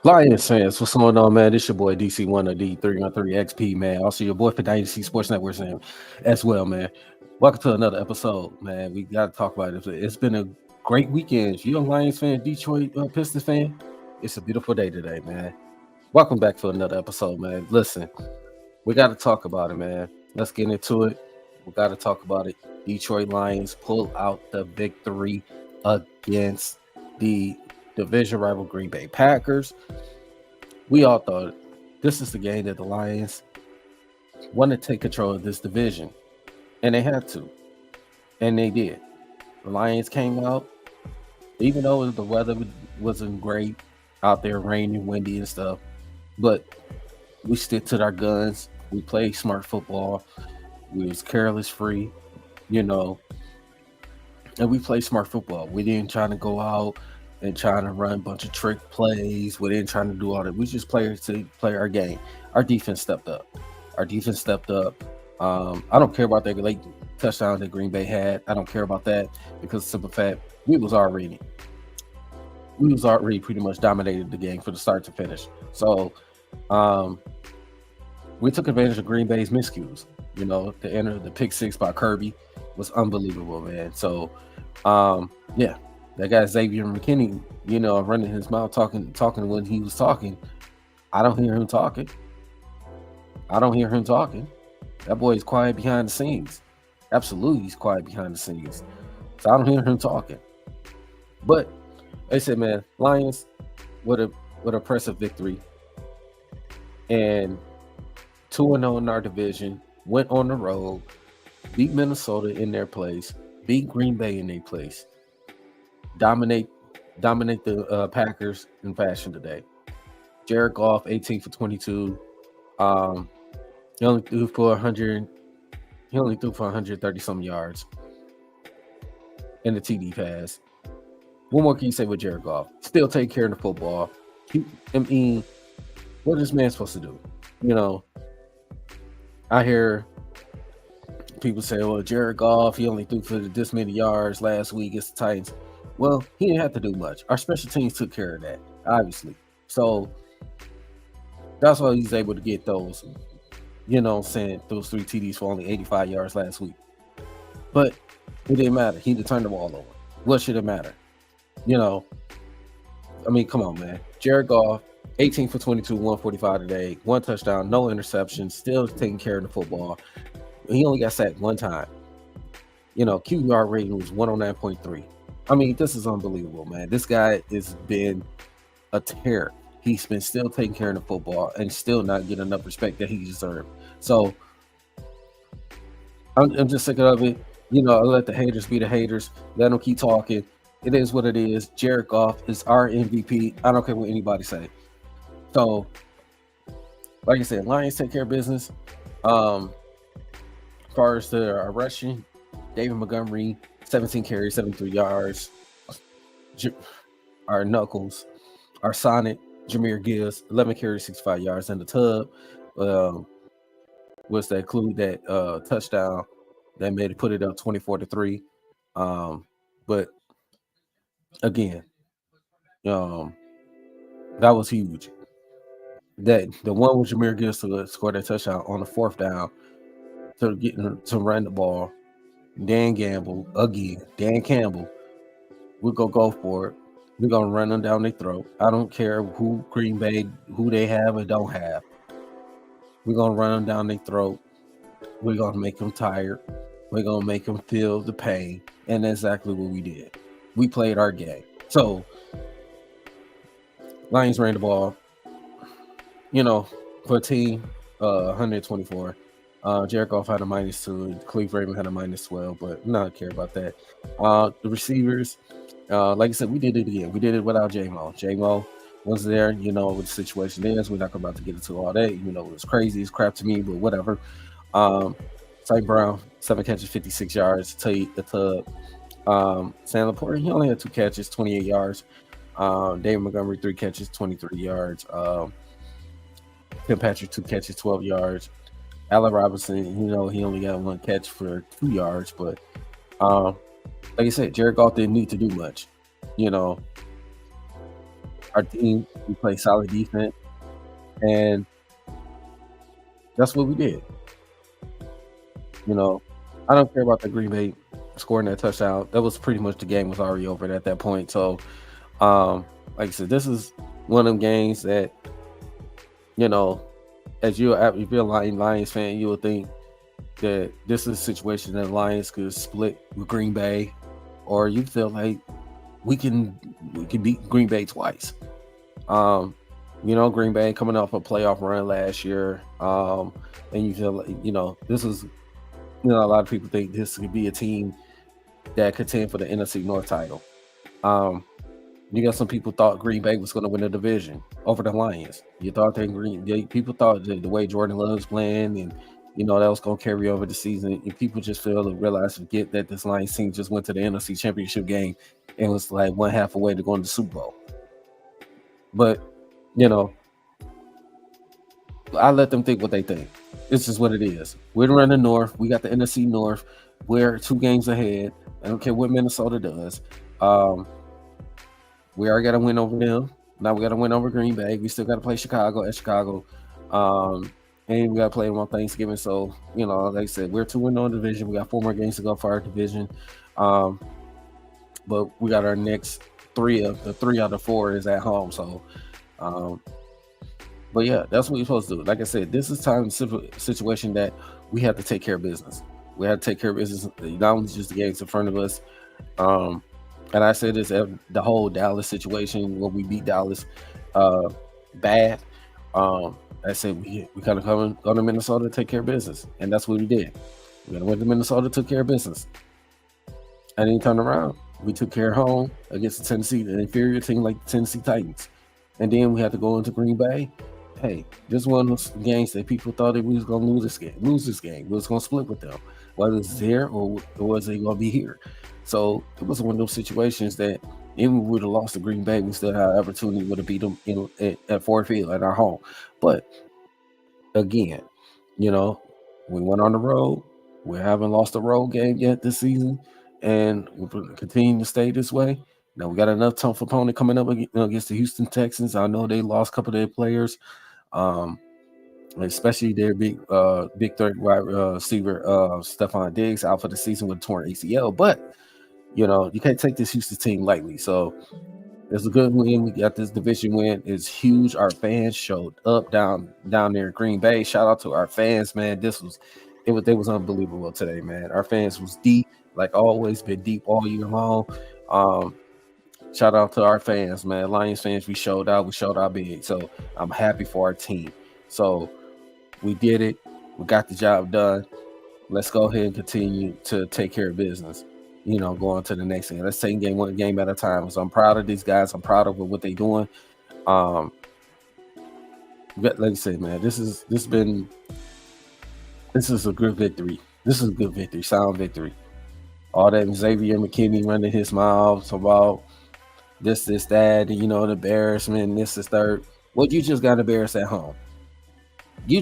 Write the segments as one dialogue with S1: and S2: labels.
S1: Lions fans, what's going on, man? This your boy DC1 or D313XP, man. Also, your boy for Dynasty Sports Network as well, man. Welcome to another episode, man. We got to talk about it. It's been a great weekend. If you're a Lions fan, Detroit Pistons fan, it's a beautiful day today, man. Welcome back for another episode, man. Listen, we got to talk about it, man. Let's get into it. We got to talk about it. Detroit Lions pull out the victory against the division rival Green Bay Packers. We all thought this is the game that the Lions want to take control of this division, and they had to, and they did. The Lions came out, even though the weather wasn't great out there, raining, windy, and stuff, but we stick to our guns. We played smart football. We was careless free, you know, and we played smart football. We didn't try to go out and trying to run a bunch of trick plays. We didn't try to do all that. We just play our game. Our defense stepped up. I don't care about that late touchdown that Green Bay had. I don't care about that because simple fact, we was already pretty much dominated the game from the start to finish. So we took advantage of Green Bay's miscues. You know, to enter the pick six by Kirby was unbelievable, man. So yeah. That guy Xavier McKinney, you know, running his mouth, talking when he was talking. I don't hear him talking. That boy is quiet behind the scenes. Absolutely, he's quiet behind the scenes. So I don't hear him talking. But they said, man, Lions, what a impressive victory. And 2-0 in our division, went on the road, beat Minnesota in their place, beat Green Bay in their place. Dominate the Packers in fashion today. Jared Goff, 18 for 22. He only threw for 100. He only threw for 130 some yards in the TD pass. What more can you say with Jared Goff? Still take care of the football. What is this man supposed to do? You know, I hear people say, "Well, Jared Goff, he only threw for this many yards last week against the Titans." Well, he didn't have to do much. Our special teams took care of that, obviously. So that's why he's able to get those, you know what I'm saying, those 3 TDs for only 85 yards last week. But it didn't matter. He turned the ball over. What should it matter? You know, I mean, come on, man. Jared Goff, 18 for 22, 145 today, 1 touchdown, no interceptions, still taking care of the football. He only got sacked 1 time. You know, QBR rating was 109.3. I mean, this is unbelievable, man. This guy has been a terror. He's been still taking care of the football and still not getting enough respect that he deserved. So I'm just sick of it. You know, I let the haters be the haters. Let them keep talking. It is what it is. Jared Goff is our MVP. I don't care what anybody say. So, like I said, Lions take care of business. As far as the rushing, David Montgomery, 17 carries, 73 yards. Our Knuckles, our Sonic, Jameer Gibbs, 11 carries, 65 yards in the tub. Was to include that touchdown that made it put it up 24-3. But again, that was huge. That the one with Jameer Gibbs to score that touchdown on the 4th down to run the ball. Dan Campbell, we're going to go for it. We're going to run them down their throat. I don't care who Green Bay, who they have or don't have. We're going to run them down their throat. We're going to make them tired. We're going to make them feel the pain. And that's exactly what we did. We played our game. So, Lions ran the ball, you know, for a team, 124. Jared Goff had a -2. Cleve Raymond had a -12, but not care about that. The receivers, like I said, we did it again. We did it without J-Mo. J-Mo was there, you know, what the situation is. We're not about to get into all that. You know, it's crazy. It's crap to me, but whatever. St. Brown, 7 catches, 56 yards. The tub. Sam Laporte, he only had 2 catches, 28 yards. David Montgomery, 3 catches, 23 yards. Tim Patrick, 2 catches, 12 yards. Allen Robinson, you know, he only got 1 catch for 2 yards, but like I said, Jared Goff didn't need to do much. You know, Our team, we play solid defense, and that's what we did. You know, I don't care about the Green Bay scoring that touchdown. That was pretty much the game was already over at that point. So, like I said, this is one of them games that, you know, as you're a Lions fan, you would think that this is a situation that Lions could split with Green Bay, or you feel like we can beat Green Bay twice. Green Bay coming off a playoff run last year, and you feel like, this is, a lot of people think this could be a team that contend for the NFC North title. You got some people thought Green Bay was going to win the division over the Lions. You thought people thought that the way Jordan Love was playing and that was going to carry over the season. And people just fail to realize, forget that this Lions team just went to the NFC Championship game and was like one half away to go into the Super Bowl. But I let them think what they think. It's just what it is. We're running North. We got the NFC North. We're 2 games ahead. I don't care what Minnesota does. We already got to win over them. Now we got to win over Green Bay. We still got to play Chicago at Chicago. And we got to play them on Thanksgiving. So, like I said, we're 2-0 in the division. We got 4 more games to go for our division. But we got our next 3 out of 4 is at home. So, but yeah, that's what you're supposed to do. Like I said, this is time situation that we have to take care of business. We have to take care of business, not only just the games in front of us. And I said this, the whole Dallas situation when we beat Dallas bad. I said we kind of go to Minnesota to take care of business, and that's what we did. We went to Minnesota, took care of business, and then turned around. We took care of home against the Tennessee, an inferior team like the Tennessee Titans, and then we had to go into Green Bay. Hey, this one of those games that people thought that we was going to lose this game. We was going to split with them, whether it's there or was it going to be here. So it was one of those situations that even if we would have lost to Green Bay, we still had an opportunity would have beat them at Ford Field at our home. But again, we went on the road. We haven't lost a road game yet this season, and we'll continue to stay this way. Now we got another tough opponent coming up against the Houston Texans. I know they lost a couple of their players, especially their big third wide receiver Stephon Diggs out for the season with a torn ACL. But you can't take this Houston team lightly. So it's a good win. We got this division win. It's huge. Our fans showed up down there in Green Bay. Shout out to our fans, man. They was unbelievable today, man. Our fans was deep, like always, been deep all year long. Shout out to our fans, man. Lions fans, we showed out big. So I'm happy for our team. So we did it. We got the job done. Let's go ahead and continue to take care of business. Going to the next thing. Let's take one game at a time. So I'm proud of these guys. I'm proud of what they're doing. Like I said, man, this is a good victory. This is a good victory, sound victory. All that Xavier McKinney running his mouth about this, that, and, the embarrassment, this is third. Well, you just got embarrassed at home. So I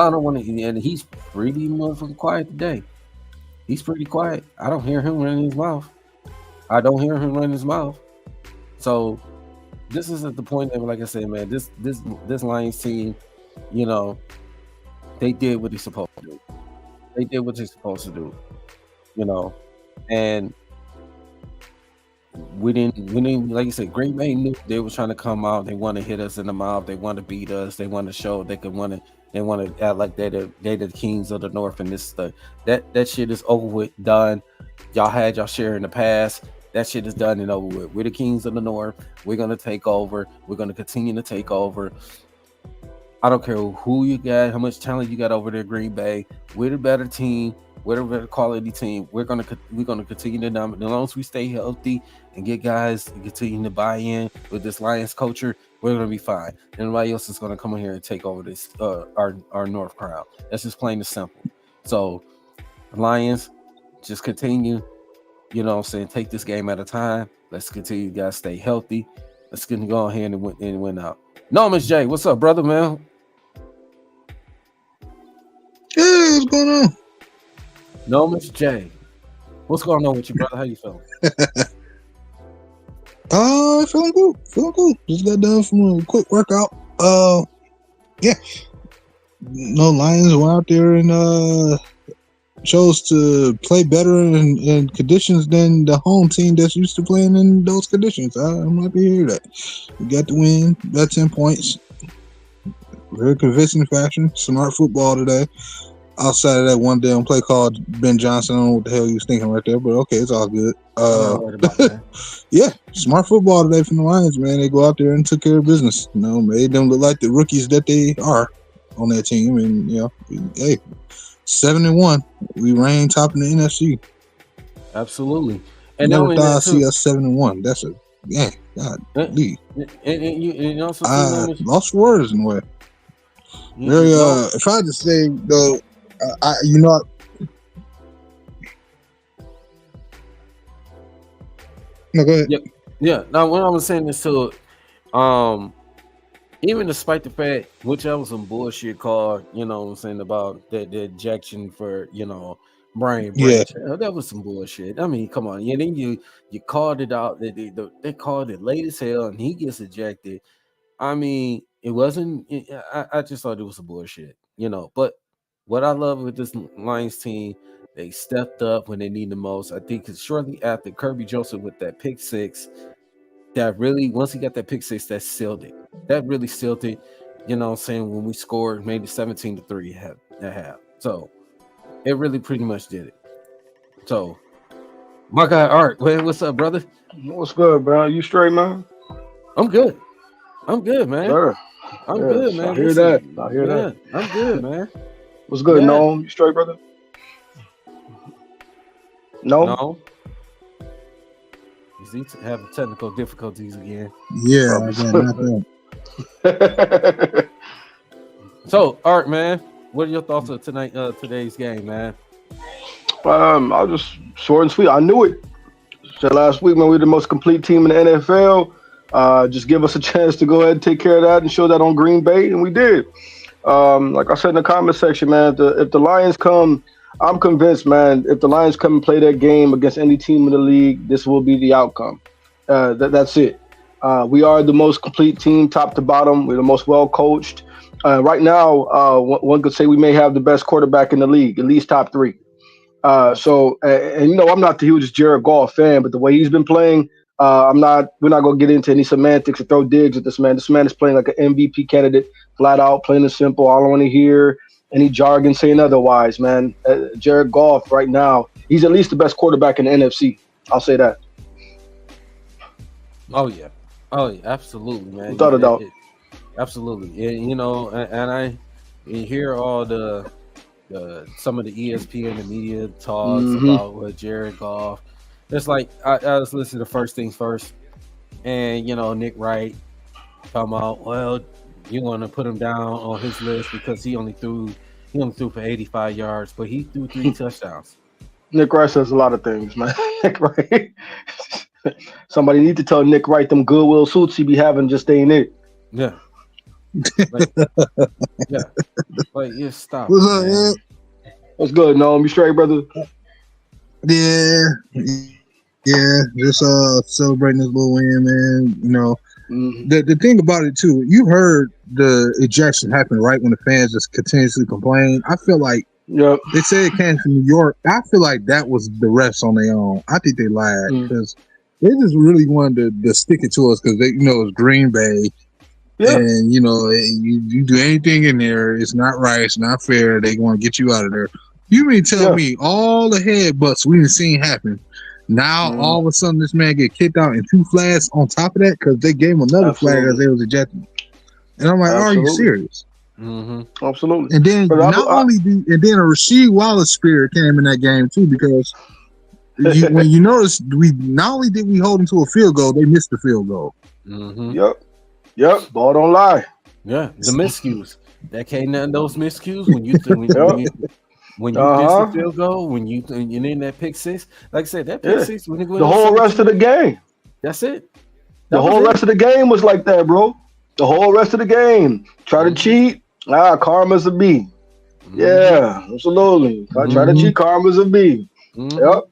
S1: don't want to, and he's pretty motherfucking quiet today. He's pretty quiet. I don't hear him running his mouth. So this is at the point that, like I said, man, this Lions team, they did what they're supposed to do. And we didn't, like you said, Green Bay knew they were trying to come out. They want to hit us in the mouth. They want to beat us. They want to show they want to act like they're the kings of the North, and this stuff. That shit is over with, done. Y'all had y'all share in the past. That shit is done and over with. We're the kings of the North. We're gonna take over. We're gonna continue to take over. I don't care who you got, how much talent you got over there, Green Bay. We're the better team. We're the better quality team. We're gonna continue to dominate. As long as we stay healthy and get guys to continue to buy in with this Lions culture, we're gonna be fine. Nobody else is gonna come in here and take over this our North crown. That's just plain and simple. So Lions, just continue. Take this game at a time. Let's continue, guys. Stay healthy. Let's go ahead and win out. No, Miss J, what's up, brother, man?
S2: Hey, what's going on?
S1: No, Miss J, what's going on with you, brother? How you feeling?
S2: man, feeling good. Just got done from a quick workout. Yeah. No, Lions went out there and chose to play better in conditions than the home team that's used to playing in those conditions. I'm happy to hear that. We got the win. Got 10 points. Very convincing fashion. Smart football today. Outside of that one damn play called Ben Johnson, I don't know what the hell he was thinking right there, but okay, it's all good.
S1: I'm not worried about that.
S2: Yeah, smart football today from the Lions, man. They go out there and took care of business. You know, made them look like the rookies that they are on that team. And, you know, hey, 7-1. We reign top in the NFC.
S1: Absolutely. And
S2: never thought I'd see us 7-1. That's a, yeah, God,
S1: and you also
S2: lost for words in a way. Very, if I had to say, though, no, go ahead.
S1: Yeah. Now, what I was saying is to, even despite the fact, which that was some bullshit call, you know what I'm saying, about the ejection for, you know, Brian Branch. Yeah. That was some bullshit. I mean, come on. And then you called it out. They called it late as hell, and he gets ejected. I mean, it wasn't. I just thought it was some bullshit, you know. But what I love with this Lions team, they stepped up when they need the most. I think it's shortly after Kirby Joseph with that pick six, that really, once he got that pick six, that sealed it. That really sealed it. You know what I'm saying? When we scored maybe 17-3 at half. So it really pretty much did it. So my guy Art, what's up, brother?
S3: What's good, bro? You straight, man?
S1: I'm good, man.
S3: Sure.
S1: I'm good, man.
S3: I hear that.
S1: I'm good, man.
S3: What's good, No? You straight, brother? No.
S1: Is he having technical difficulties again?
S2: Yeah,
S1: So, Art, man, what are your thoughts of today's game, man?
S3: I'll just short and sweet. I knew it. Said last week, man, we were the most complete team in the NFL. Just give us a chance to go ahead and take care of that and show that on Green Bay, and we did. Like I said in the comment section, man, if the Lions come, I'm convinced, man, if the Lions come and play that game against any team in the league, this will be the outcome. That's it. We are the most complete team, top to bottom. We're the most well-coached. Right now, one could say we may have the best quarterback in the league, at least top three. So, you know, I'm not the hugest Jared Goff fan, but the way he's been playing, we're not going to get into any semantics or throw digs at this man. This man is playing like an MVP candidate, flat out, plain and simple. All I want to hear any jargon saying otherwise, man. Jared Goff right now, he's at least the best quarterback in the NFC. I'll say that.
S1: Oh yeah, absolutely, man.
S3: Without a doubt.
S1: Absolutely. And, you know, and I hear all the some of the ESPN and media talks about what Jared Goff. It's like I was listening to First Things First, and you know, Nick Wright talking about, well, you want to put him down on his list because he only threw for 85 yards, but he threw 3 touchdowns.
S3: Nick Wright says a lot of things, man. Nick Wright. Somebody need to tell Nick Wright them Goodwill suits he be having just ain't it.
S1: Yeah. Like, stop.
S2: What's up, man?
S3: What's good, Noam? You straight, brother?
S2: Yeah, just celebrating this little win, man. You know, the thing about it too, you heard the ejection happen right when the fans just continuously complain. I feel like they said it came from New York. I feel like that was the refs on their own. I think they lied because they just really wanted to stick it to us because they, you know, it's Green Bay. Yeah. And, you know, you do anything in there, it's not right, it's not fair, they want to get you out of there. You mean tell me all the headbutts we done seen happen, now all of a sudden this man get kicked out and 2 flags on top of that because they gave him another flag as they was ejecting. And I'm like, are you serious?
S3: Absolutely.
S2: And then and then a Rasheed Wallace spirit came in that game too because when you notice, we not only did we hold them to a field goal, they missed the field goal.
S3: Yep, ball don't lie.
S1: Yeah, the miscues. That came down those miscues when you when you miss the field goal, when you in that pick six. Like I said, that pick six when
S3: the whole rest of the game.
S1: That's it.
S3: The whole rest of the game was like that, bro. The whole rest of the game. Try to cheat. Karma's a B. Yeah, absolutely. Try to cheat, karma's a B. Yep.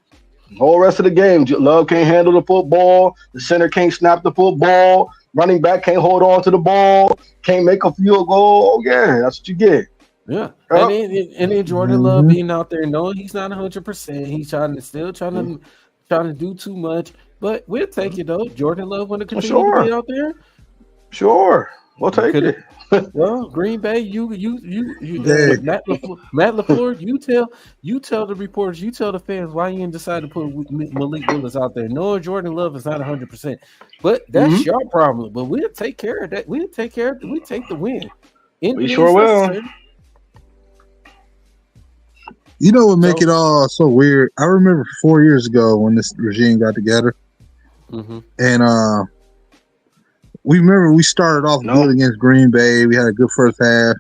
S3: Whole rest of the game, Love can't handle the football. The center can't snap the football. Running back can't hold on to the ball. Can't make a field goal. Oh yeah, that's what you get.
S1: Yeah,
S3: Yep.
S1: and then Jordan Love being out there knowing he's not 100%. He's trying to do too much, but we'll take it though. Jordan Love want to continue to be out there.
S3: Sure, we'll take it.
S1: Well, Green Bay, you Matt LaFleur, you tell the reporters, you tell the fans why you didn't decide to put Malik Willis out there. No, Jordan Love is not 100%, but that's your problem. But we'll take care of that. We take the win.
S3: We sure will.
S2: You know what make it all so weird? I remember 4 years ago when this regime got together, and we remember we started off good against Green Bay. We had a good first half.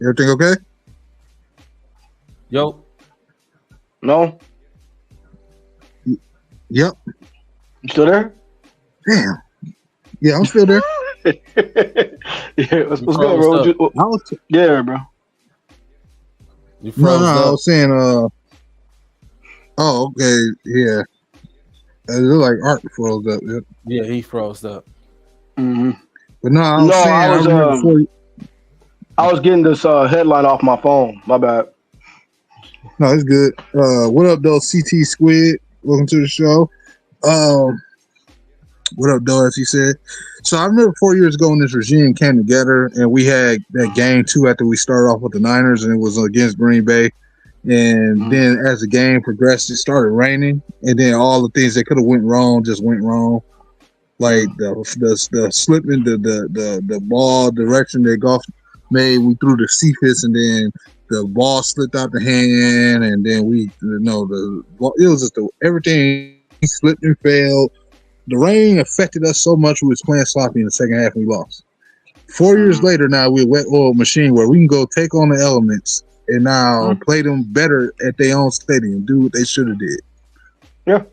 S2: Everything okay?
S1: Yo.
S3: No.
S2: Yep.
S3: You still there?
S2: Damn. Yeah, I'm still there.
S3: Yeah, what's good, bro? Yeah, bro.
S1: You froze up.
S2: I was saying, oh, okay, yeah. It looked like Art froze up. Yep.
S1: Yeah, he froze up.
S2: But no,
S3: I was getting this headline off my phone. My bad.
S2: No, it's good. What up, though, CT Squid? Welcome to the show. What up, though, as he said. So I remember 4 years ago when this regime came together and we had that game 2 after we started off with the Niners and it was against Green Bay. And then as the game progressed, it started raining. And then all the things that could have went wrong just went wrong. Like the slipping, the ball direction that Goff made, we threw the Cephas and then the ball slipped out the hand. And then it was just everything slipped and failed. The rain affected us so much we was playing sloppy in the second half and we lost. 4 years later, now we're a wet oil machine where we can go take on the elements and now play them better at their own stadium, do what they should have did.
S3: Yeah.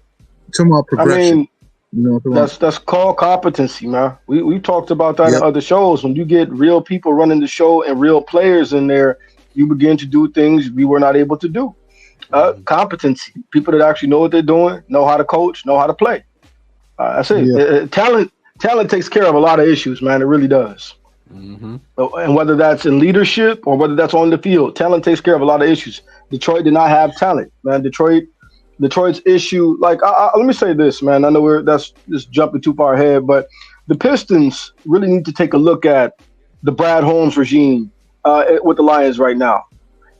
S2: Talking about progression.
S3: I mean, that's called competency, man. We talked about that in other shows. When you get real people running the show and real players in there, you begin to do things we were not able to do. Competency. People that actually know what they're doing, know how to coach, know how to play. That's it. Yeah. Talent takes care of a lot of issues, man. It really does. And whether that's in leadership or whether that's on the field, talent takes care of a lot of issues. Detroit did not have talent, man. Detroit's issue, like, let me say this, man. I know that's just jumping too far ahead, but the Pistons really need to take a look at the Brad Holmes regime with the Lions right now,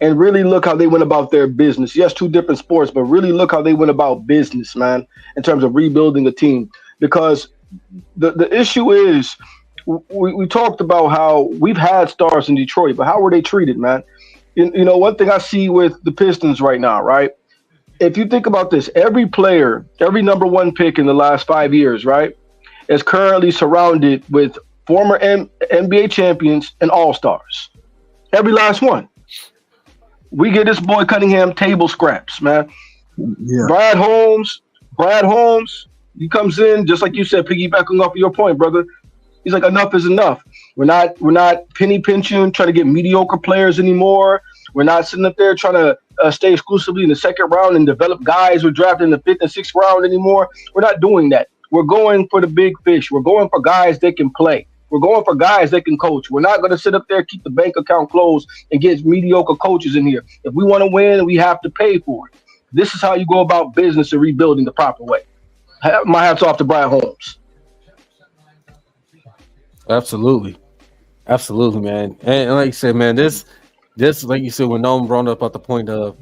S3: and really look how they went about their business. Yes, 2 different sports, but really look how they went about business, man, in terms of rebuilding a team. Because the issue is, we talked about how we've had stars in Detroit, but how were they treated, man? You know, one thing I see with the Pistons right now, right? If you think about this, every player, every number 1 pick in the last 5 years, right, is currently surrounded with former NBA champions and all-stars. Every last one. We get this boy Cunningham table scraps, man. Yeah. Brad Holmes, he comes in, just like you said, piggybacking off of your point, brother. He's like, enough is enough. We're not penny pinching, trying to get mediocre players anymore. We're not sitting up there trying to stay exclusively in the second round and develop guys we're drafting in the 5th and 6th round anymore. We're not doing that. We're going for the big fish. We're going for guys that can play. We're going for guys that can coach. We're not going to sit up there, keep the bank account closed, and get mediocre coaches in here. If we want to win, we have to pay for it. This is how you go about business and rebuilding the proper way. My hat's off to Brian Holmes.
S1: Absolutely, man. And like you said, man, this like you said, when Noam brought up at the point of,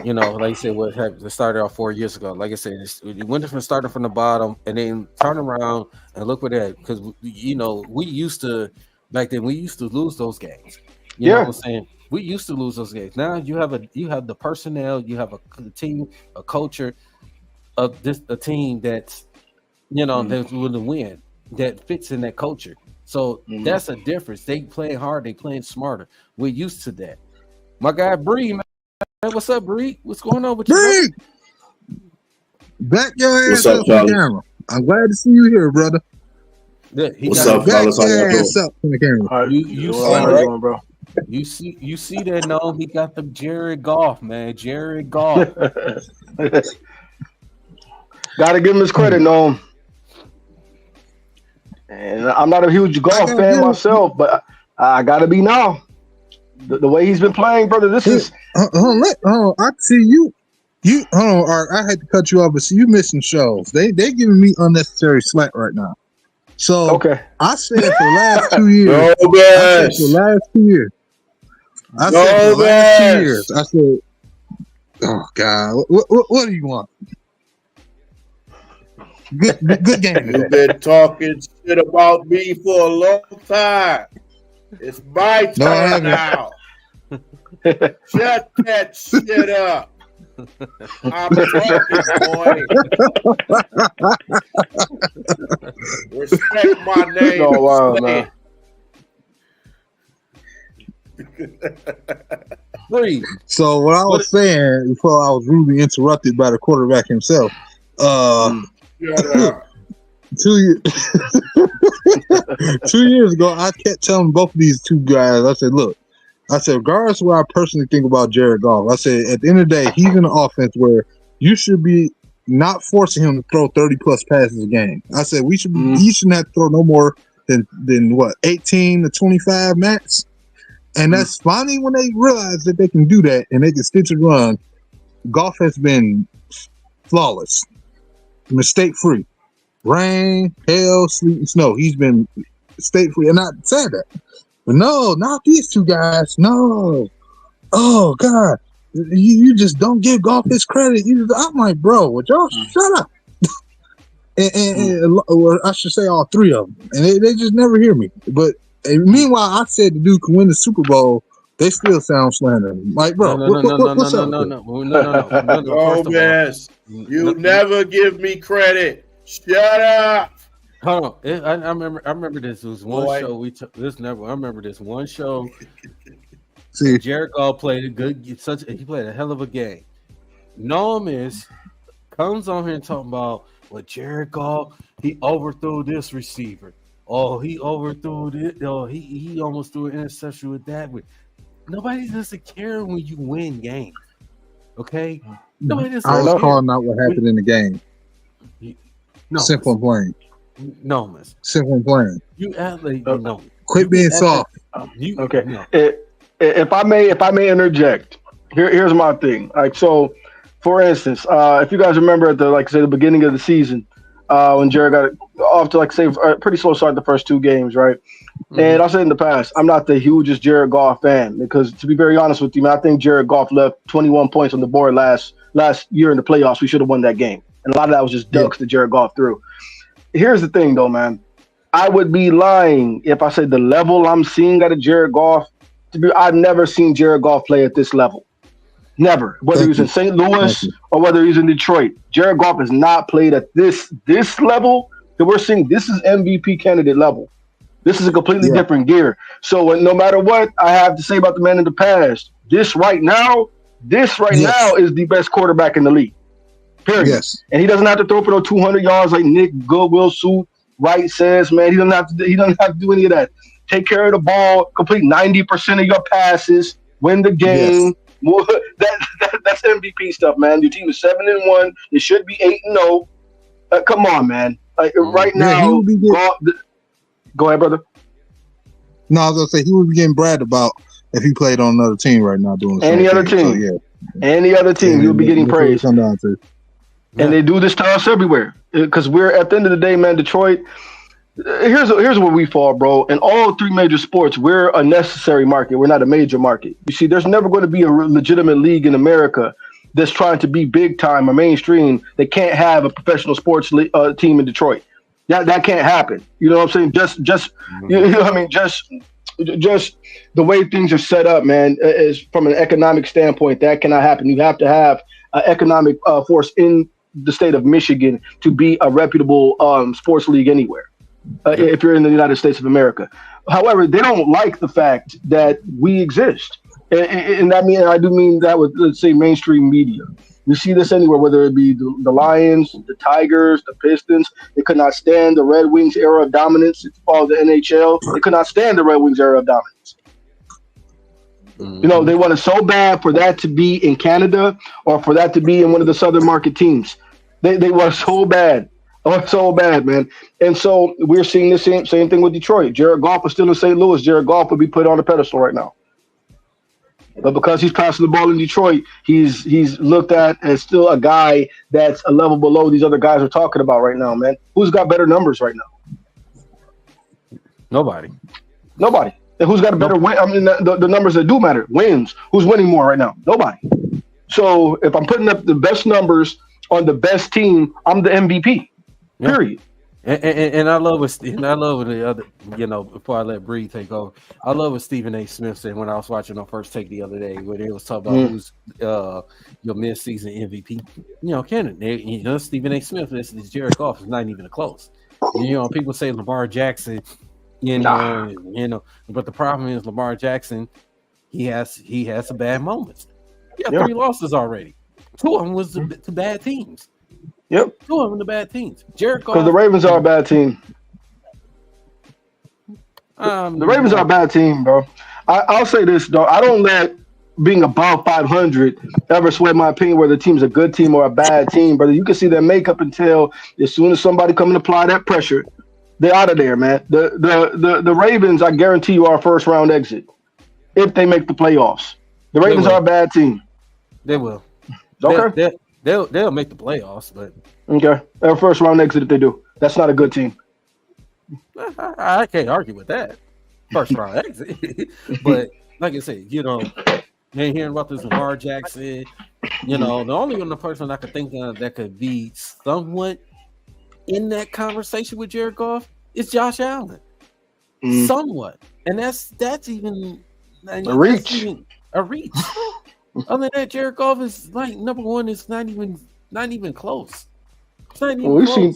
S1: you know, like you said, what happened, it started off 4 years ago. Like I said, you went from starting from the bottom and then turn around and look what that, because you know we used to back then. We used to lose those games. You know what I'm saying? We used to lose those games. Now you have the personnel, you have a team, a culture of a team that's, you know, that's willing to win, that fits in that culture. So that's a difference. They playing hard, they playing smarter. We're used to that. My guy Bree, man. What's up, Bree? What's going on with you?
S2: Bree! Back your ass up on the camera. I'm glad to see you here, brother.
S4: Yeah, what's up, fellas?
S2: Back your ass up on the camera.
S3: You sound right, bro.
S1: You see that? No, he got the Jared Goff, man. Jared Goff.
S3: Got to give him his credit, no. And I'm not a huge golf fan myself, but I got to be now. The way he's been playing, brother, this is.
S2: I see you. Hold on, Art. I had to cut you off, but see, you missing shows. They giving me unnecessary slack right now. So
S3: okay.
S2: I said for the last 2 years.
S4: No,
S2: I said for the last 2 years. I said for the last 2 years. I said, oh God, what do you want? Good game.
S4: You've been talking shit about me for a long time. It's my turn now. Shut that shit up. I'm talking, boy. Respect my name.
S3: Oh, wow, man.
S2: So what I was saying before I was rudely interrupted by the quarterback himself. 2 years 2 years ago, I kept telling both of these two guys, I said, look, regardless of what I personally think about Jared Goff, I said, at the end of the day, he's in an offense where you should be not forcing him to throw 30 plus passes a game. I said, he shouldn't have to throw no more than what, 18 to 25 max. And that's finally when they realize that they can do that and they can stitch and run. Goff has been flawless, mistake free. Rain, hail, sleet, and snow. He's been mistake free. And I said that. But no, not these two guys. No. Oh, God. You just don't give Goff his credit. I'm like, bro, would y'all shut up? Or I should say all three of them. And they just never hear me. But meanwhile, I said the dude can win the Super Bowl. They still sound slander. Like, bro, what's up?
S4: No. You never give me credit. Shut up.
S1: Hold on. I remember this was one show we took. I remember this one show. See, Jared Goff played he played a hell of a game. Noam comes on here and talking about Jared Goff, he overthrew this receiver. Oh, he overthrew this. Oh, he almost threw an interception with that. Nobody doesn't care when you win games. Okay? Nobody doesn't
S2: I was calling out what happened in the game.
S1: No,
S2: simple and plain.
S1: No, miss.
S2: Simple and plain.
S1: You act like you know.
S2: Quit being soft.
S3: Okay. No. If I may interject, here's my thing. Like, so, for instance, if you guys remember at the beginning of the season, when Jared got off to a pretty slow start the first two games, right? Mm-hmm. And I said in the past, I'm not the hugest Jared Goff fan because, to be very honest with you, man, I think Jared Goff left 21 points on the board last year in the playoffs. We should have won that game. And a lot of that was just ducks that Jared Goff threw. Here's the thing, though, man. I would be lying if I said the level I'm seeing out of Jared Goff. I've never seen Jared Goff play at this level. Never. Whether he's in St. Louis or whether he's in Detroit. Jared Goff has not played at this level that we're seeing. This is MVP candidate level. This is a completely different gear. So no matter what I have to say about the man in the past, this right now is the best quarterback in the league. Period. Yes. And he doesn't have to throw for those 200 yards like Nick Goodwill Suit Wright says, man. He doesn't have to do any of that. Take care of the ball, complete 90% of your passes, win the game. Yes. That's MVP stuff, man. Your team is 7-1. It should be 8-0. Come on, man. Right now, go ahead, brother.
S2: No, I was gonna say he would be getting bragged about if he played on another team right now doing
S3: any other team. So, any other team, you'll be getting praised. And they do this to us everywhere because we're at the end of the day, man. Detroit. Here's where we fall, bro. In all three major sports, we're a necessary market. We're not a major market. You see, there's never going to be a legitimate league in America that's trying to be big time or mainstream that can't have a professional sports team in Detroit. That can't happen. You know what I'm saying? Just the way things are set up, man, is from an economic standpoint, that cannot happen. You have to have an economic force in the state of Michigan to be a reputable sports league anywhere. If you're in the United States of America. However, they don't like the fact that we exist. And I do mean that with, let's say, mainstream media. You see this anywhere, whether it be the Lions, the Tigers, the Pistons. They could not stand the Red Wings era of dominance. If you follow the NHL, they could not stand the Red Wings era of dominance. You know, they want it so bad for that to be in Canada or for that to be in one of the Southern market teams. They want it so bad. Oh, so bad, man. And so we're seeing the same thing with Detroit. Jared Goff is still in St. Louis. Jared Goff would be put on a pedestal right now. But because he's passing the ball in Detroit, he's looked at as still a guy that's a level below these other guys we're talking about right now, man. Who's got better numbers right now?
S1: Nobody.
S3: And who's got a better win? I mean, the numbers that do matter. Wins. Who's winning more right now? Nobody. So if I'm putting up the best numbers on the best team, I'm the MVP.
S1: Yeah.
S3: Period.
S1: And I love what the other, you know, before I let Bree take over, I love what Stephen A. Smith said when I was watching on First Take the other day, where they was talking about who's your mid-season MVP. You know, Canada, you know, Stephen A. Smith, this Jared Goff is not even close. You know, people say Lamar Jackson, you know, but the problem is Lamar Jackson, he has some bad moments. He got 3 losses already. 2 of them was to bad teams.
S3: Yep.
S1: 2 of them the bad teams. Jared Goff.
S3: Because the Ravens are a bad team. The Ravens are a bad team, bro. I'll say this, though. I don't let being above 500 ever sway my opinion whether the team's a good team or a bad team, brother. You can see their makeup until as soon as somebody come and apply that pressure, they're out of there, man. The Ravens, I guarantee you, are a first-round exit if they make the playoffs. The Ravens are a bad team.
S1: They will.
S3: Okay.
S1: They'll make the playoffs, but
S3: okay, they're a first-round exit if they do. That's not a good team.
S1: I can't argue with that. First-round exit, but like I said, you know, ain't hearing about this Lamar Jackson. You know, the only other person I could think of that could be somewhat in that conversation with Jared Goff is Josh Allen. Somewhat, and that's even
S3: a reach.
S1: A reach. Other than that, Jared Goff is like number one. It's not even close. It's not even
S3: we've
S1: close.
S3: seen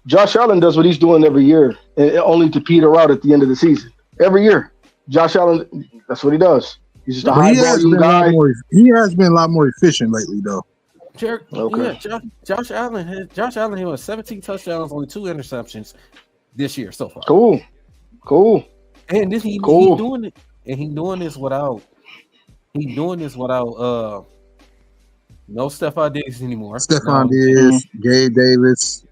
S3: Josh Allen does what he's doing every year, and only to peter out at the end of the season. Every year, Josh Allen, that's what he does. He's just a high volume guy.
S2: He has been a lot more efficient lately, though.
S1: Josh Allen has 17 touchdowns, only 2 interceptions this year so far.
S3: Cool.
S1: And this he's doing it, and he's doing this without no Stephon Diggs anymore.
S2: Stephon Diggs, Gabe Davis.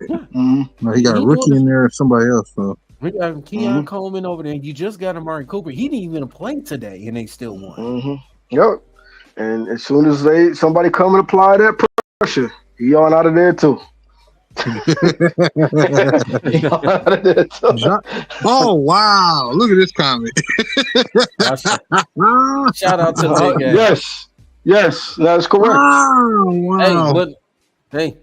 S2: No, he got a rookie in there, somebody else. So
S1: we got Keon Coleman over there. You just got Amari Cooper. He didn't even play today, and they still won.
S3: Yep. And as soon as somebody come and apply that pressure, he on out of there too.
S2: Oh wow! Look at this comment.
S1: Shout out to the big guy.
S3: Yes, that is correct.
S2: Wow.
S1: Hey,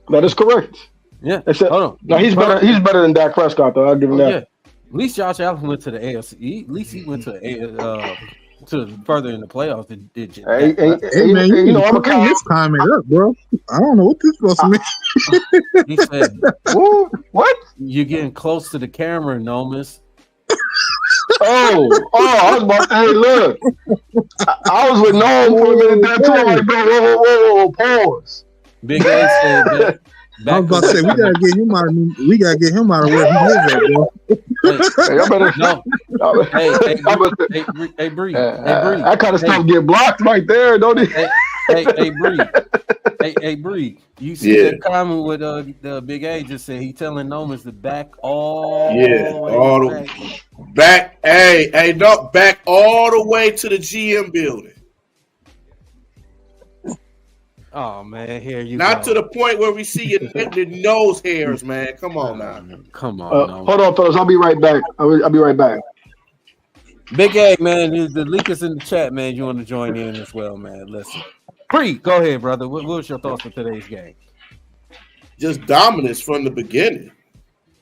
S3: that is correct.
S1: Yeah.
S3: Hold on. No, he's better. He's better than Dak Prescott, though. I'll give him that.
S1: Yeah. At least Josh Allen went to the AFC. At least he went to further in the playoffs.
S2: Hey man, you know I'm gonna this comment up, bro. I don't know what this supposed to mean.
S1: He said,
S3: "What?
S1: You're getting close to the camera, Nomus."
S3: Oh! I was about to. Hey, look, I was with Noam for a minute there too. I'm like, bro, whoa, pause.
S1: Big A said that.
S2: I was about to say we gotta get him out of where he lives at, bro.
S1: Hey, Bree.
S3: That kind of stuff get blocked right there, don't it?
S1: Hey, Bree. Hey, Bree. You see that comment with the Big A just said he telling Nomas to back all the
S4: back. Hey, no, back all the way to the GM building.
S1: Oh man, here you
S4: not
S1: go.
S4: To the point where we see your nose hairs, man. Come on now.
S1: Come on.
S3: Hold on, fellas. I'll be right back. I'll be right back.
S1: Big A, man. The link is in the chat, man. You want to join in as well, man? Listen, Bree, go ahead, brother. What was your thoughts for today's game?
S4: Just dominance from the beginning.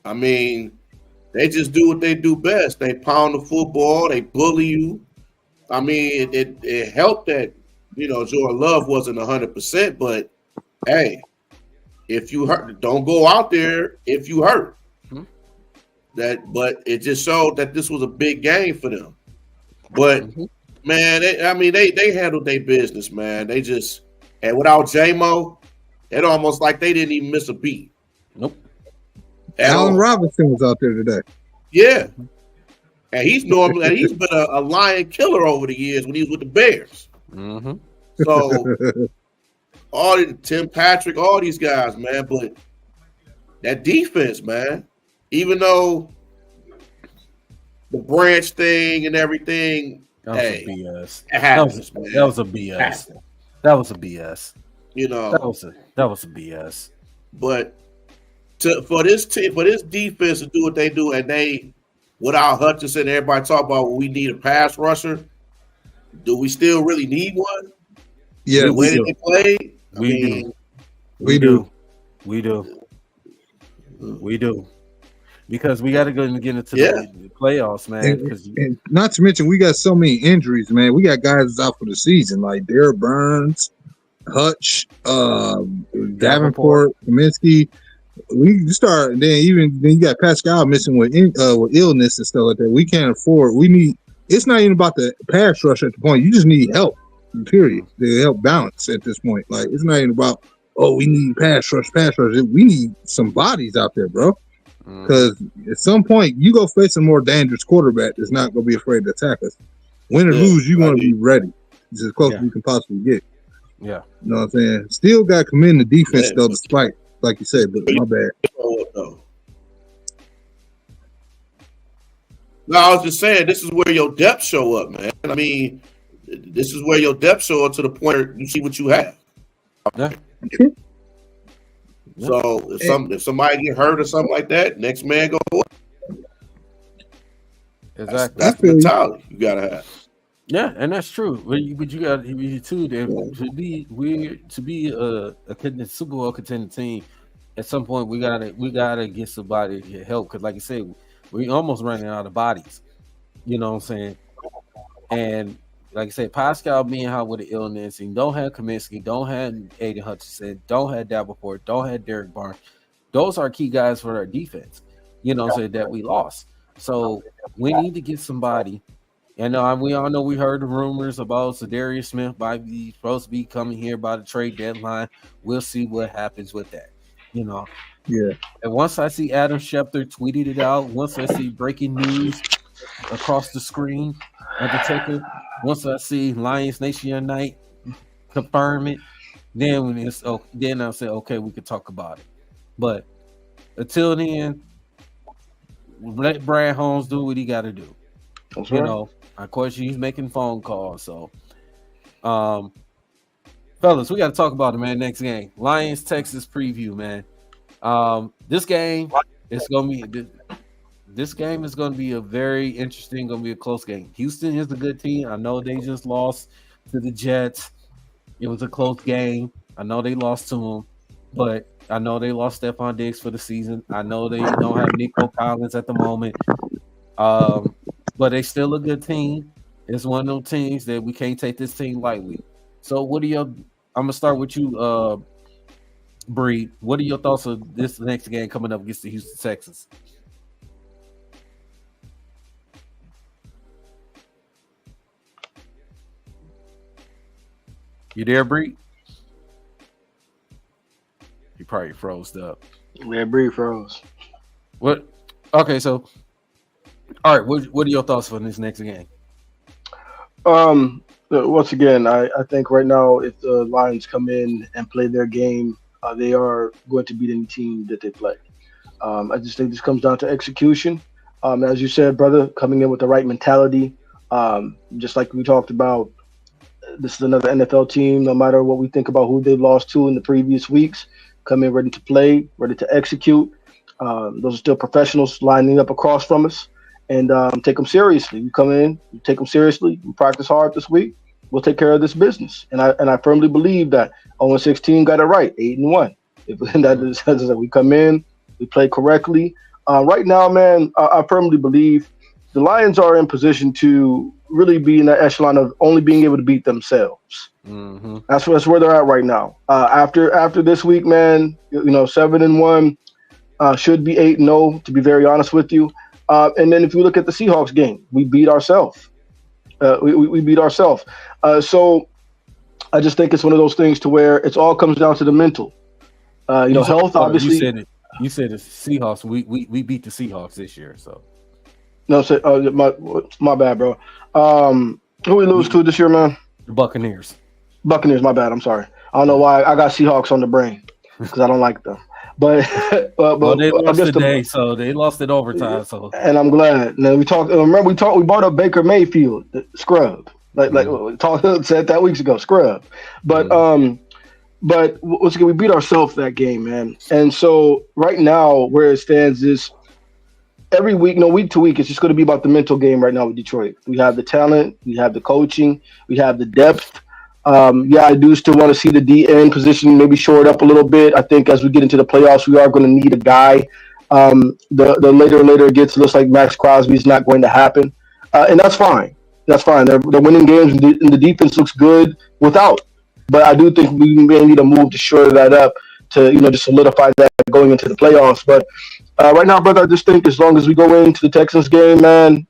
S4: I mean, they just do what they do best. They pound the football. They bully you. I mean, it helped that. You know, Jordan Love wasn't 100%, but hey, if you hurt, don't go out there if you hurt. But it just showed that this was a big game for them. But man, they handled their business, man. They just, and without J-Mo, it almost like they didn't even miss a beat.
S1: Nope.
S2: Allen Robinson was out there today.
S4: Yeah. And he's been a lion killer over the years when he was with the Bears.
S1: Mm-hmm.
S4: So Tim Patrick, all these guys, man. But that defense, man, even though the branch thing and everything,
S1: that was a BS.
S4: It happens, man.
S1: That was a BS. That was a BS.
S4: You know,
S1: that was a BS.
S4: But for this defense to do what they do, and they without Hutchinson, everybody talk about we need a pass rusher. Do we still really need one?
S2: Yeah,
S4: the way that they play,
S2: we do.
S1: Because we got to go and get into the playoffs, man.
S2: And not to mention, we got so many injuries, man. We got guys out for the season, like Derek Burns, Hutch, Davenport, Kaminsky. We start, then you got Pascal missing with illness and stuff like that. We can't afford. We need. It's not even about the pass rush at the point. You just need help. Period. To help balance at this point. Like it's not even about we need pass rush. We need some bodies out there, bro. Because at some point you go face a more dangerous quarterback that's not going to be afraid to attack us. Win or lose, you want to be ready. It's as close as you can possibly get.
S1: Yeah.
S2: You know what I'm saying? Still got to commend the defense though, despite, like you said, but my bad.
S4: No, I was just saying this is where your depth show up, man. I mean, this is where your depth show up to the point where you see what you have.
S1: Yeah.
S4: So if somebody get hurt or something like that, next man go up.
S1: Exactly.
S4: That's the mentality you gotta have.
S1: Yeah, and that's true. But you got too. To be a Super Bowl contending team, at some point we gotta get somebody to help because, like you said, we almost running out of bodies. You know what I'm saying? And like I said, Pascal being out with an illness, and don't have Kaminsky, don't have Aiden Hutchinson, don't have Davenport, don't have Derek Barnes. Those are key guys for our defense. You know what I'm saying, that we lost. So we need to get somebody. And we all know we heard the rumors about Zadarius Smith might be supposed to be coming here by the trade deadline. We'll see what happens with that. You know.
S2: Yeah.
S1: And once I see Adam Schefter tweeted it out, once I see breaking news across the screen, Undertaker, once I see Lions Nation Unite confirm it, then I'll say, okay, we can talk about it. But until then, let Brad Holmes do what he got to do.
S3: That's
S1: you
S3: right.
S1: know, of course, he's making phone calls. So, fellas, we got to talk about it, man. Next game, Lions Texas preview, man. This game is going to be. This game is going to be a very interesting, going to be a close game. Houston is a good team. I know they just lost to the Jets. It was a close game. I know they lost to them, but I know they lost Stephon Diggs for the season. I know they don't have Nico Collins at the moment, but they still a good team. It's one of those teams that we can't take this team lightly. So what are I'm going to start with you, Bree. What are your thoughts of this next game coming up against the Houston Texans? You there, Bree? He probably froze up.
S3: Yeah, Bree froze.
S1: What? Okay, so all right. What are your thoughts for this next game?
S3: Once again, I think right now if the Lions come in and play their game, they are going to beat any team that they play. I just think this comes down to execution. As you said, brother, coming in with the right mentality. Just like we talked about, this is another NFL team. No matter what we think about who they lost to in the previous weeks, come in ready to play, ready to execute. Those are still professionals lining up across from us, and take them seriously. You come in, you take them seriously, you practice hard this week. We'll take care of this business, and I firmly believe that 0-16 got it right, 8-1. That we come in, we play correctly. Right now, man, I firmly believe the Lions are in position to really be in the echelon of only being able to beat themselves.
S1: Mm-hmm.
S3: That's where they're at right now. After this week, man, 7-1 should be 8-0. To be very honest with you, and then if you look at the Seahawks game, we beat ourselves. We beat ourselves. So I just think it's one of those things to where it all comes down to the mental. Health obviously.
S1: You said the Seahawks. We beat the Seahawks this year, so.
S3: No, say, my bad, bro. Who we lose to this year, man?
S1: The Buccaneers.
S3: Buccaneers. My bad. I'm sorry. I don't know why I got Seahawks on the brain because I don't like them. But
S1: Well, they lost
S3: against
S1: today, so they lost it overtime. So,
S3: and I'm glad. Now we talked. Remember, we brought up Baker Mayfield, scrub. Like we said that weeks ago, scrub. But once again, we beat ourselves that game, man. And so right now, where it stands is every week, week to week, it's just going to be about the mental game right now with Detroit. We have the talent, we have the coaching, we have the depth. I do still want to see the DN position maybe short up a little bit. I think as we get into the playoffs, we are going to need a guy. The later it gets, looks like Max Crosby is not going to happen, and that's fine. That's fine. They're winning games, and the defense looks good without. But I do think we may need a move to shore that up to just solidify that going into the playoffs. But right now, brother, I just think as long as we go into the Texans game, man,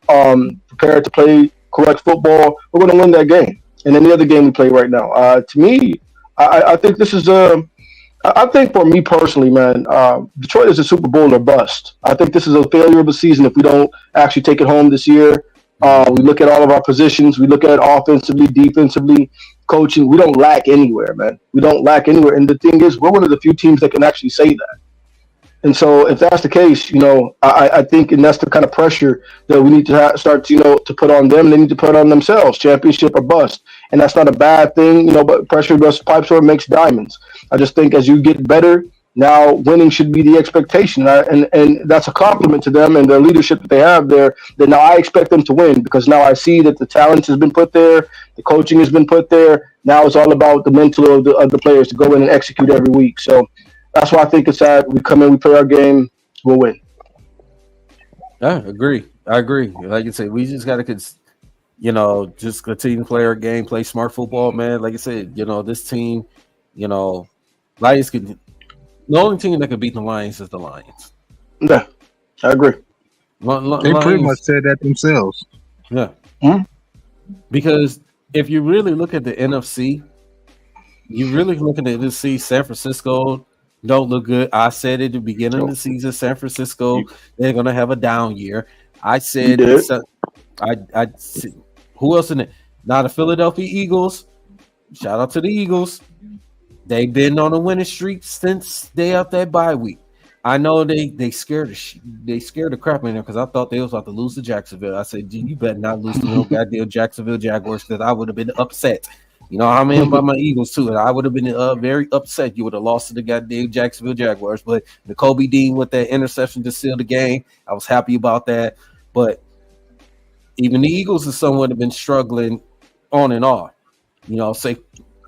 S3: prepared to play correct football, we're going to win that game. And any other game we play right now, to me, I think this is I think for me personally, man, Detroit is a Super Bowl or bust. I think this is a failure of a season if we don't actually take it home this year. We look at all of our positions. We look at offensively, defensively, coaching. We don't lack anywhere, man. We don't lack anywhere. And the thing is, we're one of the few teams that can actually say that. And so if that's the case, I think, and that's the kind of pressure that we need to start to put on them. They need to put on themselves, championship or bust. And that's not a bad thing, but pressure busts pipes or makes diamonds. I just think as you get better, now winning should be the expectation. And that's a compliment to them and the leadership that they have there, that now I expect them to win because now I see that the talent has been put there, the coaching has been put there. Now it's all about the mental of the players to go in and execute every week. So that's why I think it's that we come in, we play our game, we'll win.
S1: I agree. Like you said, we just got to, just continue to play our game, play smart football, man. Like I said, this team, Lions can. The only team that can beat the Lions is the Lions.
S3: Yeah, I agree.
S2: They pretty much said that themselves.
S1: Yeah.
S3: Mm-hmm.
S1: Because if you really look at the NFC, you really looking at this. See, San Francisco don't look good. I said at the beginning of the season, San Francisco, they're going to have a down year. I said, I who else in it? Now the Philadelphia Eagles. Shout out to the Eagles. They've been on a winning streak since they out that bye week. I know they scared the crap in there because I thought they was about to lose to Jacksonville. I said, you better not lose to no goddamn Jacksonville Jaguars because I would have been upset. I'm in by my Eagles too, and I would have been very upset. You would have lost to the goddamn Jacksonville Jaguars, but Kobe Dean with that interception to seal the game, I was happy about that. But even the Eagles have somewhat have been struggling on and off,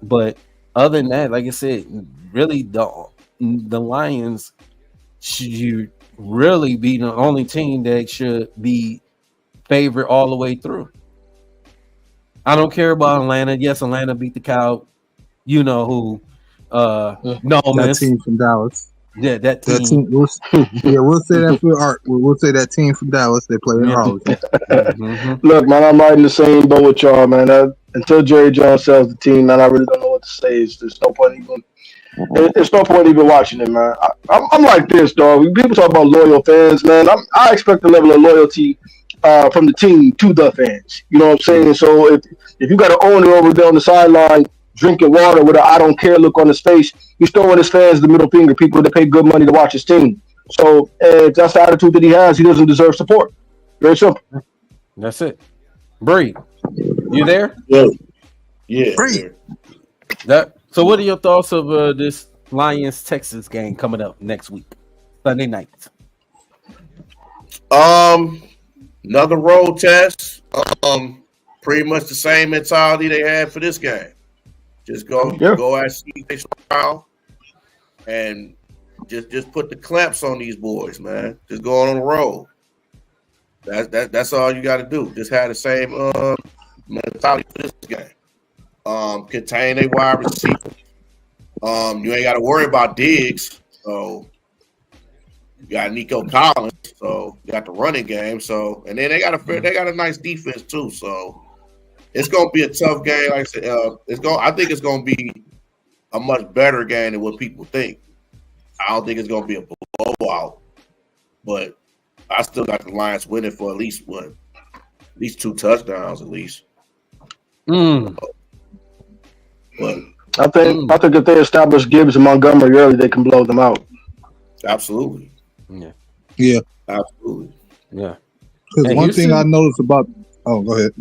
S1: but other than that, like I said, really the Lions should really be the only team that should be favored all the way through. I don't care about Atlanta. Yes, Atlanta beat the cow. You know who?
S2: That team from Dallas.
S1: Yeah, that team.
S2: We'll say that for art. We'll say that team from Dallas. They play in Arlington.
S1: Mm-hmm.
S3: Look, man, I'm riding the same boat with y'all, man. Until Jerry Jones sells the team, man, I really don't know what to say. There's no point even watching it, man. I'm like this, dog. When people talk about loyal fans, man, I expect a level of loyalty from the team to the fans. You know what I'm saying? So if you got an owner over there on the sideline drinking water with an I don't care look on his face, he's throwing his fans the middle finger, people that pay good money to watch his team. So if that's the attitude that he has, he doesn't deserve support. Very simple.
S1: That's it. Bree, you there?
S4: Yeah.
S1: So what are your thoughts of this Lions-Texas game coming up next week, Sunday night?
S4: Another road test. Pretty much the same mentality they had for this game. Just go at CJ Stroud and just put the clamps on these boys, man. Just go on the road. That's all you got to do. Just have the same mentality for this game. Contain a wide receiver. You ain't got to worry about Diggs. So you got Nico Collins. So you got the running game. So and then they got a nice defense too. So it's gonna be a tough game. Like I said, I think it's gonna be a much better game than what people think. I don't think it's gonna be a blowout, but I still got the Lions winning for at least 2 touchdowns at least. But
S3: I think if they establish Gibbs and Montgomery early, they can blow them out.
S4: Absolutely.
S2: Yeah.
S4: Absolutely.
S1: Yeah.
S2: Because one thing I noticed about go ahead.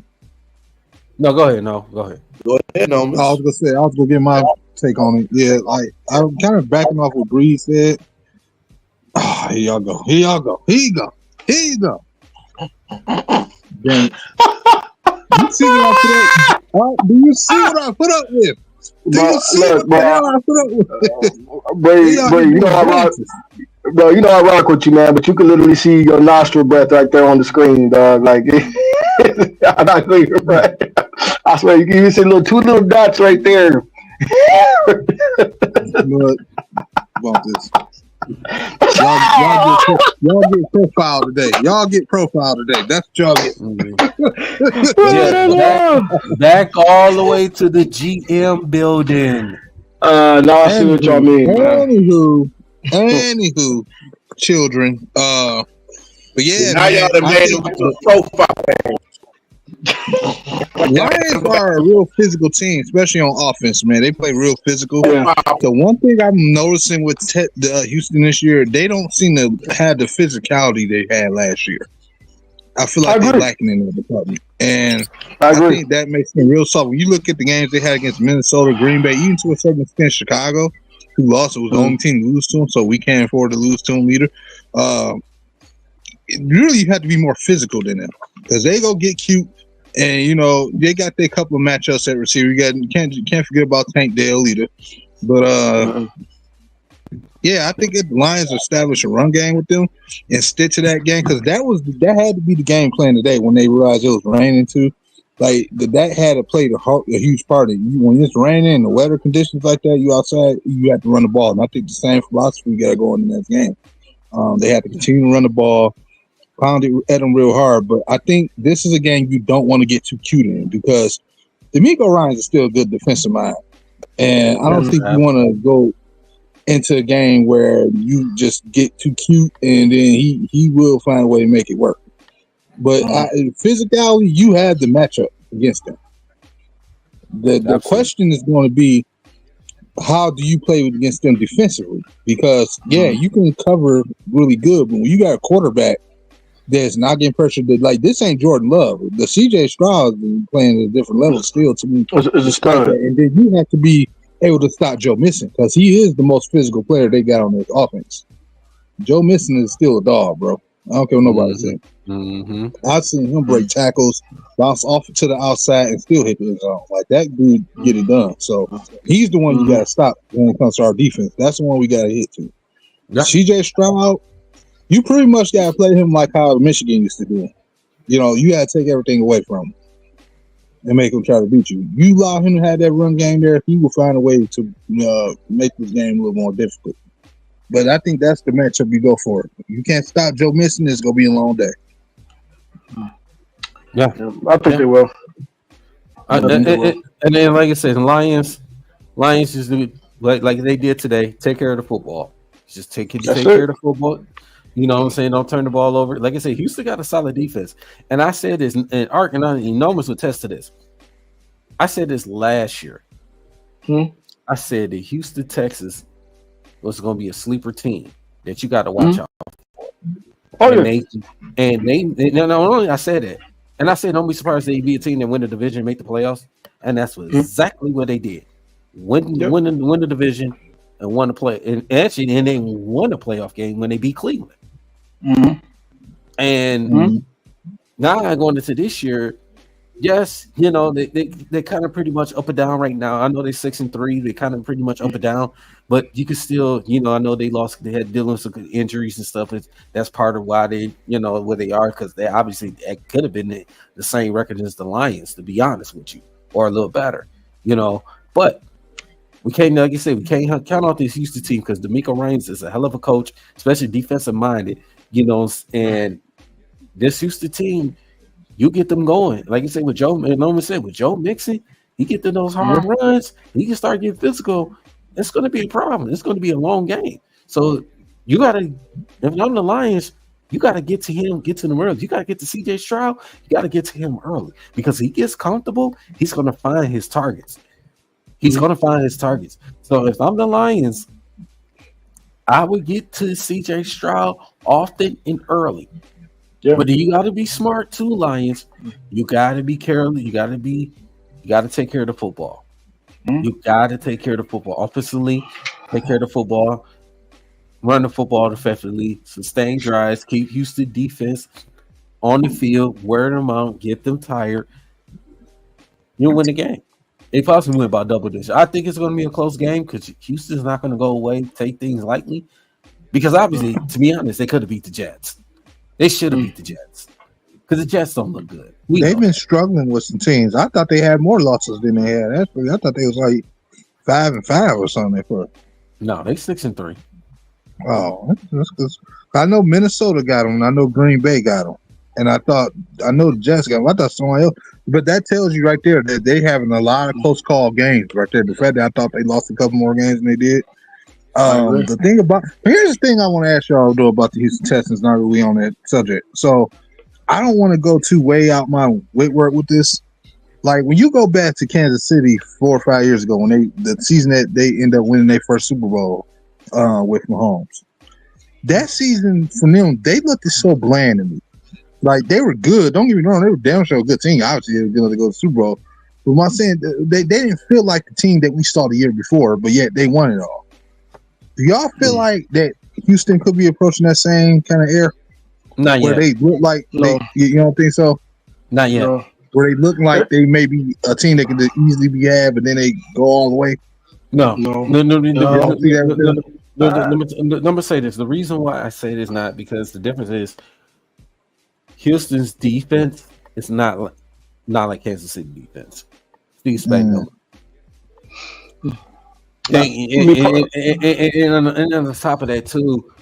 S1: No, go ahead. No, go ahead.
S4: Go ahead, no.
S2: I was gonna get my take on it. Yeah, like I'm kind of backing off what Bree said. Oh, here y'all go. Here you go. Dang. You see what I put up? Do you see what I put up with? Do you see what the hell I put up with?
S3: Bro, you know I rock with you, man, but you can literally see your nostril breath right there on the screen, dog. Like, I know you're right. I swear, you can see two little dots right there.
S2: Look, about this. Y'all get profile today. Y'all get profile today. That's what y'all get.
S1: Back all the way to the GM building.
S3: Now I see what y'all mean.
S2: Anywho, children. But yeah,
S4: now y'all done made it with the profile.
S2: Lions are a real physical team, especially on offense, man. They play real physical.
S3: Yeah.
S2: The one thing I'm noticing with Houston this year, they don't seem to have the physicality they had last year. I feel like they're lacking in that department. And I think that makes them real soft. When you look at the games they had against Minnesota, Green Bay, even to a certain extent Chicago, who lost, it was the only team to lose to them, so we can't afford to lose to them either. Really, you have to be more physical than them because they go get cute. And you know they got their couple of matchups at receiver. You can't forget about Tank Dale either. But yeah, I think if the Lions establish a run game with them and stick to that game, because that had to be the game plan today when they realized it was raining too. Like that had to play a huge part of it. When it's raining and the weather conditions like that, you outside, you have to run the ball. And I think the same philosophy we got to go in the next game. They have to continue to run the ball. Pound it at them real hard, but I think this is a game you don't want to get too cute in because D'Amico Ryans is still a good defensive mind, and I don't think you want to go into a game where you just get too cute and then he will find a way to make it work. But physically, you have the matchup against them. The question is going to be, how do you play against them defensively? Because you can cover really good, but when you got a quarterback that's not getting pressured, like this ain't Jordan Love. The CJ Stroud is playing at a different level still to me. And then you have to be able to stop Joe Mixon because he is the most physical player they got on this offense. Joe Mixon is still a dog, bro. I don't care what nobody says. I've seen him break tackles, bounce off to the outside, and still hit the end zone. Like that dude get it done. So he's the one you got to stop when it comes to our defense. That's the one we got to hit to. Yeah. CJ Stroud, you pretty much got to play him like how Michigan used to do. You know, you got to take everything away from him and make him try to beat you. You allow him to have that run game there, he will find a way to make this game a little more difficult. But I think that's the matchup you go for. If you can't stop Joe Mixon, it's going to be a long day.
S3: Yeah, I think they will.
S1: And then, like I said, the Lions just do like they did today. Take care of the football. Just take care of the football. You know what I'm saying? Don't turn the ball over. Like I said, Houston got a solid defense. And I said this, and Art and Enormous would test to this. I said this last year. I said that Houston, Texas was going to be a sleeper team that you got to watch out for. Not only I said that, and I said don't be surprised they'd be a team that win the division and make the playoffs. And that's exactly what they did. Win the division and won the play. And they won a playoff game when they beat Cleveland. And now going into this year, yes, you know, they kind of pretty much up and down right now. I know they're 6-3, they kind of pretty much up and down, but you can still, you know, I know they had dealing with some injuries and stuff. That's part of why they, you know, where they are, because they obviously could have been the same record as the Lions, to be honest with you, or a little better, you know. But we can't, like you said, we can't count out this Houston team because D'Amico Ryans is a hell of a coach, especially defensive minded, you know, and this Houston team, you get them going. Like you said, with Joe Mixon, he get to those hard runs, he can start getting physical. It's going to be a problem. It's going to be a long game. So you got to, if I'm the Lions, You got to get to him, get to them early. You got to get to CJ Stroud. You got to get to him early because he gets comfortable. He's going to find his targets. He's going to find his targets. So if I'm the Lions, I would get to CJ Stroud often and early. Yeah. But you got to be smart too, Lions. You got to be careful. You got to take care of the football. You got to take care of the football. Offensively, take care of the football. Run the football effectively. Sustain drives. Keep Houston defense on the field. Wear them out. Get them tired. You'll win the game. They possibly win by double digits. I think it's going to be a close game because Houston's not going to go away, take things lightly. Because obviously, to be honest, they could have beat the Jets. They should have beat the Jets because the Jets don't look good.
S2: They've been struggling with some teams. I thought they had more losses than they had. I thought they was like 5-5 or something.
S1: No, they 6-3.
S2: Oh, that's good. I know Minnesota got them. I know Green Bay got them. And I know the Jets got them. I thought someone else. But that tells you right there that they having a lot of close call games right there. The fact that I thought they lost a couple more games than they did. The thing about here's the thing I want to ask y'all though about the Houston Texans. Now that we on that subject, so I don't want to go too way out my work with this. Like when you go back to Kansas City 4 or 5 years ago, when the season that they end up winning their first Super Bowl with Mahomes, that season from them they looked so bland to me. Like they were good. Don't get me wrong, they were damn sure a good team. Obviously, they were going to go to the Super Bowl. But I'm saying they didn't feel like the team that we saw the year before, but yet they won it all. Do y'all feel like that Houston could be approaching that same kind of era?
S1: Not yet.
S2: Where they look like you don't think so?
S1: Not yet.
S2: No. Where they look like they may be a team that could easily be had, but then they go all the way.
S1: No. Let me say this. The reason why I say this not because the difference is Houston's defense is not like Kansas City defense. Steve Spagnuolo. And on the top of that too,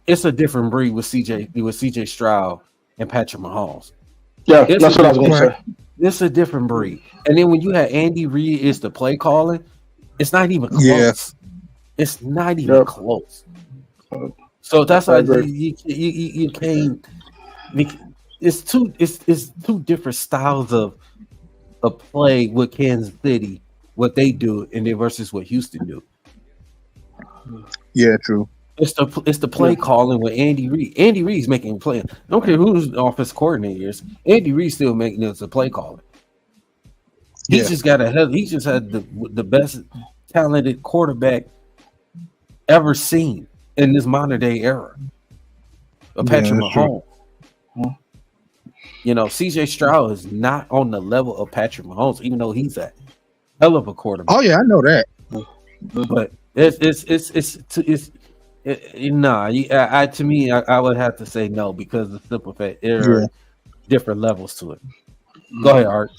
S1: it's a different breed with CJ Stroud and Patrick Mahomes.
S3: Yeah, that's what I was going to say.
S1: It's a different breed. And then when you have Andy Reid is the play calling, it's not even close. Yeah. It's not even close. So that's why you can't. It's two different styles of play with Kansas City. What they do and then versus what Houston do.
S2: Yeah, true.
S1: It's the play calling with Andy Reid. Andy Reid's making play. I don't care who's the offense coordinator is. Andy Reid's still making it the play calling. He just had the best talented quarterback ever seen in this modern day era. Patrick Mahomes. You know, CJ Stroud is not on the level of Patrick Mahomes, even though he's a hell of a quarterback.
S2: Oh yeah, I know that.
S1: But to me, I would have to say no because the simple fact there are different levels to it. Go ahead, Art.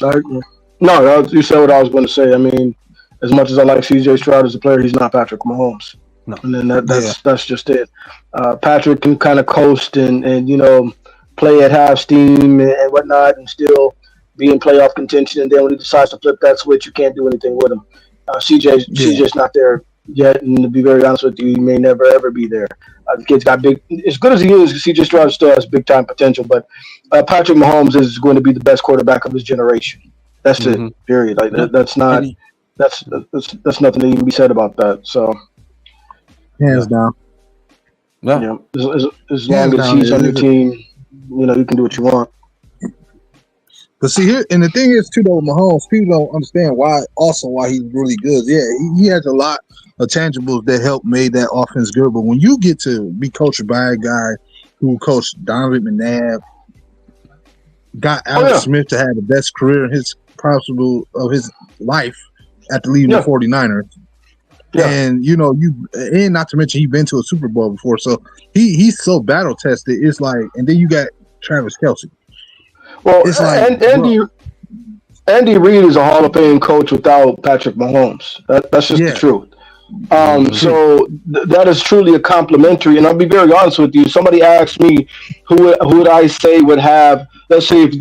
S3: No, you said what I was going to say. I mean, as much as I like CJ Stroud as a player, he's not Patrick Mahomes.
S1: No,
S3: and then that's just it. Patrick can kind of coast and play at half steam and whatnot, and still be in playoff contention. And then when he decides to flip that switch, you can't do anything with him. CJ's not there yet, and to be very honest with you, he may never ever be there. The kid's got big. As good as he is, CJ Stroud still has big time potential. But Patrick Mahomes is going to be the best quarterback of his generation. That's it. Period. Like that's nothing to even be said about that. So
S2: hands down.
S3: Yeah. As long as he's on your team, you can do what you want.
S2: But see here, and the thing is too, though, Mahomes, people don't understand why he's really good. Yeah, he has a lot of tangibles that help made that offense good. But when you get to be coached by a guy who coached Donovan McNabb, got Alex Smith to have the best career in his possible of his life after leaving the 49ers. Yeah. And and not to mention he's been to a Super Bowl before, so he's so battle tested. It's like, and then you got Travis Kelce.
S3: Well, it's like, Andy Reid is a Hall of Fame coach without Patrick Mahomes. That's just the truth. So that is truly a complimentary. And I'll be very honest with you. Somebody asked me who would I say would have. Let's say if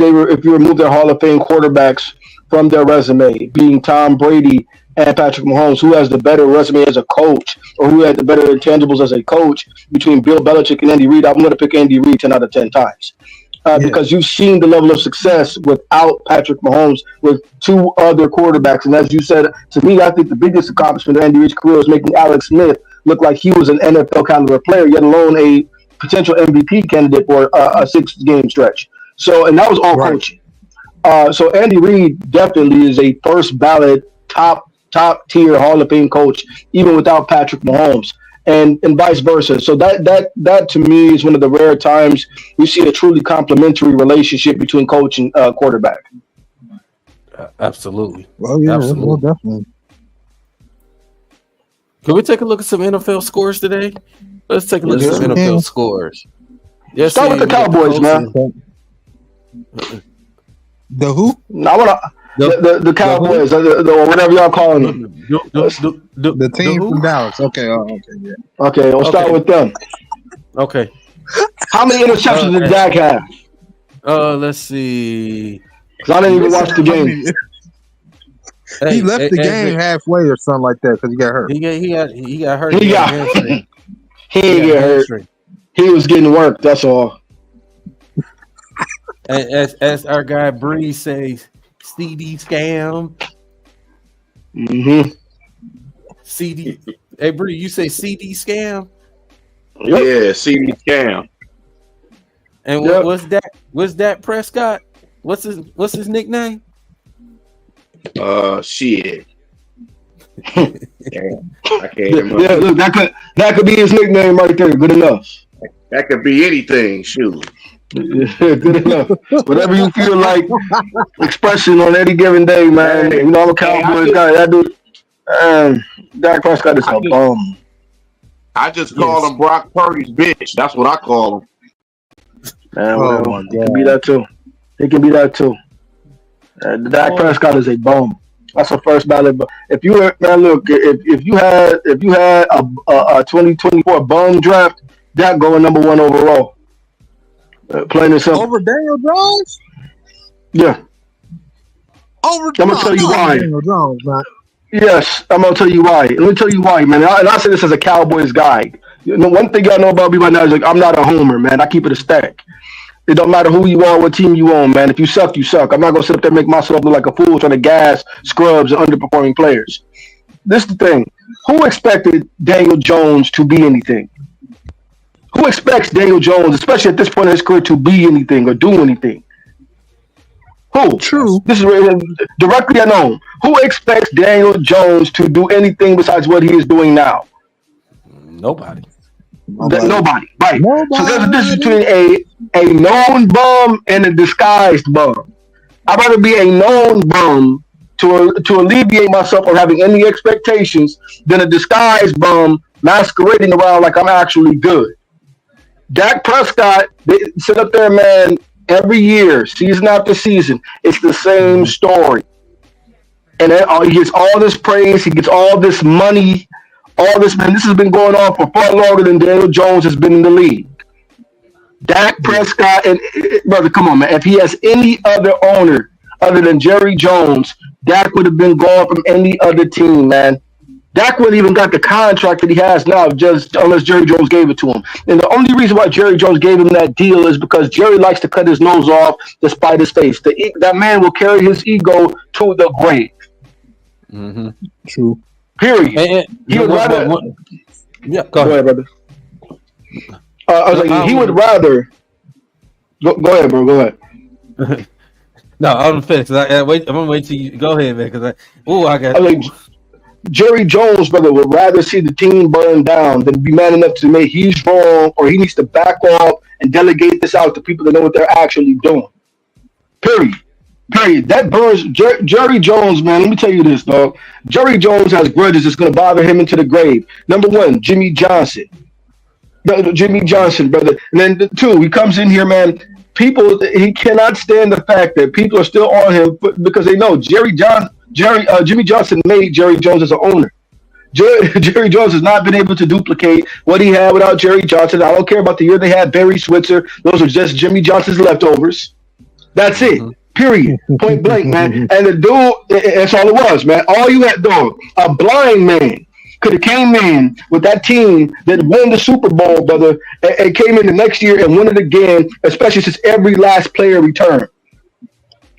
S3: you remove their Hall of Fame quarterbacks from their resume, being Tom Brady, and Patrick Mahomes, who has the better resume as a coach or who had the better intangibles as a coach between Bill Belichick and Andy Reid, I'm going to pick Andy Reid 10 out of 10 times. Because you've seen the level of success without Patrick Mahomes with two other quarterbacks. And as you said, to me, I think the biggest accomplishment of Andy Reid's career was making Alex Smith look like he was an NFL caliber player, yet alone a potential MVP candidate for a 6-game stretch. So, and that was all coaching. So Andy Reid definitely is a first ballot top tier Hall of Fame coach, even without Patrick Mahomes. And vice versa. So that to me is one of the rare times we see a truly complementary relationship between coach and quarterback.
S1: Absolutely.
S2: Well, yeah,
S1: Absolutely.
S2: well, definitely.
S1: Can we take a look at some NFL scores today? Let's take a look at some NFL scores. Yes,
S3: start with the Cowboys, man.
S2: The who?
S3: I want to. The Cowboys, or whatever y'all calling them.
S2: The team from Dallas. Okay, okay, yeah.
S3: Okay, we'll start with them.
S1: Okay.
S3: How many interceptions did Dak have?
S1: Let's see.
S3: Because I didn't even watch the game.
S2: He left the game halfway or something like that because he got hurt.
S1: He got hurt.
S3: He didn't get hurt. He was getting work. That's all.
S1: As our guy Bree says, CD scam.
S3: Mm-hmm.
S1: CD. Hey, Bree, you say CD scam?
S4: Yep. Yeah, CD scam.
S1: And what's that? What's that Prescott? What's his nickname?
S4: Shit. Damn, I can't remember.
S3: Yeah, look, that could be his nickname right there. Good enough.
S4: That could be anything. Shoot.
S3: Good enough. Whatever you feel like expressing on any given day, man. You know, I'm a Cowboys guy. That dude, Dak Prescott is a bum.
S4: I just call him Brock Purdy's bitch. That's what I call him.
S3: Man, it can be that too. It can be that too. Dak Prescott is a bum. That's a first ballot. If you were, man, look, if you had a 2024 bum draft, Dak going number 1 overall. Plain and simple.
S2: Over Daniel Jones?
S3: Yeah.
S2: I'm
S3: gonna tell you why.
S2: Daniel Jones, man.
S3: Yes, I'm gonna tell you why. Let me tell you why, man. And I say this as a Cowboys guy. You know, one thing y'all know about me right now is like I'm not a homer, man. I keep it a stack. It don't matter who you are, what team you on, man. If you suck, you suck. I'm not gonna sit up there and make myself look like a fool trying to gas scrubs and underperforming players. This is the thing. Who expected Daniel Jones to be anything? Who expects Daniel Jones, especially at this point in his career, to be anything or do anything? Who? True. This is directly unknown. Who expects Daniel Jones to do anything besides what he is doing now?
S1: Nobody.
S3: Nobody. Right. Nobody. So there's a difference between a known bum and a disguised bum. I'd rather be a known bum to alleviate myself from having any expectations than a disguised bum masquerading around like I'm actually good. Dak Prescott, they sit up there, man, every year, season after season, it's the same story. And then, he gets all this praise, he gets all this money, all this, man. This has been going on for far longer than Daniel Jones has been in the league. Dak Prescott, and brother, come on, man. If he has any other owner other than Jerry Jones, Dak would have been gone from any other team, man. Dak wouldn't even got the contract that he has now, just unless Jerry Jones gave it to him. And the only reason why Jerry Jones gave him that deal is because Jerry likes to cut his nose off despite his face. That man will carry his ego to the grave.
S1: Mm-hmm.
S2: True.
S3: Period. He would rather.
S1: Yeah,
S3: go ahead, brother. I was like, he would rather. Go ahead, bro. Go ahead.
S1: No, I'm finished. I'm gonna wait till you go ahead, man. Because I got.
S3: Jerry Jones, brother, would rather see the team burn down than be man enough to admit he's wrong or he needs to back off and delegate this out to people that know what they're actually doing. Period. That burns Jerry Jones, man. Let me tell you this, dog. Jerry Jones has grudges that's going to bother him into the grave. Number 1, Jimmy Johnson, brother. And then 2, he comes in here, man. He cannot stand the fact that people are still on him because they know Jimmy Johnson made Jerry Jones as an owner. Jerry Jones has not been able to duplicate what he had without Jerry Johnson. I don't care about the year they had Barry Switzer. Those are just Jimmy Johnson's leftovers. That's it. Period. Point blank, man. And the dude, that's all it was, man. All you had, dog, a blind man could have came in with that team that won the Super Bowl, brother, and came in the next year and won it again, especially since every last player returned.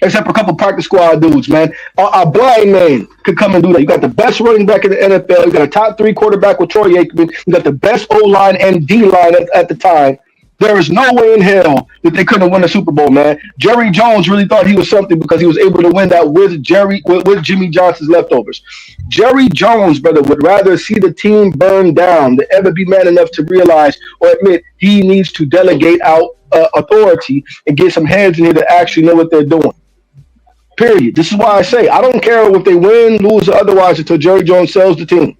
S3: Except for a couple practice squad dudes, man. A blind man could come and do that. You got the best running back in the NFL. You got a top 3 quarterback with Troy Aikman. You got the best O-line and D-line at the time. There is no way in hell that they couldn't win a Super Bowl, man. Jerry Jones really thought he was something because he was able to win that with Jimmy Johnson's leftovers. Jerry Jones, brother, would rather see the team burn down than ever be man enough to realize or admit he needs to delegate out authority and get some heads in here that actually know what they're doing. Period. This is why I say I don't care if they win, lose, or otherwise until Jerry Jones sells the team.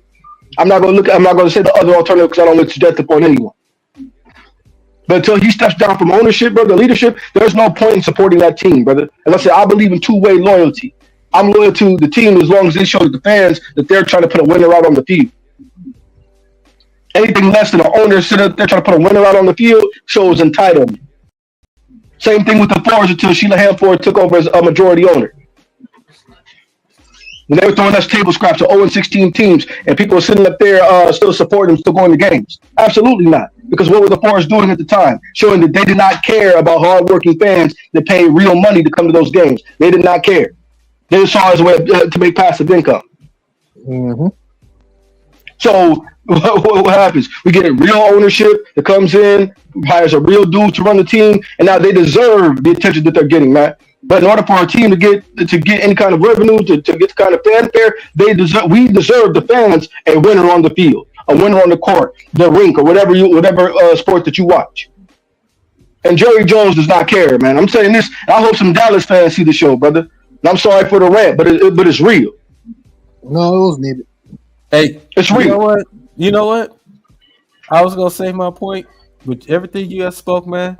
S3: I'm not going to say the other alternative because I don't look to death upon anyone. But until he steps down from ownership, brother, leadership, there's no point in supporting that team, brother. As I said, I believe in two-way loyalty. I'm loyal to the team as long as they show the fans that they're trying to put a winner out on the field. Anything less than an owner sitting up there trying to put a winner out on the field shows entitlement. Same thing with the Fords until Sheila Hanford took over as a majority owner. When they were throwing us table scraps to 0-16 teams and people were sitting up there still supporting them, still going to games. Absolutely not. Because what were the Fords doing at the time? Showing that they did not care about hardworking fans that pay real money to come to those games. They did not care. They saw it as a way to make passive income.
S2: Mm-hmm.
S3: So what happens? We get a real ownership that comes in, hires a real dude to run the team, and now they deserve the attention that they're getting, man. But in order for our team to get any kind of revenue, to get the kind of fanfare, we deserve the fans a winner on the field, a winner on the court, the rink, or whatever sport that you watch. And Jerry Jones does not care, man. I'm saying this, and I hope some Dallas fans see the show, brother. And I'm sorry for the rant, but it's real.
S2: No, it was needed.
S1: Hey,
S3: it's real.
S1: You know what? I was gonna say my point, but everything you have spoke, man.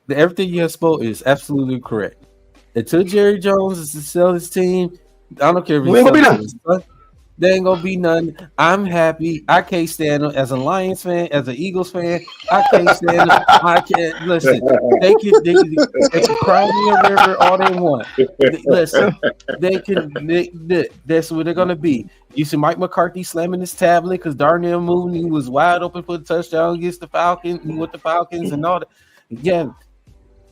S1: Everything you have spoke is absolutely correct. Until Jerry Jones is to sell his team, I don't care if he's there ain't gonna be nothing. I'm happy. I can't stand them as a Lions fan, as an Eagles fan. I can't stand them. I can't listen. They can cry me a river all they want. Listen, that's what they're gonna be. You see Mike McCarthy slamming his tablet because Darnell Mooney was wide open for the touchdown against the Falcons with the Falcons and all that. Again,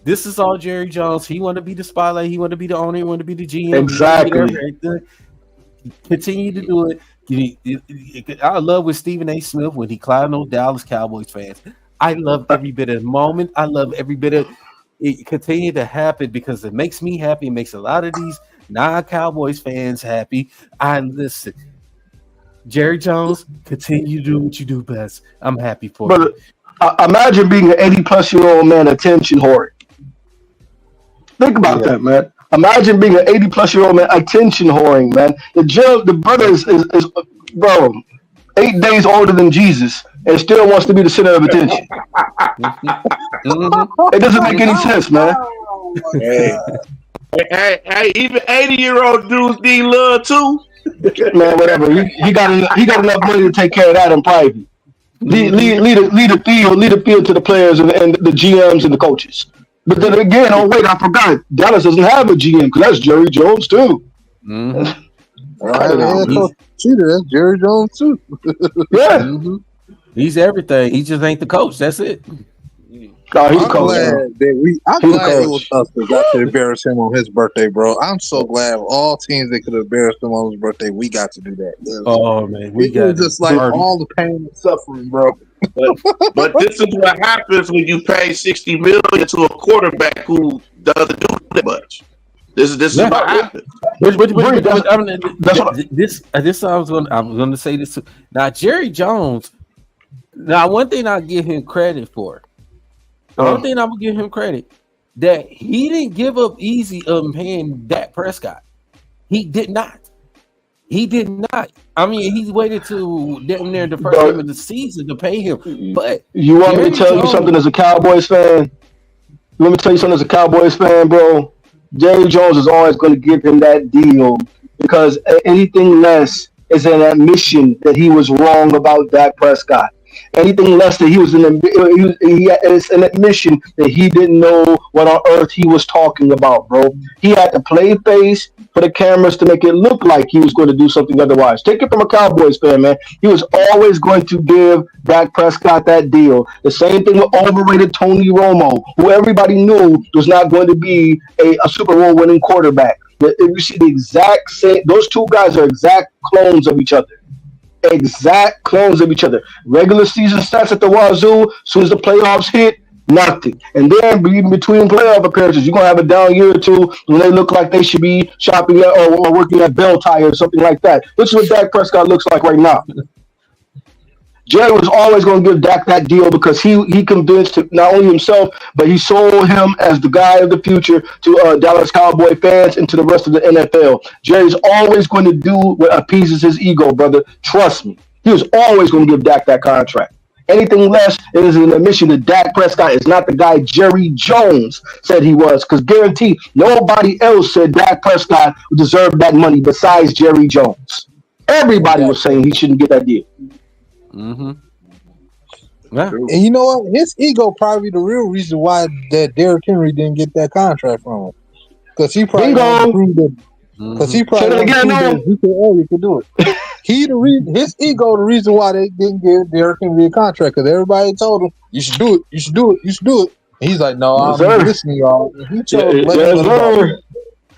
S1: this is all Jerry Jones. He want to be the spotlight. He want to be the owner. He want to be the GM.
S3: Exactly.
S1: Continue to do it. I love with Stephen A. Smith when he clowned those Dallas Cowboys fans. I love every bit of the moment. I love every bit of it. Continue to happen because it makes me happy. It makes a lot of these non-Cowboys fans happy. I listen. Jerry Jones, continue to do what you do best. I'm happy for you.
S3: Imagine being an 80-plus-year-old man attention whore. Think about that, man. Imagine being an 80-plus-year-old man attention whoring, man. The brother is bro, 8 days older than Jesus and still wants to be the center of attention. It doesn't make any sense, man.
S4: Hey, even 80-year-old dudes need love too.
S3: Man, whatever. He got enough money to take care of that in private. Lead the field to the players and the GMs and the coaches. But then again, oh wait, I forgot. Dallas doesn't have a GM because that's Jerry Jones too.
S1: Mm-hmm.
S2: That's Jerry Jones too.
S3: Yeah,
S1: he's everything. He just ain't the coach. That's it.
S3: No, he's
S2: I'm glad it was us that got to embarrass him on his birthday, bro. I'm so glad all teams that could have embarrassed him on his birthday, we got to do that.
S1: Oh man,
S2: we got just like all the pain and suffering, bro.
S4: But this is what happens when you pay $60 million to a quarterback who doesn't do that much. This is what happens.
S1: I'm going to say this too. Now, Jerry Jones. Now, one thing I give him credit for. One thing I'm gonna give him credit that he didn't give up easy paying Dak Prescott. He did not. I mean, he waited till damn near the first game of the season to pay him. But
S3: you want me to tell you something as a Cowboys fan? Let me tell you something as a Cowboys fan, bro. Jerry Jones is always going to give him that deal because anything less is an admission that he was wrong about Dak Prescott. Anything less than it's an admission that he didn't know what on earth he was talking about, bro. He had to play face for the cameras to make it look like he was going to do something otherwise. Take it from a Cowboys fan, man. He was always going to give Dak Prescott that deal. The same thing with overrated Tony Romo, who everybody knew was not going to be a Super Bowl winning quarterback. But if you see the exact same, those two guys are exact clones of each other. Exact clones of each other. Regular season stats at the wazoo. As soon as the playoffs hit, nothing. And then even between playoff appearances, you're gonna have a down year or two when they look like they should be shopping at, or working at Bell Tire or something like that. Which is what Dak Prescott looks like right now. Jerry was always going to give Dak that deal because he convinced not only himself, but he sold him as the guy of the future to Dallas Cowboy fans and to the rest of the NFL. Jerry's always going to do what appeases his ego, brother. Trust me. He was always going to give Dak that contract. Anything less, it is an admission that Dak Prescott is not the guy Jerry Jones said he was, because guarantee nobody else said Dak Prescott would deserve that money besides Jerry Jones. Everybody was saying he shouldn't get that deal.
S1: Mm-hmm. Yeah.
S2: And you know what? His ego probably the real reason why that Derrick Henry didn't get that contract from him. Because he probably proved that. Because he probably he could do it. His ego the reason why they didn't give Derrick Henry a contract, because everybody told him you should do it, you should do it, you should do it. And he's like, no, I'm not listening, y'all. He chose
S3: yes, sir.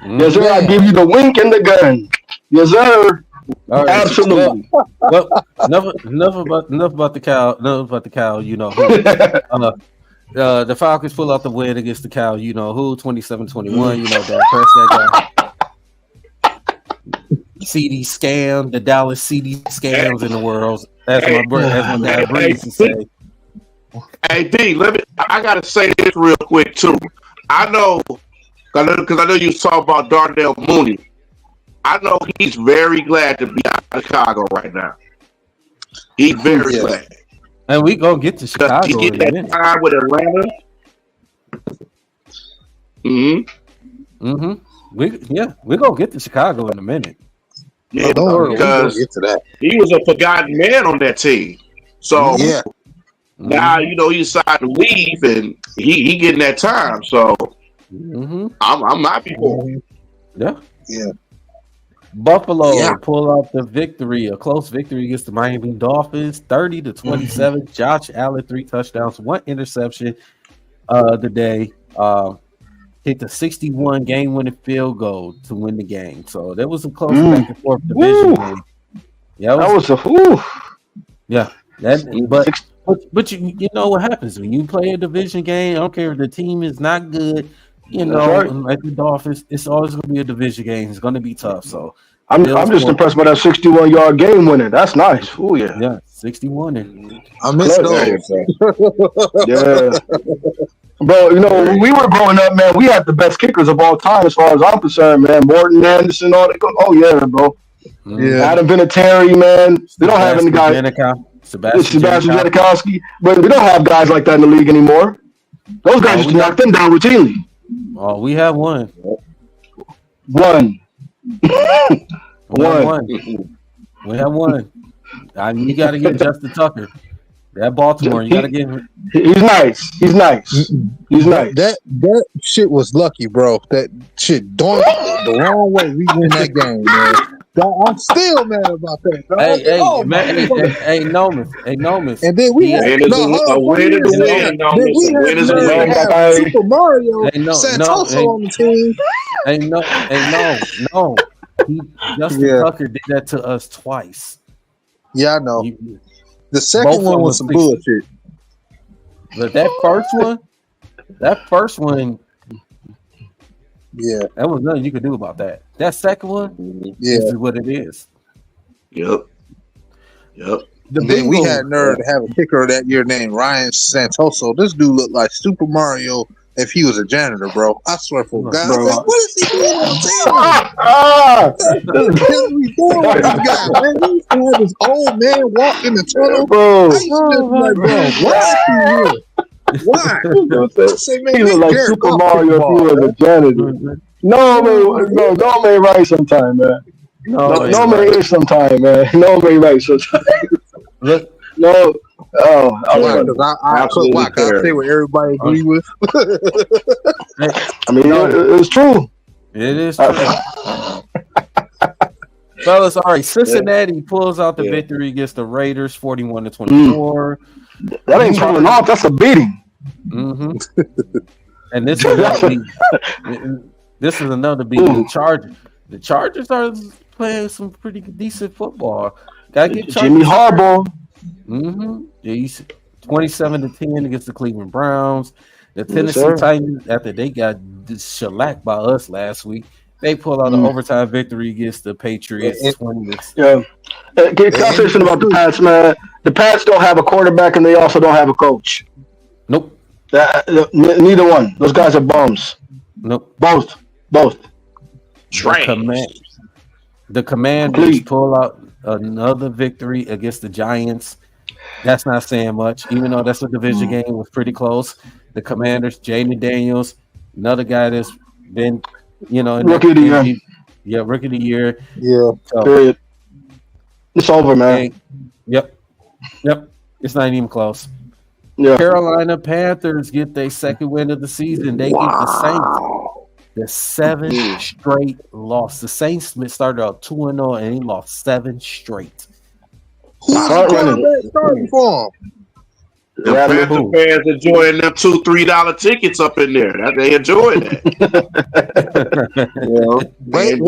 S3: Yes, sir. I give you the wink and the gun. Yes, sir. Right. Absolutely.
S1: Well, enough about the cow. Enough about the cow. You know who. The Falcons pull out the win against the cow. You know who? 27-21. You know that guy. CD scam. The Dallas CD scams in the world. That's my dad used to say.
S4: Hey D, I gotta say this real quick too. I know because I know you talk about Darnell Mooney. I know he's very glad to be out of Chicago right now. He's very glad.
S1: And we gonna get to Chicago.
S4: He get that time with Atlanta.
S1: We're gonna get to Chicago in a minute.
S4: Yeah,
S2: don't worry,
S4: because
S2: get to that.
S4: He was a forgotten man on that team. So now he decided to leave, and he getting that time. So I'm happy for him.
S1: Yeah. Buffalo pull out the victory, a close victory against the Miami Dolphins, 30-27. Josh Allen, 3 touchdowns, 1 interception. Today, hit the 61 game-winning field goal to win the game. So there was a close back and forth division game. Yeah, but you know what happens when you play a division game. I don't care if the team is not good. Like the Dolphins, it's always going to be a division game. It's going to be tough. So
S3: I'm just impressed by that 61-yard game winner. That's nice. Oh yeah,
S1: 61.
S2: I miss those.
S3: Yeah, bro. When we were growing up, man, we had the best kickers of all time, as far as I'm concerned, man. Morton Anderson, all that. Oh yeah, bro. Yeah, Adam Vinatieri, man. We don't have any guys. Sebastian Janikowski, but we don't have guys like that in the league anymore. Those guys used to knock them down routinely.
S1: Oh, we have one.
S3: One.
S1: We have one. You got to get Justin Tucker. That Baltimore, you got to get him.
S3: He's nice. He's nice.
S2: That shit was lucky, bro. That shit don't the wrong way. We win that game, man. I'm still mad about that.
S1: Hey, Nomus.
S2: And then we had Super Mario Santoso on the team.
S1: No. Justin Tucker did that to us twice.
S2: Yeah, I know. The second one was some bullshit.
S1: But that first one, that was nothing you could do about that. That second one, this is what it is.
S4: Yep.
S2: We had nerve to have a kicker that year named Ryan Santoso. This dude looked like Super Mario if he was a janitor, bro. I swear for God. I was like, what is he doing on the team? What is he doing with this guy, man? He used to have this old man walk in the tunnel. Bro. I used to be like, bro, why is he here? Why?
S3: He looked like Super Mario if he was a janitor. No, man, right sometime, man. No man, right sometime, man. No man, right sometime. No, Oh,
S2: Why? Because I say what everybody agree with.
S3: I mean, it's true.
S1: It is true. Fellas, all right. Cincinnati pulls out the victory against the Raiders, 41-24.
S3: That ain't pulling off. That's a beating.
S1: Mm-hmm. And this is another beat. The Chargers are playing some pretty decent football. Gotta get
S3: Jimmy Harbaugh.
S1: Mm-hmm. 27-10 against the Cleveland Browns. The Tennessee Titans, after they got shellacked by us last week, they pull out an overtime victory against the Patriots.
S3: Yeah. Can I say something about the Pats, man? The Pats don't have a quarterback, and they also don't have a coach.
S1: Nope.
S3: Neither one. Those guys are bums.
S1: Nope.
S3: Both.
S1: Trash. The Commanders pull out another victory against the Giants. That's not saying much, even though that's a division game. It was pretty close. The Commanders, Jaden Daniels, another guy that's been,
S3: rookie of the year.
S1: Yeah, rookie of the year.
S2: Yeah.
S3: So, period. It's over, man.
S1: Yep. It's not even close.
S3: Yeah.
S1: Carolina Panthers get their second win of the season. They get the Saints. The 7 straight loss. The Saints started out 2-0 and he lost 7 straight.
S2: Who's starting for him?
S4: The Panther fans enjoying them $2-3 tickets up in there. They enjoying that.
S2: Wait,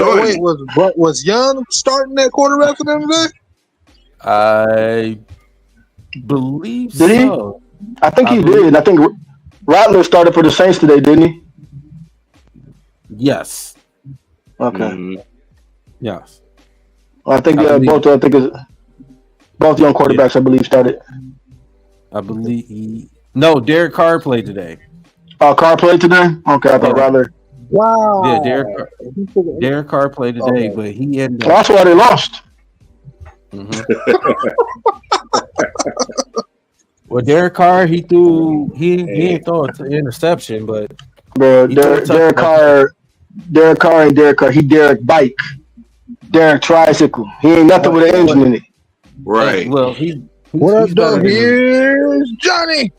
S2: was Young starting that quarterback for them today?
S1: I believe
S3: so. Did he? I think he did. I think Rattler started for the Saints today, didn't he?
S1: Yes.
S3: Okay.
S1: Yes.
S3: I think both young quarterbacks, I believe, started.
S1: I believe no. Derek Carr played today.
S3: Carr played today. Okay, I thought Rattler.
S2: Wow.
S1: Yeah, Derek Carr played today, but he ended.
S3: Well, that's why they lost.
S1: Mm-hmm. Well, Derek Carr, he didn't throw an interception, but
S3: Derek Carr, he Derek bike, Derek tricycle. He ain't nothing with an engine in it.
S4: Right.
S1: Well,
S2: what up, though? Here's Johnny.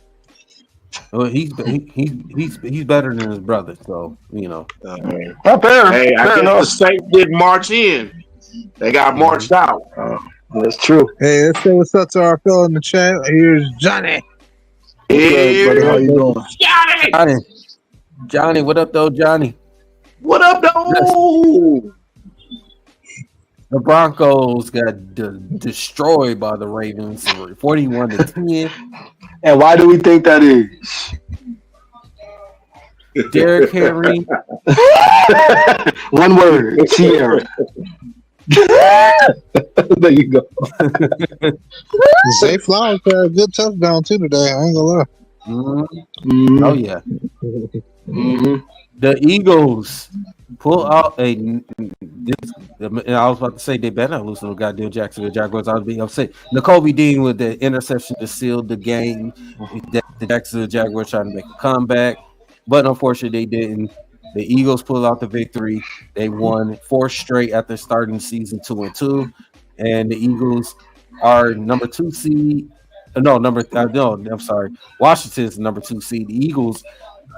S1: Well, he's better than his brother, so
S3: Not fair.
S4: Hey, I guess the Saints did march in. They got marched out.
S3: That's true.
S2: Hey, let's say what's up to our fellow in the chat. Here's Johnny.
S3: Hey, brother, how you doing?
S1: Johnny, what up, though, Johnny?
S4: What up, though?
S1: The Broncos got destroyed by the Ravens, 41-10.
S3: And why do we think that is?
S1: Derrick Henry.
S3: One word, Sierra. There you go.
S2: Zay Flowers had a good touchdown too today. I ain't gonna lie.
S1: Mm-hmm. Oh yeah.
S3: Mm-hmm.
S1: The Eagles pull out and I was about to say they better not lose to the goddamn Jacksonville Jaguars. I was being upset. N'Kobe Dean with the interception to seal the game. The Jacksonville Jaguars trying to make a comeback, but unfortunately they didn't. The Eagles pulled out the victory. They won 4 straight after starting the season 2-2, and the Eagles are number 2 seed. I'm sorry. Washington's the number 2 seed. The Eagles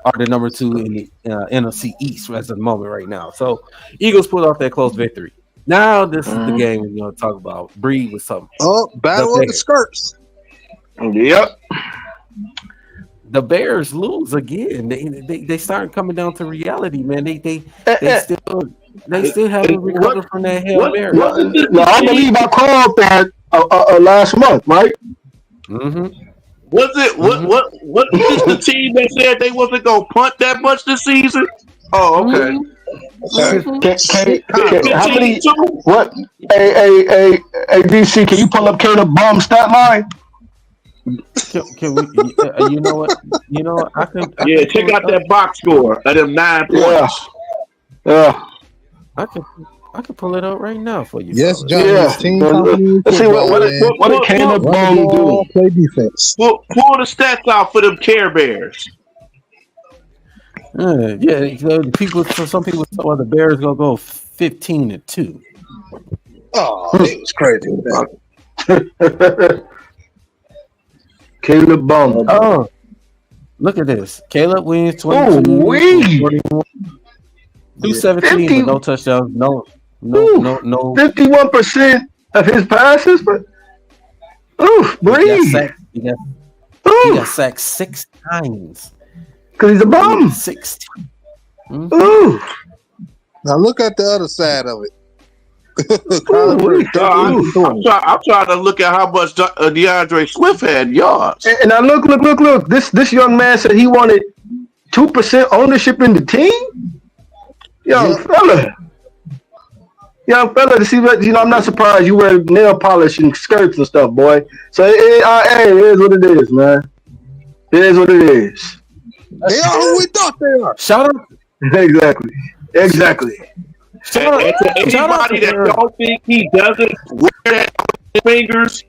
S1: are the number 2 in the NFC East at the moment right now. So Eagles pulled off that close victory. Now this is the game we're going to talk about. Breed with something.
S2: Oh, battle of the skirts.
S3: Yep.
S1: The Bears lose again. They start coming down to reality, man. They still haven't recovered from that Hail Mary.
S3: No, I believe I called that last month, right?
S1: Mm-hmm.
S4: Was it what is the team that said they wasn't gonna punt that much this season? Oh, okay.
S3: How many? What? Hey, DC, can you pull up Caleb Baum's stat line?
S1: Can we? You know what? I can.
S4: Check out that box score of them 9 points.
S3: Yeah.
S1: I can pull it up right now for you.
S2: Yes, Johnny.
S3: Yeah. Let's see what did Caleb Baum do?
S2: Play defense.
S4: Pull the stats out for them Care Bears.
S1: Some people thought the Bears gonna go 15-2.
S2: Oh, it was crazy.
S3: Caleb bum.
S1: Oh, look at this. Caleb Williams, 22, 217, but no touchdowns. No.
S3: 51% of his passes, but breathe.
S1: He got sacked 6 times.
S3: Because he's a bum.
S1: 16.
S2: Now look at the other side of it.
S5: I'm trying to look at how much DeAndre Swift had yards.
S3: And now look. This young man said he wanted 2% ownership in the team. Young fella, to see what I'm not surprised you wear nail polish and skirts and stuff, boy. So it is what it is, man. It is what it is.
S2: They are who we thought they are.
S1: Shout out.
S3: Exactly.
S5: And to anybody that don't think he doesn't wear that on his fingers,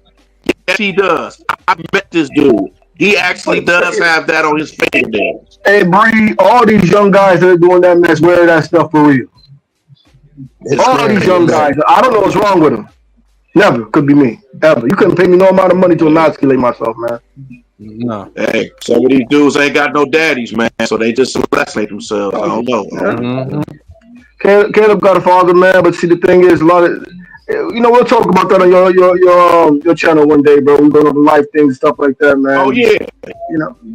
S5: yes, he does. I met this dude. He actually does have that on his fingernails.
S3: Hey, Bree, all these young guys that are doing that mess wear that stuff for real. All these young guys, I don't know what's wrong with them. Never. Could be me. Ever. You couldn't pay me no amount of money to emasculate myself, man.
S1: No.
S5: Hey, some of these dudes ain't got no daddies, man, so they just emasculate themselves. I don't know.
S1: Mm-hmm.
S3: Caleb got a father, man, but see, the thing is, a lot of, we'll talk about that on your channel one day, bro. We go over life things and stuff like that, man.
S5: Oh, yeah.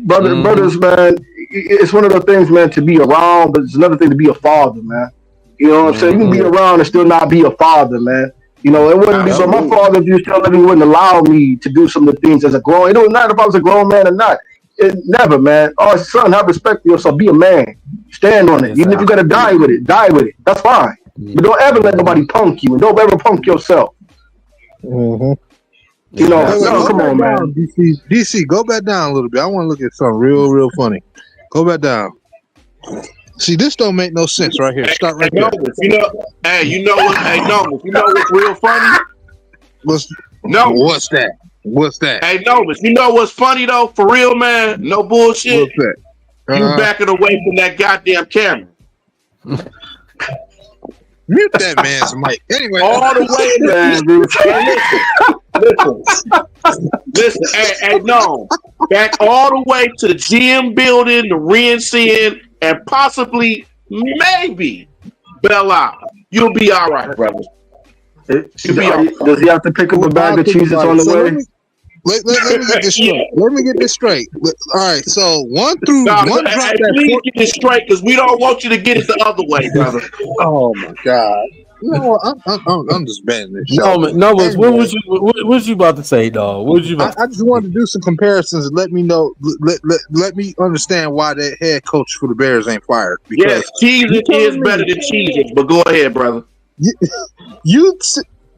S3: Brothers, man, it's one of the things, man, to be around, but it's another thing to be a father, man. You know what I'm saying? You can be around and still not be a father, man. It wouldn't be, but my father, if you still living, wouldn't allow me to do some of the things as a grown. It don't matter if I was a grown man or not. Never, man. Oh, son, have respect for yourself. Be a man. Stand on it. Even if you gotta die with it, die with it. That's fine. But don't ever let nobody punk you, and don't ever punk yourself.
S2: Mm-hmm.
S3: Come on, man.
S2: DC, go back down a little bit. I want to look at something real funny. Go back down. See, this don't make no sense right here. Start right there.
S5: You know what's real funny?
S2: What's that?
S5: Hey, Novus, you know what's funny though? For real, man, no bullshit.
S2: What's that?
S5: You backing away from that goddamn camera.
S2: Mute that man's mic. Anyway,
S5: all the way, man. Listen. Hey, no. Back all the way to the GM building, the RNC, and possibly, maybe, Bella. You'll be all right, brother.
S3: Does he have to pick up a bag of cheeses on the way?
S2: Let me get this straight. Let me get this straight. All right, so one through one drop that.
S5: Please get this straight because we don't want you to get it the other way, brother.
S2: Oh my God! I'm just banning this.
S1: No, anyway. What was you about to say, dog? What was you about?
S2: I just wanted to do some comparisons and let me know. Let me understand why that head coach for the Bears ain't fired.
S5: Yes, Cheez-It is better than Cheez-It, but go ahead, brother.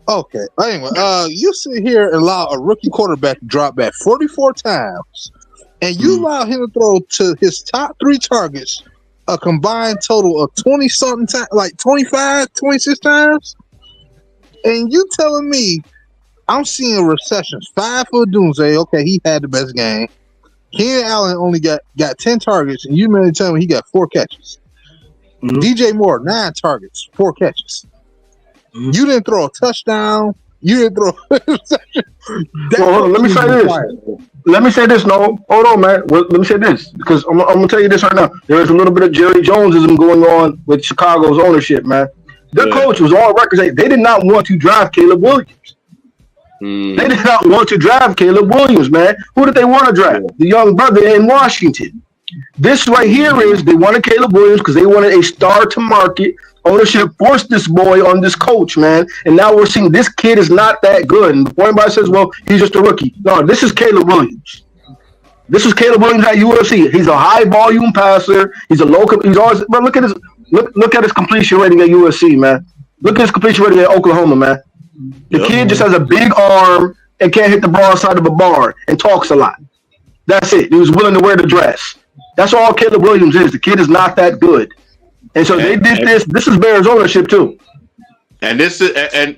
S2: Okay. Anyway, you sit here and allow a rookie quarterback to drop back 44 times, and you allow him to throw to his top 3 targets a combined total of 20-something times, like 25, 26 times, and you telling me I'm seeing receptions, 5 for Doomsday. Okay, he had the best game. Keenan Allen only got 10 targets, and you merely tell me he got 4 catches. DJ Moore, 9 targets, 4 catches. You didn't throw a touchdown. You didn't throw a reception.
S3: Hold on, let me say this. No, hold on, man. Let me say this because I'm gonna tell you this right now. There is a little bit of Jerry Jonesism going on with Chicago's ownership, man. Their coach was on record saying they did not want to draft Caleb Williams. They did not want to draft Caleb Williams, man. Who did they want to draft? The young brother in Washington. This right here is they wanted Caleb Williams because they wanted a star to market. Ownership forced this boy on this coach, man. And now we're seeing this kid is not that good. And before anybody says, well, he's just a rookie. No, this is Caleb Williams. This is Caleb Williams at UFC. He's a high volume passer. He's a local. He's always. But look at his completion rating at USC, man. Look at his completion rating at Oklahoma, man. The kid just has a big arm and can't hit the broad side of a barn and talks a lot. That's it. He was willing to wear the dress. That's all Caleb Williams is. The kid is not that good. And so they did this. This is Bears ownership too.
S5: And this is and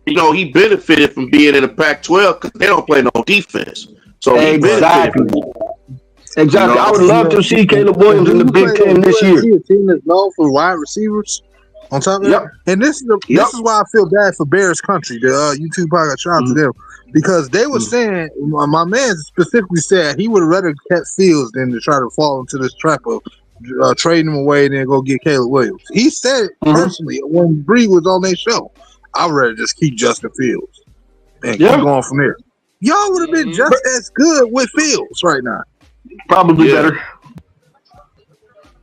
S5: he benefited from being in the Pac-12 because they don't play no defense. So
S3: exactly. I would love to see Caleb Williams in the Big Ten this year.
S2: A team that's known for wide receivers. On top of
S3: Yep.
S2: that, and this is why I feel bad for Bears Country, the YouTube podcast. Shout out to them because they were saying my man specifically said he would have rather kept Fields than to try to fall into this trap of trading him away and then go get Caleb Williams. He said it personally when Bree was on their show, I'd rather just keep Justin Fields and keep going from there. Y'all would have been just as good with Fields right now.
S3: Probably better.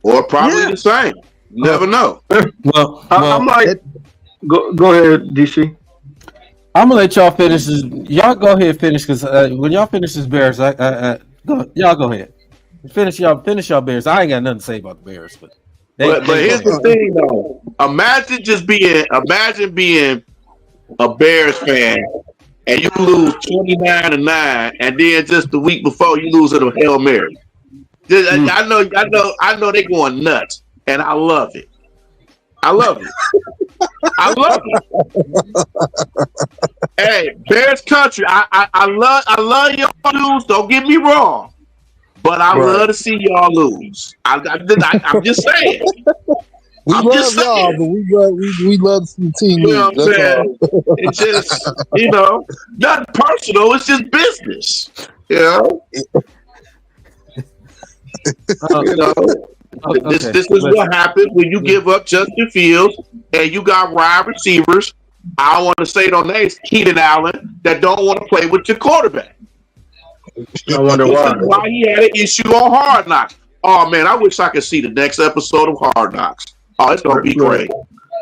S5: Or probably the same. Never know.
S1: Well,
S3: I'm like, go ahead, DC.
S1: I'm gonna let y'all finish this. Y'all go ahead and finish because when y'all finish this Bears, y'all go ahead. Finish y'all Bears. I ain't got nothing to say about the Bears, but
S5: here's the thing though. Imagine being a Bears fan and you lose 29-9, and then just the week before you lose at a Hail Mary. I know they're going nuts, and I love it. I love it. Hey, Bears Country, I love y'all lose. Don't get me wrong, but I love to see y'all lose. I'm just saying.
S2: We love y'all, but we love to see the team.
S5: You know what I'm saying? It's just nothing personal. It's just business. This is what happens when you give up Justin Fields and you got wide receivers. I don't want to say no names, Keenan Allen, that don't want to play with your quarterback.
S3: I wonder
S5: why he had an issue on Hard Knocks. Oh man, I wish I could see the next episode of Hard Knocks. Oh, it's gonna be great.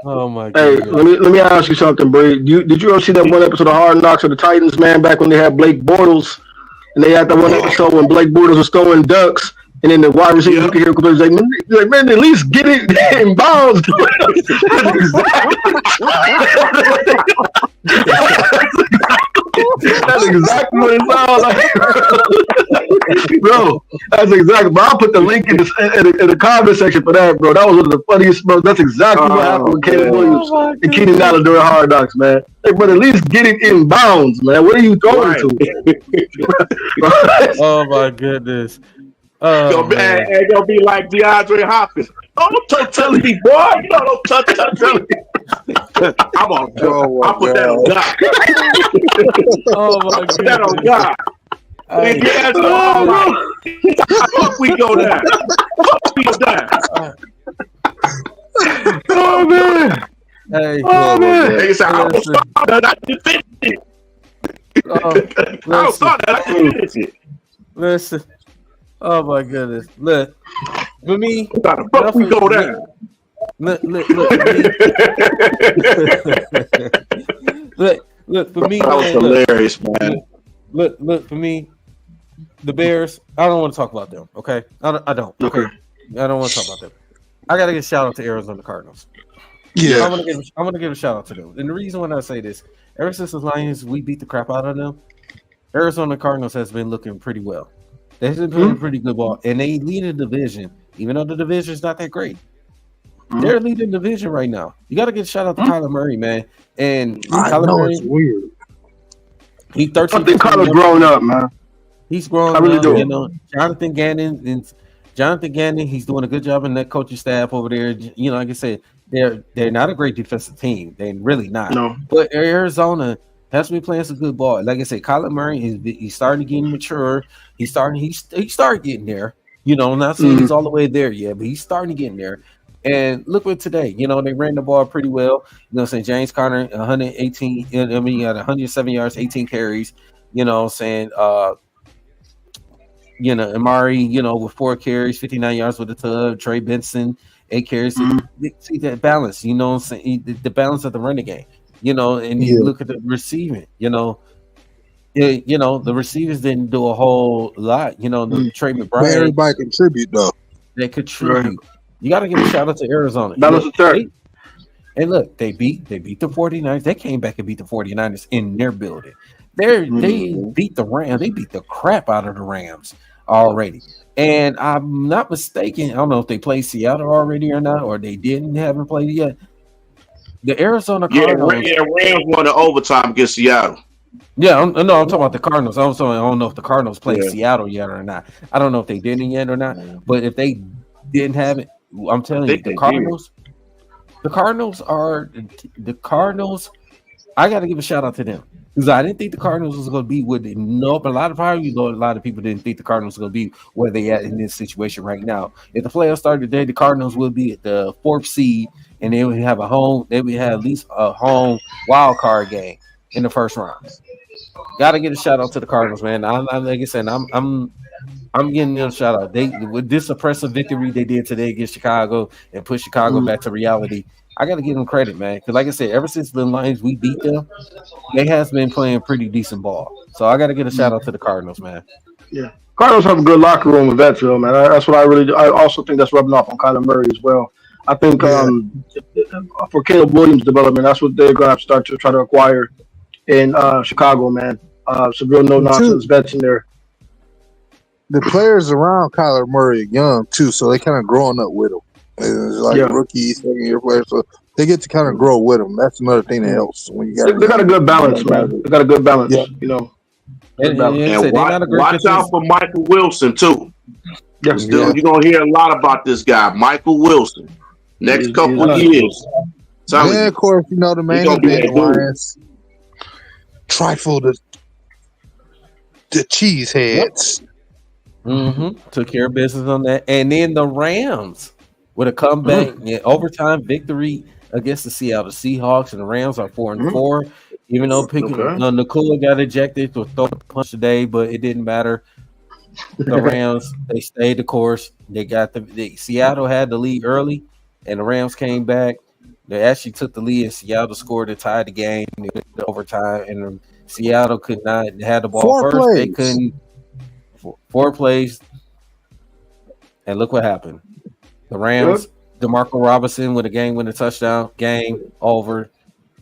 S1: Oh my god.
S3: Hey, let me ask you something, Bree. Did you ever see that one episode of Hard Knocks of the Titans, man, back when they had Blake Bortles? And they had that one episode when Blake Bortles was throwing ducks, and then the wide receiver you could hear was like, man, at least get it in bounds. That's exactly what it sounds like. Bro, that's exactly. But I'll put the link in the comment section for that, bro. That was one of the funniest, bro. That's exactly what happened with Caleb Williams and Keenan Allen during Hard Knocks, man. Hey, but at least get it in bounds, man. What are you throwing to?
S1: Oh my goodness.
S5: It's gonna be like DeAndre Hopkins. Don't tell me, boy. Don't tell me. I'm on. I put that on God.
S1: Oh my
S5: God. That on God. Fuck we go down. Fuck we go down.
S3: Oh man.
S1: Hey.
S3: Oh man.
S5: They say I was that I didn't finish it. I was thought that I didn't finish it.
S1: Listen. Oh my goodness! Look, for me,
S5: how the fuck we go down?
S1: Look for me.
S5: That was hilarious, man.
S1: Look for me. The Bears. I don't want to talk about them. Okay, I don't. Okay, I don't want to talk about them. I got to give a shout out to Arizona Cardinals.
S2: Yeah,
S1: I'm gonna give a shout out to them. And the reason when I say this, ever since the Lions we beat the crap out of them, Arizona Cardinals has been looking pretty well. They've been playing pretty good ball, and they lead the division, even though the division is not that great. They're leading the division right now. You got to give a shout out to Kyler Murray, man. And Kyler Murray,
S2: it's weird.
S1: He's 13.
S3: I think Kyler's grown up, man.
S1: He's grown up. I really do. Jonathan Gannon, he's doing a good job in that coaching staff over there. Like I said, they're not a great defensive team. They're really not. No. But Arizona has been playing some good ball. Like I said, Kyler Murray he's starting to get mature. He started getting there. Not saying he's all the way there yet, but he's starting to get in there. And look what today, they ran the ball pretty well. Saying James Conner, 118. He had 107 yards, 18 carries. Amari, with 4 carries, 59 yards with the tub. Trey Benson, 8 carries. See that balance, the balance of the running game. And you look at the receiving, the receivers didn't do a whole lot. The Trey McBride.
S2: But everybody contribute though.
S1: They contribute. Right. You got to give a shout out to Arizona. And look, they beat the 49ers. They came back and beat the 49ers in their building. They beat the Rams. They beat the crap out of the Rams already. And I'm not mistaken. I don't know if they played Seattle already or not, or they haven't played yet. The Arizona Cardinals.
S5: Rams won the overtime against Seattle.
S1: Yeah, I'm talking about the Cardinals. I don't know if the Cardinals played Seattle yet or not. I don't know if they didn't yet or not. But if they didn't have it, I'm telling you, the the Cardinals. I got to give a shout out to them because I didn't think the Cardinals was going to be what they know, but a lot of people didn't think the Cardinals was going to be where they at in this situation right now. If the playoffs started today, the Cardinals would be at the 4th seed, and they would have at least a home wild card game in the first round. Got to get a shout out to the Cardinals, man. I'm like I said, I'm getting them a shout out. They with this impressive victory they did today against Chicago and push Chicago back to reality. I got to give them credit, man, because like I said, ever since the Lions we beat them, they has been playing pretty decent ball. So I got to get a shout out to the Cardinals, man.
S3: Yeah, Cardinals have a good locker room with Vetsville, man. That's what I really do. I also think that's rubbing off on Kyler Murray as well. I think for Caleb Williams' development, that's what they're going to have to start to try to acquire in Chicago, man. Some real no-nonsense vets in there.
S2: The players around Kyler Murray are young, too, so they kind of growing up with him. It's like rookies, second-year players, so they get to kind of grow with them. That's another thing that helps. When you got
S3: they got a good balance, man. They got a good balance, you know.
S5: And watch out for Michael Wilson, too.
S3: Yes,
S5: you're going to hear a lot about this guy, Michael Wilson. Next couple of years.
S2: Of course, you know, the main event Lions. Trifle the cheeseheads.
S1: Took care of business on that. And then the Rams with a comeback and overtime victory against the Seattle Seahawks. And the Rams are 4-4. Even though Nakula got ejected to throw a punch today, but it didn't matter. The Rams, they stayed the course. They got Seattle had the lead early, and the Rams came back. They actually took the lead, and Seattle scored to tie the game in overtime. And Seattle could not have the ball first.
S2: Plays.
S1: They couldn't. 4 plays, and look what happened. The Rams, DeMarco Robinson with a game-winning touchdown. Game over.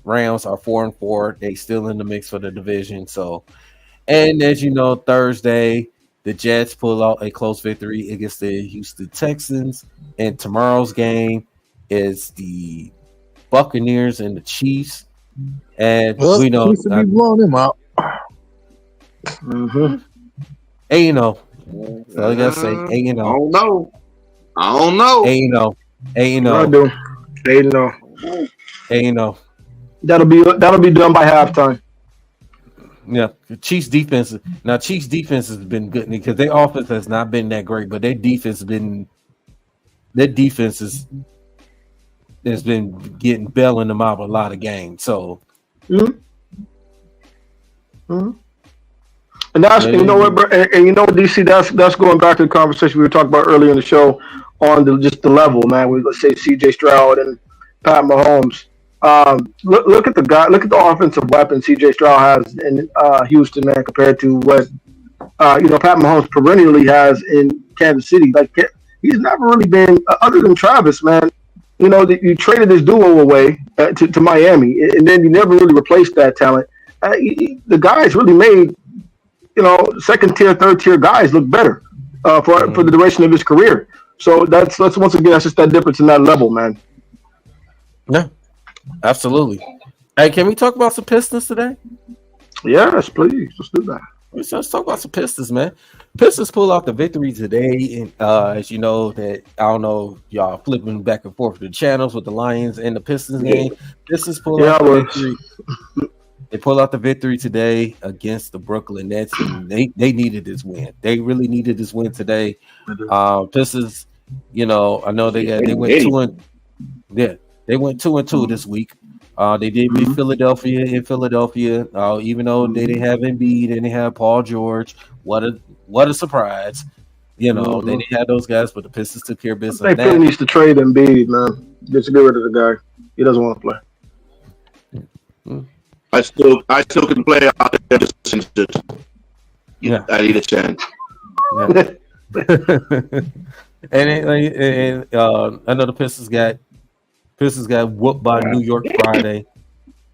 S1: Rams are 4-4. They still in the mix for the division. So, and as you know, Thursday the Jets pull out a close victory against the Houston Texans, and tomorrow's game is the Buccaneers and the Chiefs. And we know
S2: Chiefs will be blowing them out.
S1: And you know, so I gotta say, and you know,
S5: I don't know.
S1: And you know,
S3: that'll be done by halftime.
S1: Yeah, the Chiefs defense has been good because their offense has not been that great, but their defense has been getting bailing them out a lot of games. So,
S3: and that's you know what, and you know what, DC, that's going back to the conversation we were talking about earlier in the show on just the level, man. We let's say C.J. Stroud and Pat Mahomes. Look at the offensive weapon C.J. Stroud has in Houston, man, compared to what Pat Mahomes perennially has in Kansas City. Like he's never really been other than Travis, man. You know, you traded this duo away to Miami, and then you never really replaced that talent. The guys really made second tier, third tier guys look better for the duration of his career. So that's once again that's just that difference in that level, man.
S1: Yeah. Absolutely. Hey, can we talk about some Pistons today?
S3: Yes, please. Let's do that.
S1: Let's talk about some Pistons, man. Pistons pull out the victory today, and as you know, that I don't know, y'all flipping back and forth the channels with the Lions and the Pistons game. Pistons pull out the victory. They pull out the victory today against the Brooklyn Nets, and they needed this win. They really needed this win today. Pistons, I know they went 2-2. They went 2-2 this week. They did beat Philadelphia in Philadelphia. Even though they didn't have Embiid, they didn't have Paul George. What a surprise! They didn't have those guys, but the Pistons took care of business.
S3: They Philly needs to trade Embiid, man. Just get rid of the guy. He doesn't want to play.
S5: I still can play out there. I need a chance.
S1: Yeah. and I know the Pistons got whooped by New York Friday.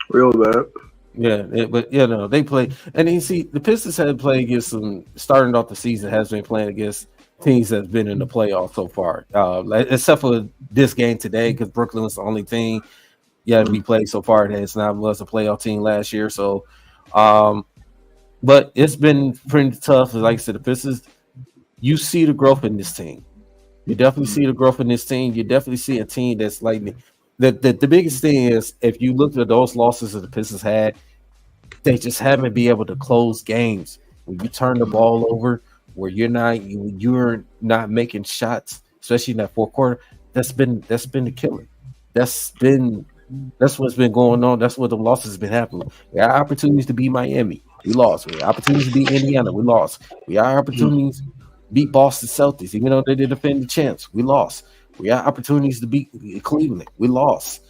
S3: Real bad.
S1: Yeah, but they play, and you see the Pistons had played against some starting off the season has been playing against teams that's been in the playoffs so far, except for this game today because Brooklyn was the only team we played so far that was a playoff team last year. So, but it's been pretty tough. Like I said, the Pistons, you see the growth in this team. You definitely see the growth in this team. You definitely see a team that's like the biggest thing is if you look at those losses that the Pistons had, they just haven't been able to close games. When you turn the ball over, where you're not making shots, especially in that fourth quarter, that's been the killer. That's what's been going on. That's what the losses have been happening. We had opportunities to beat Miami, we lost. We had opportunities to beat Indiana, we lost. We had opportunities to beat Boston Celtics, even though they did defend the champs, we lost. We had opportunities to beat Cleveland, we lost.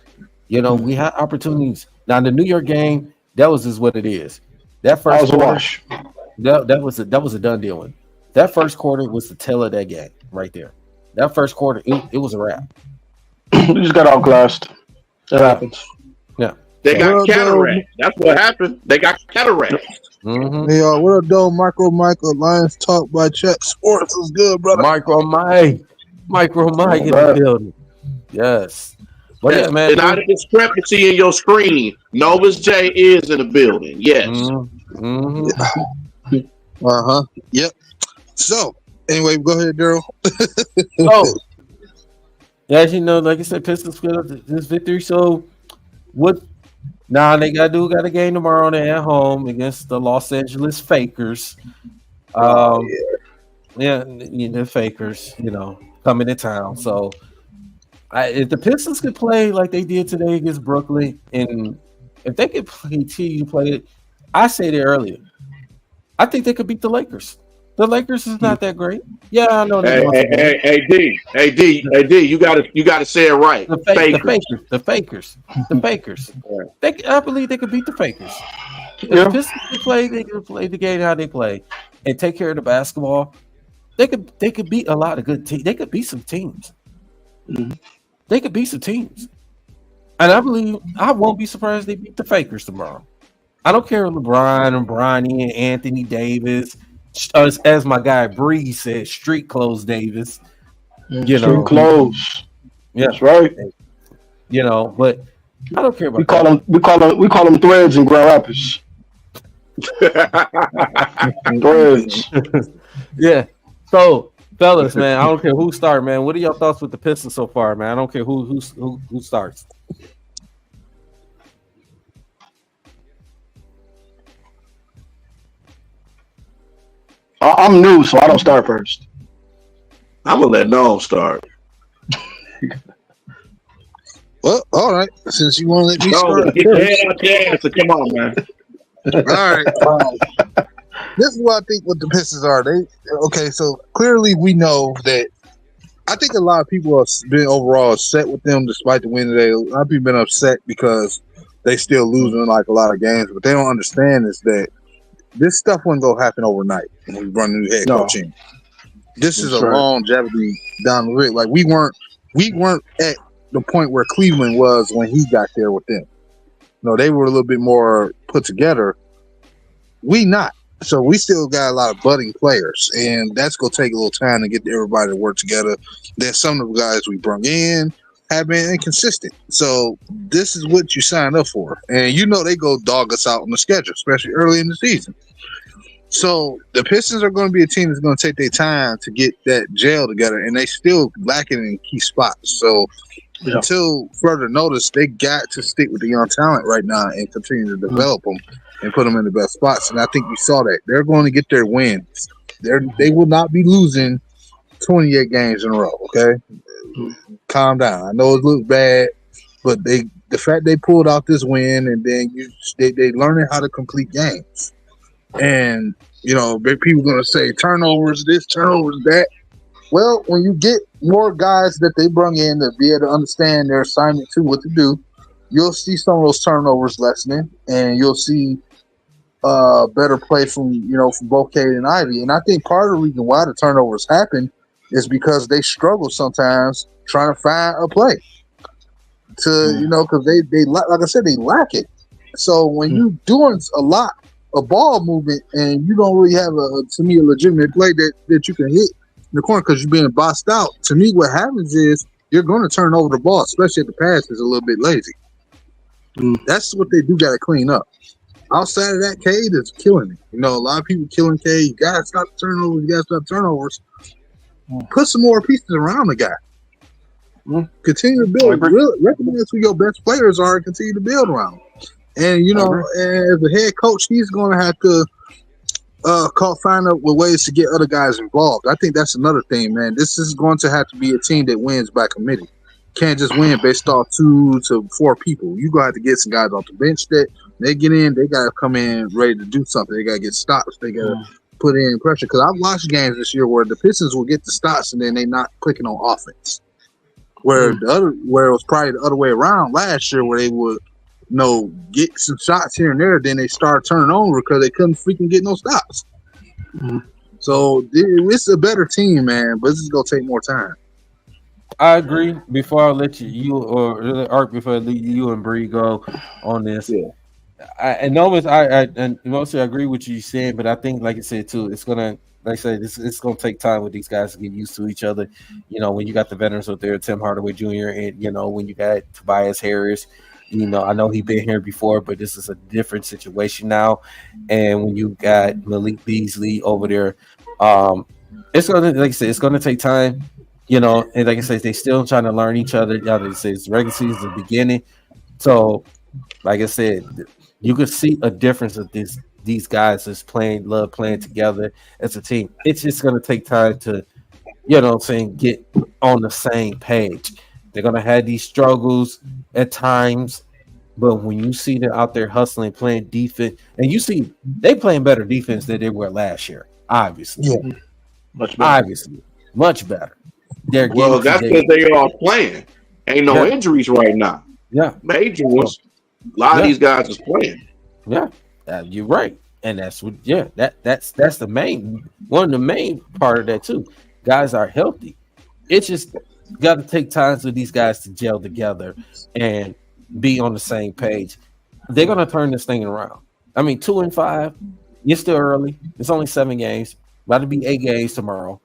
S1: We had opportunities. Now in the New York game, that was just what it is. That first quarter, that was a done deal. That first quarter was the tail of that game right there. That first quarter, it was a wrap.
S3: We just got outclassed. That happens.
S1: Yeah.
S5: They got cataract. That's what happened. They got cataract.
S1: Mm-hmm.
S2: Hey, what up, though? Michael Lions Talk by Chet Sports. Was good, brother.
S1: Micro Mike in the building. Yes. But yeah, man.
S5: Not a discrepancy in your screen. Novus J is in the building. Yes.
S1: Mm-hmm.
S2: Yep. So, anyway, go ahead, Daryl.
S1: So, as you know, like I said, Pistons split up this victory. So, what? Now they got a game tomorrow. They're at home against the Los Angeles Fakers. Yeah, the Fakers. Coming to town. So, if the Pistons could play like they did today against Brooklyn, and if they could continue to play it, I said it earlier. I think they could beat the Lakers. The Lakers is not that great. Yeah, I know.
S5: Hey, D, you gotta say it right.
S1: The Fakers. I believe they could beat the Fakers. If the Pistons could play, they could play the game how they play and take care of the basketball. They could beat a lot of good teams. They could beat some teams. Mm-hmm. They could beat some teams. And I won't be surprised they beat the Fakers tomorrow. I don't care if LeBron and Bronny and Anthony Davis, as my guy Bree said, street clothes Davis.
S3: Street clothes.
S1: Yeah,
S3: that's right.
S1: But I don't care about
S3: we call them threads in Grand Rapids. Threads.
S1: Yeah. So, fellas, man, I don't care who starts, man. What are your thoughts with the Pistons so far, man? I don't care who starts.
S3: I'm new, so I don't start first.
S5: I'm gonna let Noam start.
S2: Well, all right. Since you want to let me start,
S5: get your head out your ass. So come on, man.
S2: All right. This is what I think. What the Pistons are. So clearly we know that. I think a lot of people have been overall upset with them despite the win today. A lot of people been upset because they still losing like a lot of games, but they don't understand is that this stuff wouldn't go happen overnight when we run a new head coach in. This is a longevity down the road. Like we weren't at the point where Cleveland was when he got there with them. No, they were a little bit more put together. We not. So we still got a lot of budding players, and that's gonna take a little time to get everybody to work together. Then some of the guys we brought in have been inconsistent. So this is what you sign up for. And they go dog us out on the schedule, especially early in the season. So the Pistons are going to be a team that's going to take their time to get that gel together, and they still lacking in key spots. So until further notice, they got to stick with the young talent right now and continue to develop them and put them in the best spots. And I think we saw that. They're going to get their wins. They will not be losing 28 games in a row, okay? Calm down. I know it looks bad, but the fact they pulled out this win, and then they learning how to complete games. And people gonna say turnovers this, turnovers that. Well, when you get more guys that they bring in to be able to understand their assignment to what to do, you'll see some of those turnovers lessening, and you'll see better play from both Cade and Ivy. And I think part of the reason why the turnovers happen is because they struggle sometimes trying to find a play because they like I said, they lack it. So when you're doing a lot of ball movement and you don't really have a legitimate play that you can hit in the corner because you're being bossed out, to me what happens is you're going to turn over the ball, especially if the pass is a little bit lazy. That's what they do got to clean up. Outside of that, Cade is killing it. A lot of people killing Cade. You got to stop turnovers. You got to stop turnovers. Put some more pieces around the guy. Continue to build. Recognize who your best players are and continue to build around. And, you know, as a head coach, he's going to have to find out ways to get other guys involved. I think that's another thing, man. This is going to have to be a team that wins by committee. Can't just win based off 2 to 4 people. You got to get some guys off the bench that they get in. They got to come in ready to do something. They got to get stops. They got to put in pressure. Because I've watched games this year where the Pistons will get the stops and then they not clicking on offense. Where it was probably the other way around last year, where they would, you know, get some shots here and there, then they start turning over because they couldn't freaking get no stops. So it's a better team, man, but this is gonna take more time.
S1: I agree. Before I let you or Art, before I let you and Bree go on this, I mostly agree with you saying, but I think, like I said too, it's gonna, like I said, it's gonna take time with these guys to get used to each other. You know, when you got the veterans out there, Tim Hardaway Jr., and you know, when you got Tobias Harris, you know, I know he's been here before, but this is a different situation now. And when you got Malik Beasley over there, it's gonna, like I said, it's gonna take time. You know, and like I said, they still trying to learn each other. Like I said, it's regular season, the beginning. So, like I said, you could see a difference of these guys just love playing together as a team. It's just going to take time to, you know what I'm saying, get on the same page. They're going to have these struggles at times, but when you see them out there hustling, playing defense, and you see they playing better defense than they were last year, obviously.
S2: Yeah.
S5: Much better.
S1: Obviously. Much better.
S5: Well, that's because they are playing. Ain't no injuries right now.
S1: Yeah.
S5: Major ones. A lot of these guys is playing.
S1: Yeah. You're right. And that's what, that's the main, one of the main part of that too. Guys are healthy. It's just got to take time for these guys to gel together and be on the same page. They're going to turn this thing around. I mean, 2-5, you're still early. It's only 7 games. About to be 8 games tomorrow.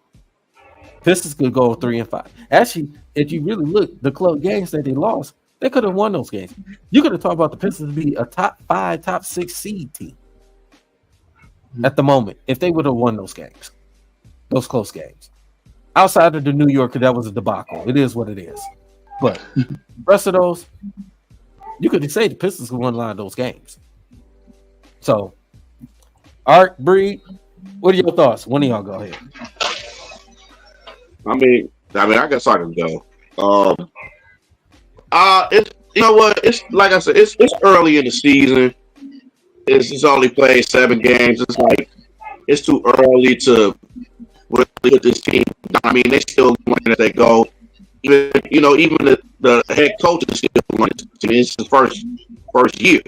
S1: Pistons could go 3-5. Actually, if you really look, the close games that they lost, they could have won those games. You could have talked about the Pistons be a top 5, top 6 seed team at the moment if they would have won those games, those close games. Outside of the New York, that was a debacle. It is what it is. But the rest of those, you could say the Pistons could win a lot of those games. So, Art, Bree, what are your thoughts? One of y'all go ahead.
S5: I mean, I guess I can go. It's, you know what? It's like I said, it's early in the season. It's only played 7 games. It's like it's too early to really put this team down. I mean, they still learning as they go. Even the head coach is still learning. It's his first year,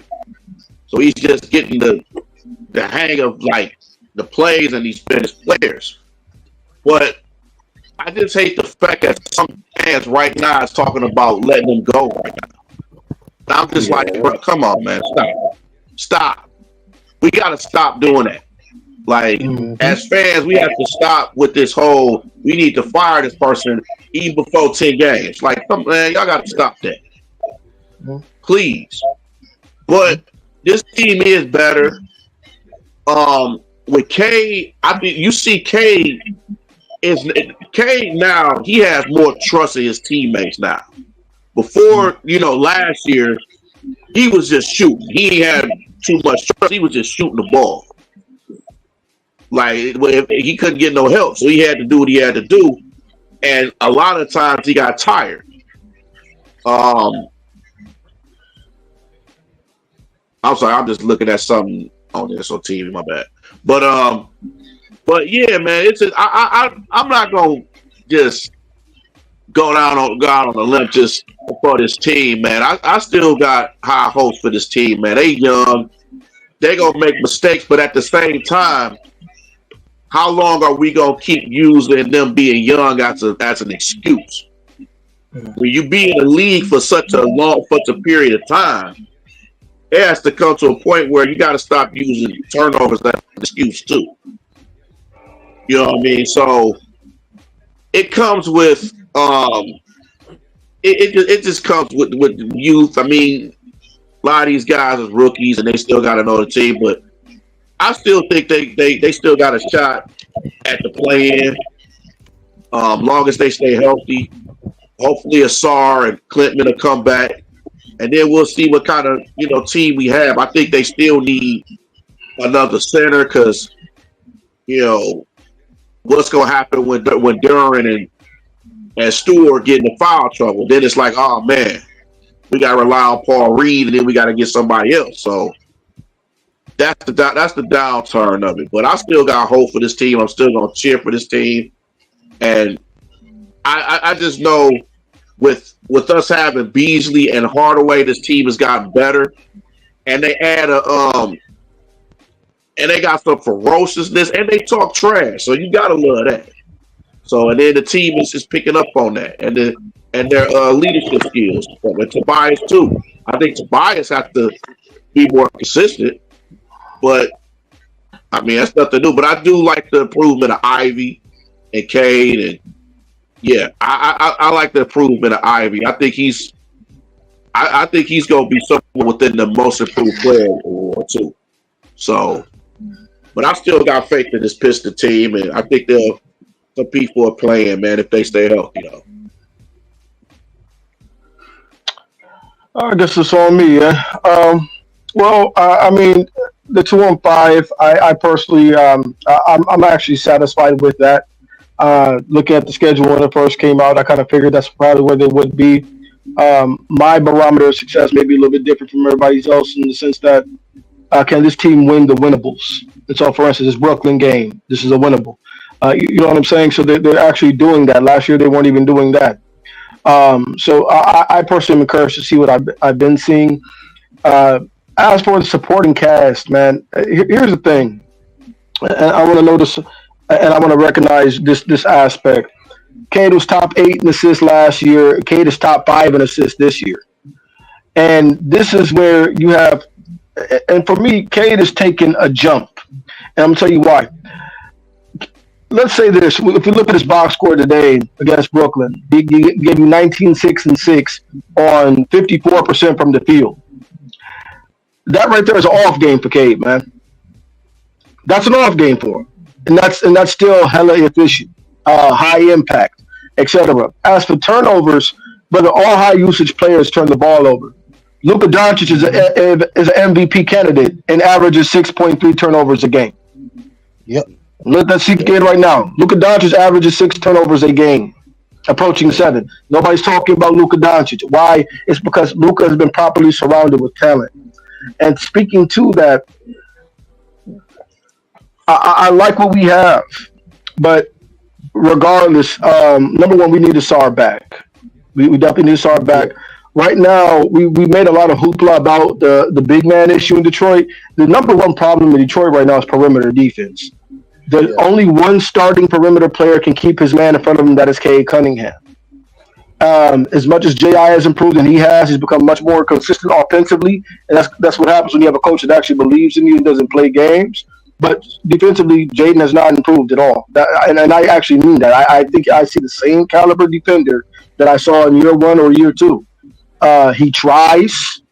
S5: so he's just getting the hang of like the plays and these finished players. But I just hate the fact that some fans right now is talking about letting them go right now. I'm just like, bro, come on, man, stop. We got to stop doing that. Like, as fans, we have to stop with this whole, we need to fire this person even before 10 games. Like, man, y'all got to stop that. Please. But this team is better. With K, I mean, you see K now, he has more trust in his teammates now. Before, last year, he was just shooting. He had too much trust. He was just shooting the ball. Like, he couldn't get no help, so he had to do what he had to do. And a lot of times he got tired. I'm sorry, I'm just looking at something on this on TV, my bad. But yeah, man, it's I'm not gonna just go out on a limb just for this team, man. I still got high hopes for this team, man. They young, they gonna make mistakes, but at the same time, how long are we gonna keep using them being young as an excuse? When you be in the league for such a period of time, it has to come to a point where you got to stop using turnovers as an excuse too. You know what I mean? So it comes with it just comes with youth. I mean, a lot of these guys are rookies and they still got to know the team, but I still think they still got a shot at the play-in. Long as they stay healthy. Hopefully, Asar and Clinton will come back, and then we'll see what kind of team we have. I think they still need another center because what's going to happen when Duran and Stewart get into foul trouble? Then it's like, oh man, we got to rely on Paul Reed, and then we got to get somebody else. So that's the downturn of it. But I still got hope for this team. I'm still going to cheer for this team, and I just know with us having Beasley and Hardaway, this team has gotten better, and they add and they got some ferociousness, and they talk trash. So you gotta love that. So and then the team is just picking up on that, and their leadership skills. And Tobias too. I think Tobias has to be more consistent, but I mean that's nothing new. But I do like the improvement of Ivy and Cade, and yeah, I like the improvement of Ivy. I think he's gonna be someone within the most improved player award too. So, but I still got faith in this Piston team, and I think they'll compete for a play-in, man, if they stay healthy, though.
S3: I guess it's on me, yeah. I mean, the 2-5. I personally, I'm actually satisfied with that. Looking at the schedule when it first came out, I kind of figured that's probably where they would be. My barometer of success may be a little bit different from everybody else in the sense that can this team win the winnables? And so, for instance, this Brooklyn game, this is a winnable. You know what I'm saying? So they're actually doing that. Last year they weren't even doing that. So I personally am encouraged to see what I've been seeing. As for the supporting cast, man, here's the thing, and I want to notice, and I want to recognize this aspect. Cade was top 8 in assists last year. Cade is top 5 in assists this year, and this is where you have. And for me, Cade is taking a jump, and I'm gonna tell you why. Let's say this: if you look at his box score today against Brooklyn, he gave you 19, 6, and 6 on 54% from the field. That right there is an off game for Cade, man. That's an off game for him, and that's still hella efficient, high impact, etc. As for turnovers, brother, all high usage players turn the ball over. Luka Doncic is an MVP candidate and averages 6.3 turnovers a game.
S2: Yep.
S3: Let that sink in right now. Luka Doncic averages 6 turnovers a game, approaching 7. Nobody's talking about Luka Doncic. Why? It's because Luka has been properly surrounded with talent. And speaking to that, I like what we have, but regardless, number one, we need Asar back. We definitely need Asar back. Right now, we made a lot of hoopla about the big man issue in Detroit. The number one problem in Detroit right now is perimeter defense. Only one starting perimeter player can keep his man in front of him, that is Cade Cunningham. As much as J.I. has improved, and he's become much more consistent offensively, and that's what happens when you have a coach that actually believes in you and doesn't play games. But defensively, Jaden has not improved at all. And I actually mean that. I think I see the same caliber defender that I saw in year 1 or year 2. He tries,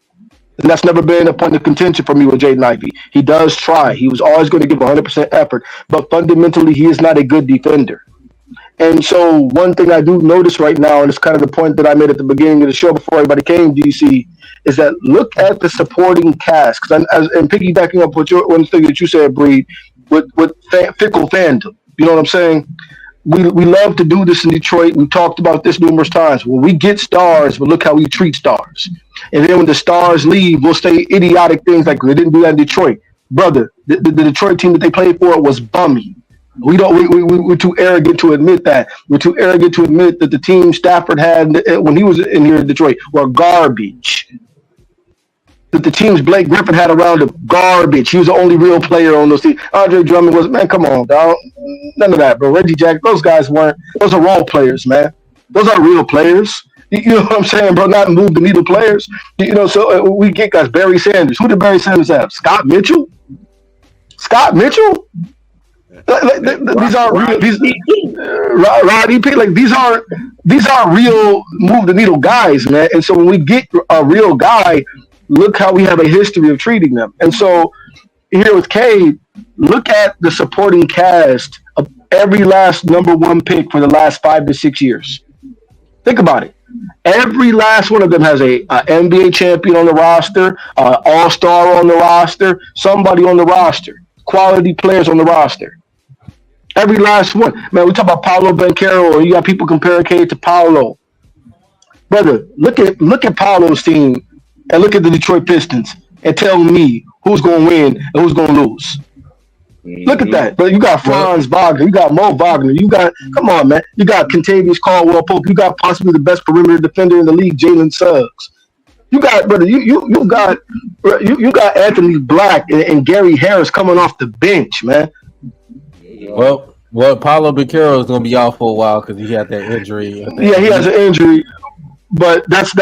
S3: and that's never been a point of contention for me with Jaden Ivey. He does try. He was always going to give 100% effort, but fundamentally, he is not a good defender. And so one thing I do notice right now, and it's kind of the point that I made at the beginning of the show before everybody came, DC, is that look at the supporting cast. And piggybacking up with one thing that you said, Breed, with fickle fandom. You know what I'm saying? We love to do this in Detroit. We've talked about this numerous times. When we get stars, but look how we treat stars. And then when the stars leave, we'll say idiotic things like they didn't do that in Detroit. Brother, the Detroit team that they played for was bummy. We're too arrogant to admit that. We're too arrogant to admit that the team Stafford had when he was in here in Detroit were garbage. That the teams Blake Griffin had around him, garbage. He was the only real player on those teams. Andre Drummond was, man, come on, dog. None of that, bro. Reggie Jackson, those guys weren't. Those are role players, man. Those aren't real players. You know what I'm saying, bro? Not move the needle players. You know, so we get guys. Barry Sanders. Who did Barry Sanders have? Scott Mitchell? These aren't real. Rodney P. Like these aren't real move the needle guys, man. And so when we get a real guy, look how we have a history of treating them. And so here with Cade, look at the supporting cast of every last number 1 pick for the last 5 to 6 years. Think about it. Every last one of them has a NBA champion on the roster, all-star on the roster, somebody on the roster, quality players on the roster. Every last one. Man, we talk about Paolo Banchero, or you got people comparing Cade to Paolo. Brother, look at Paolo's team and look at the Detroit Pistons and tell me who's going to win and who's going to lose. Look at that. But you got Franz Wagner. You got Mo Wagner. You got, come on, man. You got Contavious Caldwell Pope. You got possibly the best perimeter defender in the league, Jalen Suggs. You got, brother, you got Anthony Black and Gary Harris coming off the bench, man.
S1: Well, Paulo Banchero is going to be out for a while because he had that injury.
S3: Yeah, he has an injury. But that's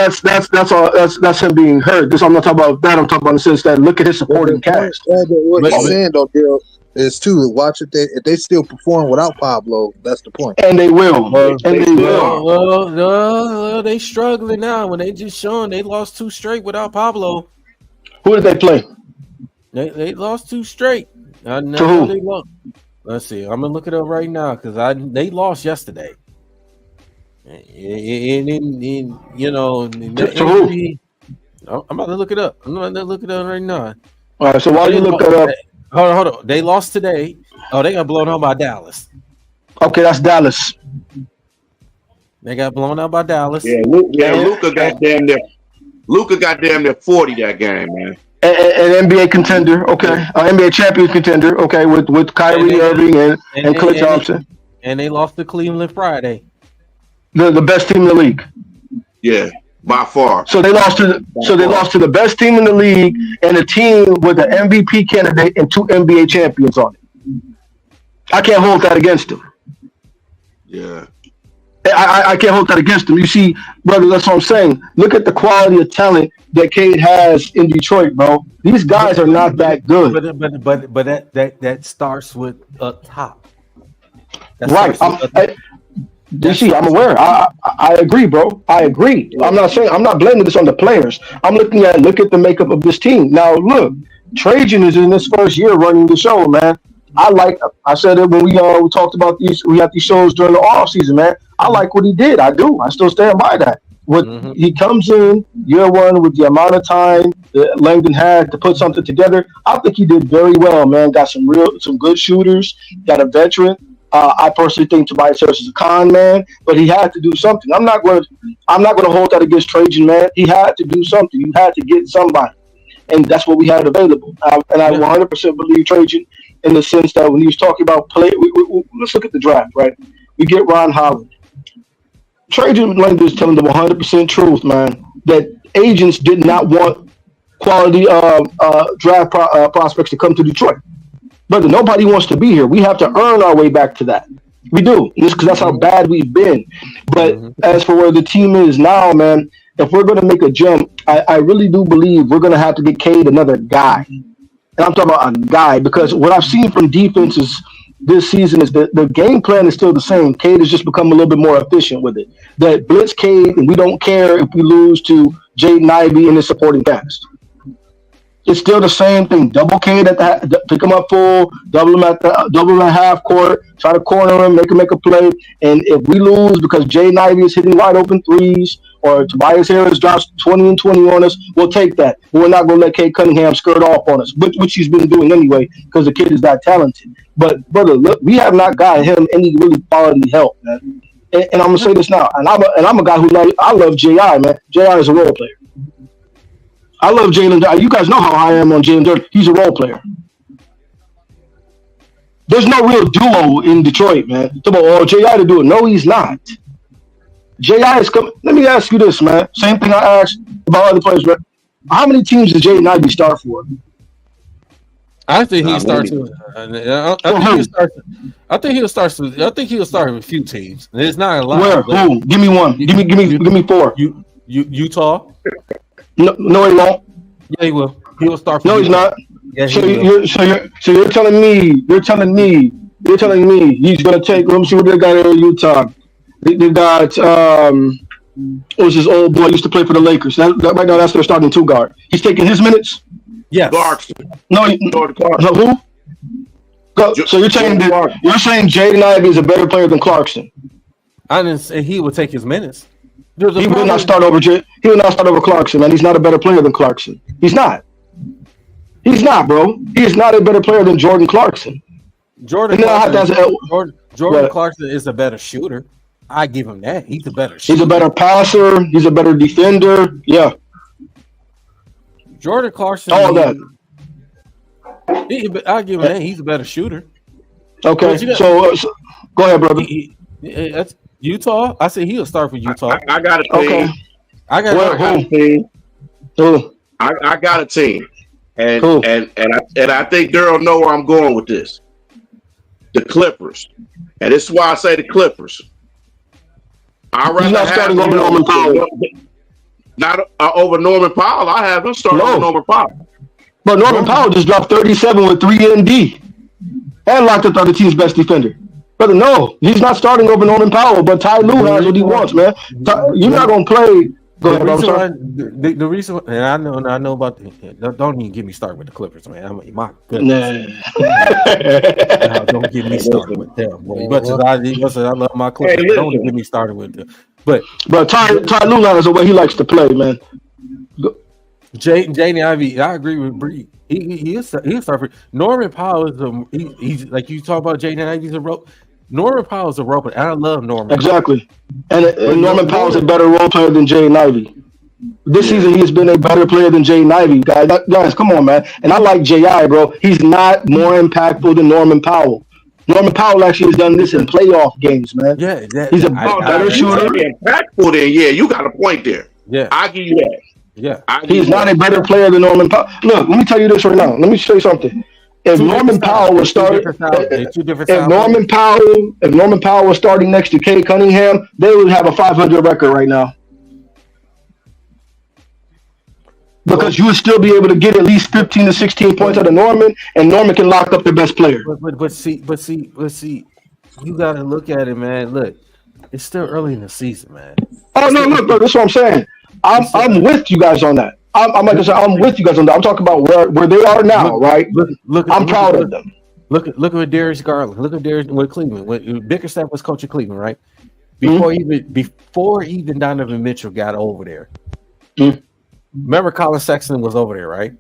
S3: all. That's him being hurt. I'm not talking about that. I'm talking about in the sense that look at his supporting cast.
S2: What he's saying though, Bill, is too. Watch if they still perform without Pablo. That's the point.
S3: And they will.
S1: Well, they struggling now. When they just showing they lost 2 straight without Pablo.
S3: Who did they play?
S1: They lost 2 straight.
S3: To who?
S1: They lost. Let's see. I'm gonna look it up right now because they lost yesterday. And you know, I'm about to look it up. I'm about to look it up right now.
S3: All right, so while you look that up,
S1: hold on. They lost today. Oh, they got blown out by Dallas.
S3: Okay, that's Dallas.
S1: They got blown out by Dallas.
S5: Yeah, Luka got damn near 40 that game, man.
S3: An NBA contender, okay, NBA champion contender, okay, with Kyrie Irving and Klay Thompson.
S1: And they lost to Cleveland Friday.
S3: The best team in the league.
S5: Yeah, by far.
S3: So they lost to the best team in the league and a team with an MVP candidate and 2 NBA champions on it. I can't hold that against them.
S5: Yeah.
S3: I can't hold that against them. You see, brother, that's what I'm saying. Look at the quality of talent that Cade has in Detroit, bro. These guys are not that good.
S1: But that starts with up top.
S3: Right. I'm aware. I agree, bro. I agree. I'm not blaming this on the players. Look at the makeup of this team. Now, look, Trajan is in his first year running the show, man. I said it when we talked about these. We had these shows during the off season, man. I like what he did. I do. I still stand by that. He comes in year one with the amount of time that Langdon had to put something together. I think he did very well, man. Got some good shooters. Got a veteran. I personally think Tobias Harris is a con man, but he had to do something. I'm not going to hold that against Trajan, man. He had to do something. You had to get somebody, and that's what we had available. And I 100% believe Trajan in the sense that when he was talking about play, let's look at the draft, right? We get Ron Holland. Trajan Langdon is telling the 100% truth, man, that agents did not want quality draft prospects to come to Detroit. Brother, nobody wants to be here. We have to earn our way back to that. We do, because that's how bad we've been. But as for where the team is now, man, if we're going to make a jump, I really do believe we're going to have to get Cade another guy. And I'm talking about a guy, because what I've seen from defenses this season is that the game plan is still the same. Cade has just become a little bit more efficient with it. That blitz Cade, and we don't care if we lose to Jaden Ivey and his supporting cast. It's still the same thing. Double Cade pick him up full, double him at half court, try to corner him, make a play. And if we lose because Jaden Ivey is hitting wide open threes or Tobias Harris drops 20 and 20 on us, we'll take that. But we're not going to let Cade Cunningham skirt off on us, which he's been doing anyway because the kid is that talented. But, brother, look, we have not gotten him any really quality help, man. And I'm going to say this now. And I'm a guy I love J.I., man. J.I. is a role player. I love Jalen. You guys know how I am on Jalen. He's a role player. There's no real duo in Detroit, man. Talk about J.I. to do it. No, he's not. J.I. is coming. Let me ask you this, man. Same thing I asked about other players, man. How many teams does Jaden Ivey start for?
S1: I think he starts. I think he'll start with a few teams. It's not a lot.
S3: Where? Who? Give me one. Give me 4.
S1: Utah.
S3: No, he won't.
S1: Yeah, he will. He will start.
S3: No, he's not.
S1: Yeah,
S3: so you're telling me he's gonna take. Let me see what they got in Utah. They got what was his old boy used to play for the Lakers. That right now that's their starting 2 guard. He's taking his minutes.
S1: Yes.
S5: Clarkson.
S3: No, who? So you're saying Jaden Ivey is a better player than Clarkson?
S1: I didn't say he would take his minutes.
S3: He will not start over Clarkson, man. He's not a better player than Clarkson. He's not. He's not, bro. He is not a better player than Jordan Clarkson.
S1: Jordan Clarkson is a better shooter. I give him that. He's a better shooter.
S3: He's a better passer. He's a better defender. Yeah.
S1: Jordan Clarkson.
S3: All that.
S1: I give him that. He's a better shooter.
S3: Okay. So go ahead, brother.
S1: That's Utah. I said he'll start for Utah.
S5: I got a team.
S3: Okay.
S5: I got a team. I got a team. And I think Daryl know where I'm going with this. The Clippers. And this is why I say the Clippers.
S3: He's not starting over Norman Powell.
S5: Not over Norman Powell. I have him starting over Norman Powell.
S3: But Norman Powell just dropped 37 with 3 MD and locked up the team's best defender. Brother, no, he's not starting over Norman Powell, but Ty Lue has what he wants, man. You're not going to play. Go ahead,
S1: the reason, and I know about don't even get me started with the Clippers, man. My goodness. Nah. Don't get me started with them, boy. But I love my Clippers. Don't get me started with them. But
S3: Ty Lue has the way he likes to play, man.
S1: Jaden Ivey, I agree with Bree. He'll start for Norman Powell. He's like you talk about Jaden Ivey's a rope. Norman Powell's a rope, and I love Norman.
S3: Exactly, and Norman Powell's a better role player than Jaden Ivey. This season, he's been a better player than Jaden Ivey. Guys, come on, man. And I like J.I., bro. He's not more impactful than Norman Powell. Norman Powell actually has done this in playoff games, man.
S1: Yeah,
S3: he's a better shooter.
S5: Impactful then, yeah, you got a point there.
S1: Yeah,
S5: I give you that.
S1: Yeah,
S3: he's not a better player than Norman Powell. Look, let me tell you this right now. Let me show you something. If Norman Powell was starting, if Norman Powell was starting next to Kay Cunningham, they would have a 500 record right now. Because you would still be able to get at least 15 to 16 points out of Norman, and Norman can lock up the best player.
S1: But see, you got to look at it, man. Look, it's still early in the season, man.
S3: Oh no, look, bro, that's what I'm saying. I'm with you guys on that. I'm with you guys on that. I'm talking about where they are now, right? I'm proud of them.
S1: Look at Darius Garland. Look at Darius with Cleveland. When Bickerstaff was coaching Cleveland, right? Before even Donovan Mitchell got over there.
S3: Mm-hmm.
S1: Remember Colin Sexton was over there, right?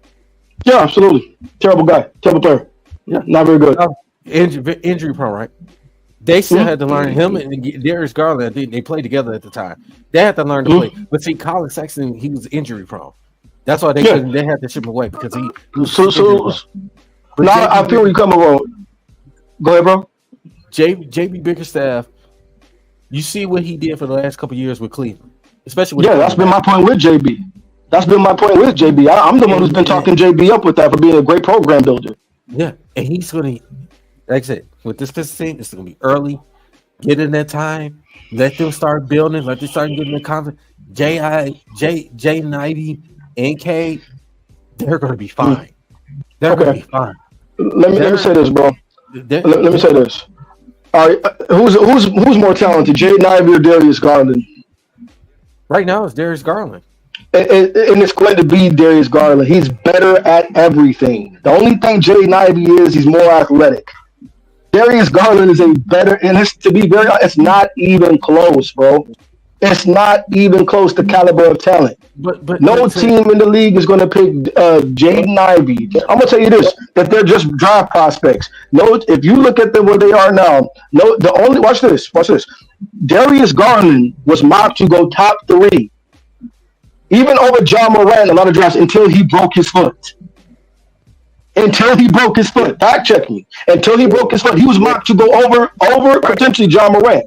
S3: Yeah, absolutely. Terrible guy, terrible player. Yeah, not very good.
S1: Injury prone, right? They still had to learn him and Darius Garland. They played together at the time. They had to learn to play. But see, Colin Sexton, he was injury prone. That's why they had to ship him away because he was
S3: now I feel you coming wrong. Go ahead, bro.
S1: JB Bickerstaff, you see what he did for the last couple of years with Cleveland, especially with
S3: that's been my point with JB. I'm the one who's been talking JB up with that for being a great program builder.
S1: Yeah, and he's gonna, like I said, with this Pistons team, it's gonna be early. Get in that time. Let them start building. Let them start getting the confidence. Jay Ivey, NK, they're gonna be fine. They're gonna be fine.
S3: Let me say this, bro. Let me say this. All right, who's more talented, Jaden Ivey or Darius Garland?
S1: Right now, it's Darius Garland.
S3: And it's going to be Darius Garland. He's better at everything. The only thing Jaden Ivey is, he's more athletic. Darius Garland is it's not even close, bro. It's not even close to caliber of talent. But no team in the league is going to pick Jaden Ivey. I'm going to tell you this, that they're just draft prospects. No, if you look at them where they are now, watch this. Darius Garland was mocked to go top 3. Even over John Moran, a lot of drafts, until he broke his foot. Fact check me. Until he broke his foot. He was mocked to go over potentially John Moran.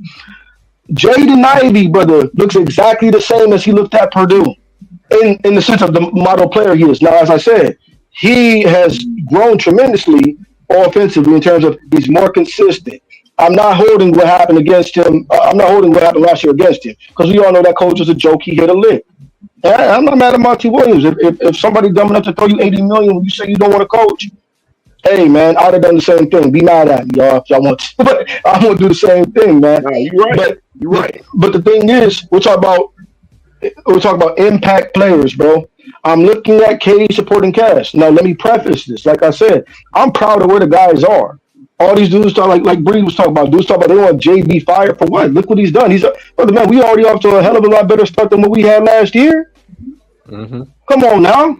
S3: Jaden Ivey, brother, looks exactly the same as he looked at Purdue in the sense of the model player he is. Now, as I said, he has grown tremendously offensively in terms of he's more consistent. I'm not holding what happened against him. I'm not holding what happened last year against him because we all know that coach was a joke. He hit a lick. I'm not mad at Monty Williams. If somebody dumb enough to throw you $80 million when you say you don't want to coach, hey man, I'd have done the same thing. Be mad at me, y'all, if y'all want to. But I won't do the same thing, man.
S5: No, you're right. You're right.
S3: But the thing is, we're talking about impact players, bro. I'm looking at KD supporting cast. Now let me preface this. Like I said, I'm proud of where the guys are. All these dudes talk like Bree was talking about. Dudes talk about they want JB fired for what? Look what he's done. Brother man, we already off to a hell of a lot better start than what we had last year.
S1: Mm-hmm.
S3: Come on now,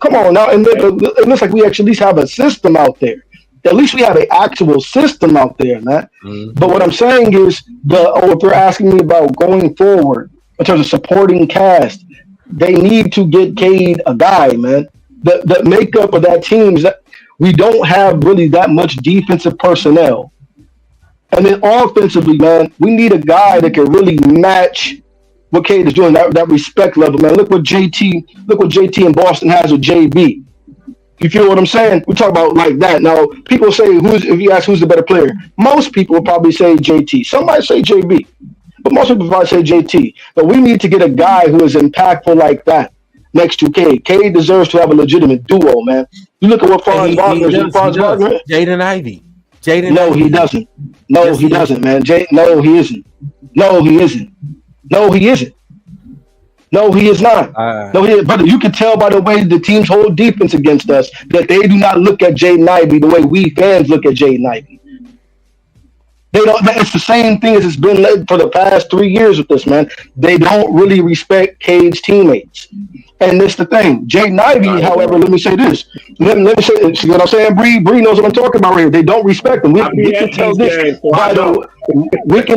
S3: come on now, and it looks like we actually at least have a system out there. At least we have an actual system out there, man.
S1: Mm-hmm.
S3: But what I'm saying is, if they're asking me about going forward in terms of supporting cast, they need to get Cade a guy, man. The makeup of that team is that we don't have really that much defensive personnel. And then offensively, man, we need a guy that can really match what Cade is doing, that respect level, man. Look what JT in Boston has with JB. You feel what I'm saying? We talk about like that. Now, people say, if you ask who's the better player, most people will probably say JT. Some might say JB, but most people probably say JT. But we need to get a guy who is impactful like that next to Cade. Cade deserves to have a legitimate duo, man. You look at what Franz Wagner is.
S1: Jaden Ivey.
S3: No, he doesn't. No, yes, he doesn't, man. No, he isn't. No, he isn't. No, he isn't. No, he is not. No, he is. But you can tell by the way the teams hold defense against us that they do not look at Jaden Ivey the way we fans look at Jaden Ivey. They don't. It's the same thing as it's been for the past 3 years with this, man. They don't really respect Cade's teammates. And that's the thing. Jaden Ivey, however, let me say this. Let me say, see what I'm saying? Bree knows what I'm talking about right here. They don't respect him. We can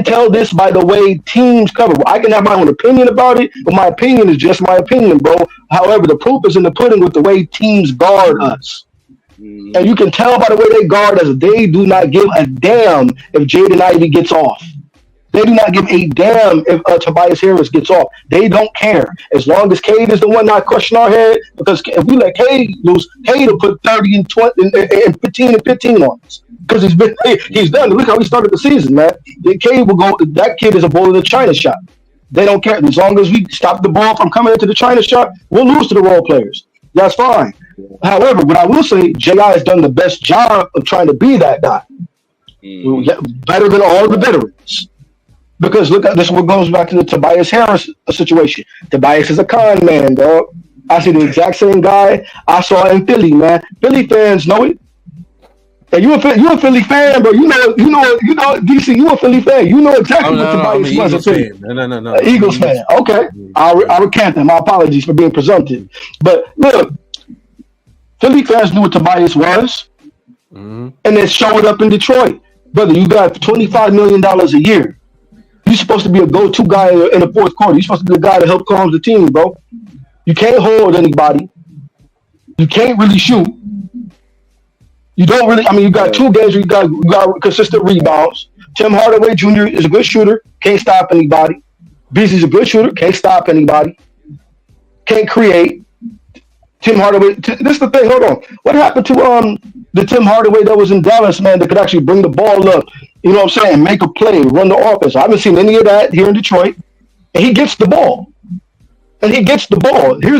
S3: tell this by the way teams cover. I can have my own opinion about it, but my opinion is just my opinion, bro. However, the proof is in the pudding with the way teams guard us. And you can tell by the way they guard us, they do not give a damn if Jaden Ivey gets off. They do not give a damn if Tobias Harris gets off. They don't care. As long as Cade is the one not crushing our head, because if we let Cade loose, Cade will put 30 and 20 and 15 and 15 on us. Because he's done. Look how he started the season, man. Cade will go. That kid is a bull in the China shot. They don't care. As long as we stop the ball from coming into the China shot, we'll lose to the role players. That's fine. However, what I will say, J.I. has done the best job of trying to be that guy. Better than all the veterans. Because look at this, what goes back to the Tobias Harris situation. Tobias is a con man, dog. I see the exact same guy I saw in Philly, man. Philly fans know it. And you a Philly fan, bro. You know, DC, you a Philly fan. You know exactly what Tobias was a Philly.
S1: No.
S3: Eagles fan. Okay. I'll recant that. My apologies for being presumptive. But look, Philly fans knew what Tobias was. And then showed up in Detroit. Brother, you got $25 million a year. You're supposed to be a go-to guy in the fourth quarter. You're supposed to be the guy to help calm the team, bro. You can't hold anybody. You can't really shoot. You don't really. I mean, you got 2 games where you got consistent rebounds. Tim Hardaway Jr. is a good shooter. Can't stop anybody. Beasley's a good shooter. Can't stop anybody. Can't create. Tim Hardaway. This is the thing. Hold on. What happened to the Tim Hardaway that was in Dallas, man, that could actually bring the ball up? You know what I'm saying? Make a play, run the offense. I haven't seen any of that here in Detroit. And he gets the ball. Here's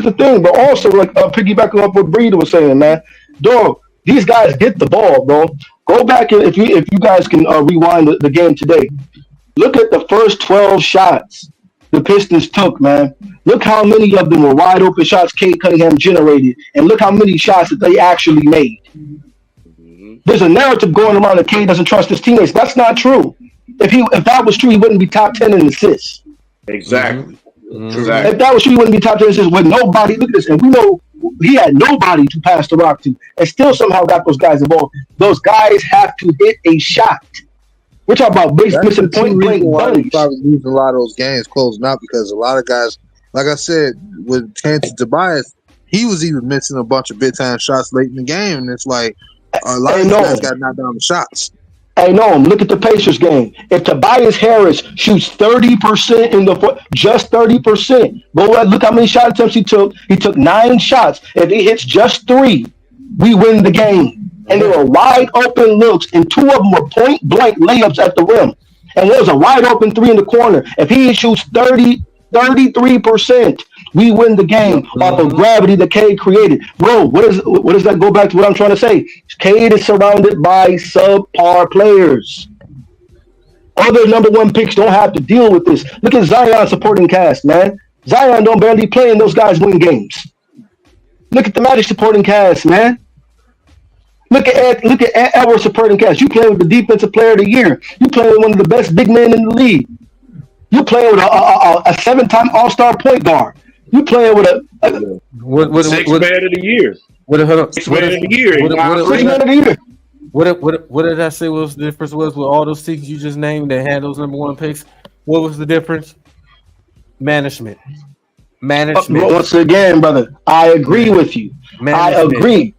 S3: the thing, but also, like, piggybacking off what Breeder was saying, man. Dog, these guys get the ball, bro. Go back and if you guys can rewind the game today. Look at the first 12 shots the Pistons took, man. Look how many of them were wide open shots Cade Cunningham generated, and look how many shots that they actually made. There's a narrative going around that Cade doesn't trust his teammates. That's not true. If that was true, he wouldn't be top 10 in assists.
S5: Exactly.
S3: If that was true, he wouldn't be top 10 in assists with nobody. Look at this. And we know he had nobody to pass the rock to, and still somehow got those guys involved. Those guys have to hit a shot. We're talking about missing point blank bunnies.
S2: Probably losing a lot of those games closing out because a lot of guys, like I said, with Tanty Tobias, he was even missing a bunch of big time shots late in the game, and it's like a lot of guys got knocked down the shots.
S3: Hey, no, look at the Pacers game. If Tobias Harris shoots 30% in the foot, just 30%, look how many shot attempts he took. He took 9 shots. If he hits just 3, we win the game. And there were wide open looks, and 2 of them were point blank layups at the rim. And there was a wide open 3 in the corner. If he shoots 33%, we win the game off of gravity that Cade created. Bro, what does that go back to what I'm trying to say? Cade is surrounded by subpar players. Other number 1 picks don't have to deal with this. Look at Zion supporting cast, man. Zion don't barely play and those guys win games. Look at the Magic supporting cast, man. Look at Edward supporting cast. You playing with the defensive player of the year. You playing with one of the best big men in the league. You playing with a 7-time All-Star point guard. You playing with a
S5: six man of the year. Six man of the year.
S1: What did I say was the difference was with all those teams you just named that had those number 1 picks? What was the difference? Management.
S3: Once again, brother, I agree with you. I agree.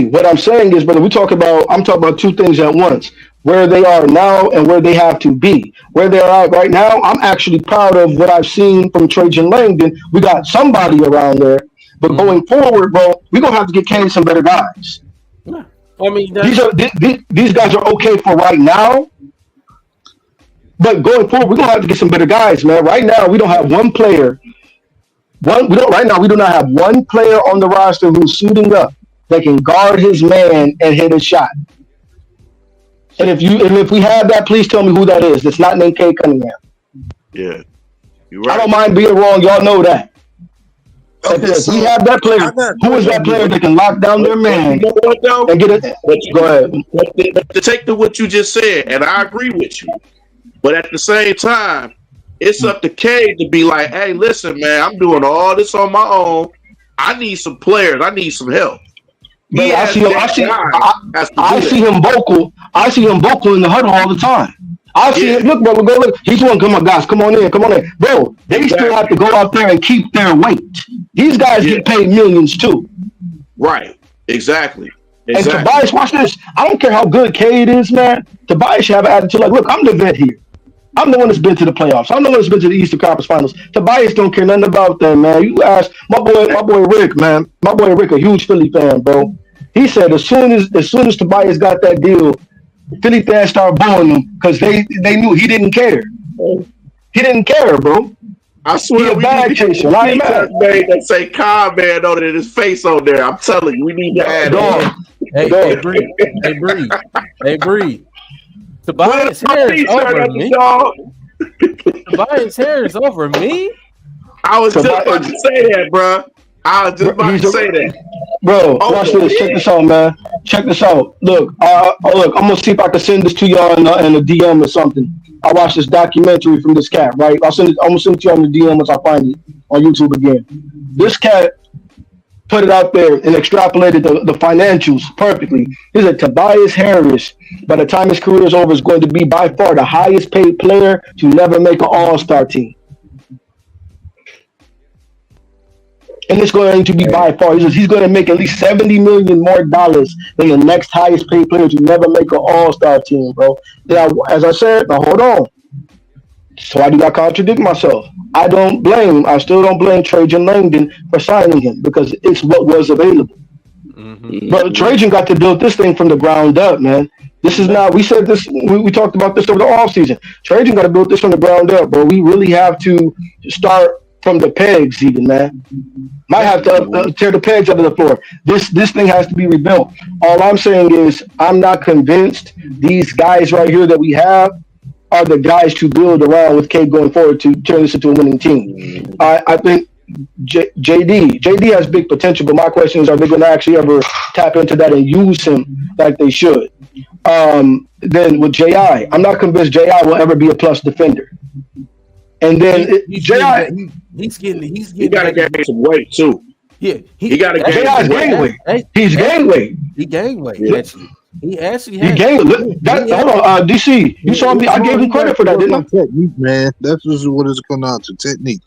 S3: What I'm saying is, brother, I'm talking about two things at once. Where they are now and where they have to be. Where they are at right now, I'm actually proud of what I've seen from Trajan Langdon. We got somebody around there. But going forward, bro, we're going to have to get Kane some better guys.
S1: Yeah. I mean,
S3: these guys are okay for right now. But going forward, we're going to have to get some better guys, man. Right now, we don't have one player. Right now, we do not have one player on the roster who's suiting up that can guard his man and hit a shot. And if we have that, please tell me who that is. It's not named K. Cunningham.
S5: Yeah, you're right.
S3: I don't mind being wrong. Y'all know that.
S2: Okay,
S3: if we have that player, who is that player that can lock down their man
S5: you know what, though?
S3: and get it? Go ahead.
S5: To take to what you just said, and I agree with you. But at the same time, it's up to K to be like, hey, listen, man, I'm doing all this on my own. I need some players. I need some help.
S3: I see him vocal. I see him vocal in the huddle all the time. I see him. Look, bro, go look. He's one. Come on, guys. Come on in, bro. They still have to go out there and keep their weight. These guys get paid millions too.
S5: Right. Exactly.
S3: And Tobias, watch this. I don't care how good Cade is, man. Tobias should have an attitude like, look, I'm the vet here. I'm the one that's been to the playoffs. I'm the one that's been to the Eastern Conference Finals. Tobias don't care nothing about that, man. You ask my boy Rick, man. My boy Rick, a huge Philly fan, bro. He said as soon as Tobias got that deal, Philly fans started booing him because they knew he didn't care. He didn't care, bro.
S5: I swear we need that say "Car Man" on it in his face on there. I'm telling you, we need to add on.
S1: Hey, Bree. Tobias hair is over me. Tobias hair is over me.
S5: I was just about to say that, bro.
S3: Bro, watch this. Check this out, man. Check this out. Look, I'm gonna see if I can send this to y'all in a DM or something. I watched this documentary from this cat, right? I'm gonna send it to you on the DM once I find it on YouTube again. This cat put it out there and extrapolated the financials perfectly. He said Tobias Harris, by the time his career is over, is going to be by far the highest paid player to never make an All-Star team. And it's going to be by far. He's going to make at least $70 million more dollars than the next highest paid player to never make an All-Star team, bro. Now, as I said, now hold on. So why do I contradict myself? I still don't blame Trajan Langdon for signing him because it's what was available. Mm-hmm. But Trajan got to build this thing from the ground up, man. This is not, we said this, we talked about this over the offseason. Trajan got to build this from the ground up, bro. We really have to start from the pegs even, man. Might have to tear the pegs out of the floor. This thing has to be rebuilt. All I'm saying is I'm not convinced these guys right here that we have are the guys to build around with K going forward to turn this into a winning team. I think JD has big potential, but my question is, are they going to actually ever tap into that and use him like they should? Then with J.I., I'm not convinced J.I. will ever be a plus defender. And then
S1: he's getting
S5: he got to gain some weight too.
S1: Yeah,
S5: he got to gain weight.
S3: He's gained weight.
S1: He gained weight.
S5: Yeah.
S1: He actually
S3: gained. Hold on, DC. You saw me. I gave him credit for that, didn't I?
S2: Technique, man. That's just what it's coming down to. Technique.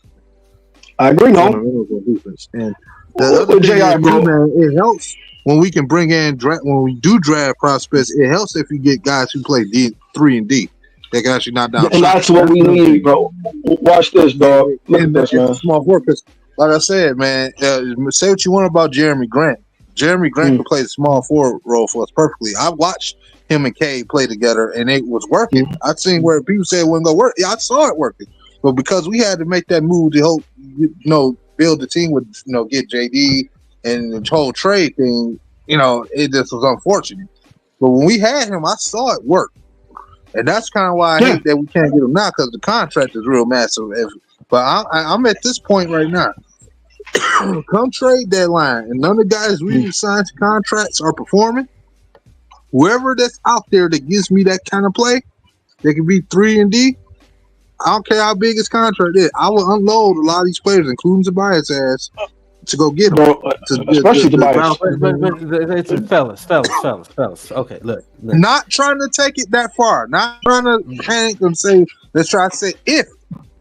S3: I agree, no.
S2: And the other thing is, man, it helps when we can bring in when we do draft prospects. It helps if you get guys who play D3 and D. They can actually knock down.
S3: And that's what we need, bro. Watch this, dog. Look at this, man.
S2: Small forward, because, like I said, man, say what you want about Jeremy Grant. Jeremy Grant can play the small forward role for us perfectly. I watched him and Kay play together, and it was working. I've seen where people say it wouldn't go work. Yeah, I saw it working. But because we had to make that move to help, build the team with, get JD and the whole trade thing, it just was unfortunate. But when we had him, I saw it work. And that's kind of why I hate that we can't get him now, because the contract is real massive. But I'm at this point right now. come trade deadline, and none of the guys we signed to contracts are performing. Whoever that's out there that gives me that kind of play, they can be 3 and D. I don't care how big his contract is. I will unload a lot of these players, including Tobias' ass, to go get them.
S3: Especially Tobias.
S1: But fellas. Okay, look.
S2: Not trying to take it that far. Not trying to panic and say, let's try to say if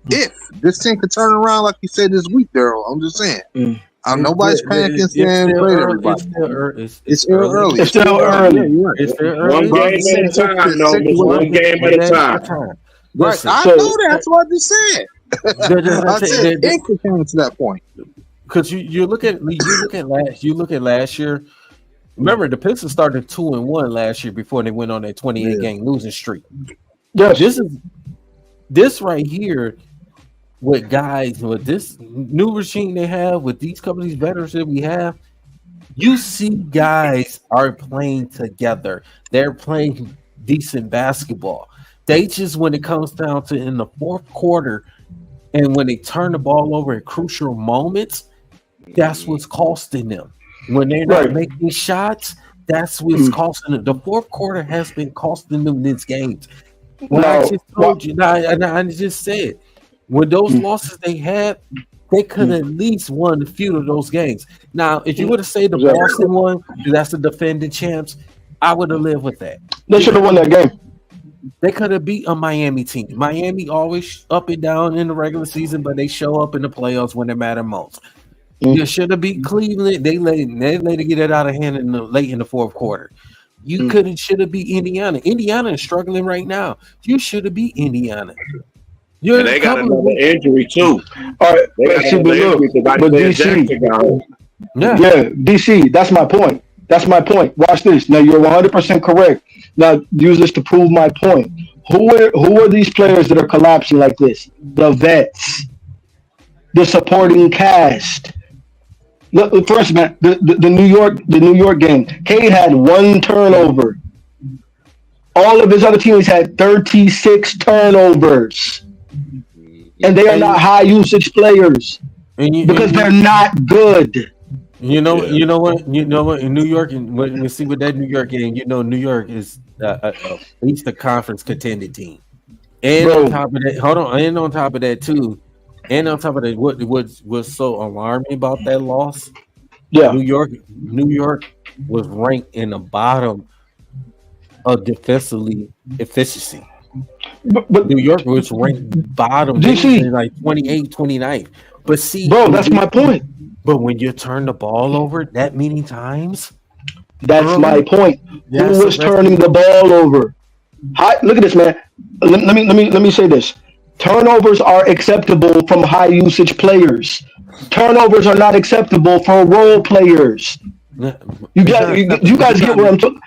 S2: this thing could turn around like you said this week, Daryl. I'm just saying. Nobody's panicking saying play everybody. It's still early.
S3: It's still early.
S1: It's still early.
S5: One game at a time, no. One game at a time.
S2: Right. I know that. That's what I just said. I said it could come to that point.
S1: Because you look at last year. Remember, the Pistons started 2-1 last year before they went on their 28-game losing streak.
S3: Yes.
S1: This right here with guys with this new regime they have with these couple of these veterans that we have. You see, guys are playing together. They're playing decent basketball. They just, when it comes down to in the fourth quarter, and when they turn the ball over at crucial moments, that's what's costing them. When they're not making shots, that's what's costing them. The fourth quarter has been costing them these games. I just told you, I just said, when those losses they had, they could have at least won a few of those games. Now, if you would have said the Boston one, that's the defending champs, I would have lived with that.
S3: They should have won that game.
S1: They could have beat a Miami team. Miami always up and down in the regular season, but they show up in the playoffs when it matters most. You should have beat Cleveland. They let it get it out of hand late in the fourth quarter. You should have beat Indiana. Indiana is struggling right now. You should have beat Indiana.
S5: And they got another injury too.
S3: All right, but DC, DC. That's my point. Watch this. Now you're 100% correct. Now use this to prove my point. Who are these players that are collapsing like this? The vets, the supporting cast. Look, first, man, the New York game. Cade had 1 turnover. All of his other teams had 36 turnovers. And they are not high usage players because they're not good.
S1: You know what? In New York, and when we see with that New York game, New York is at least a conference contended team. And on top of that, too, what was so alarming about that loss?
S3: Yeah,
S1: New York was ranked in the bottom of defensively efficiency. But New York was ranked bottom, like 28, 29th. But see,
S3: that's my point.
S1: But when you turn the ball over that many times,
S3: that's my point. Who was turning the ball over? Look at this, man. Let me say this. Turnovers are acceptable from high usage players. Turnovers are not acceptable for role players. You guys get where I'm talking.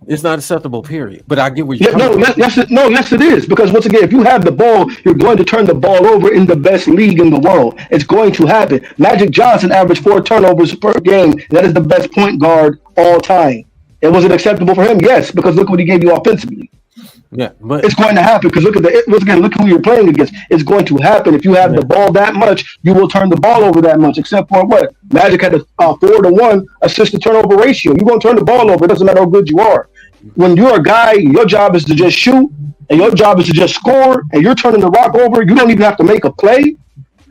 S1: It's not acceptable, period. But I get where you're
S3: coming from. Yes, it is. Because once again, if you have the ball, you're going to turn the ball over in the best league in the world. It's going to happen. Magic Johnson averaged 4 turnovers per game. That is the best point guard all time. And was it acceptable for him? Yes, because look what he gave you offensively.
S1: Yeah, but
S3: it's going to happen because look who you're playing against. It's going to happen. If you have the ball that much, you will turn the ball over that much. Except for what? Magic had a 4-to-1 assist to turnover ratio. You're going to turn the ball over. It doesn't matter how good you are. When you're a guy, your job is to just shoot, and your job is to just score, and you're turning the rock over. You don't even have to make a play.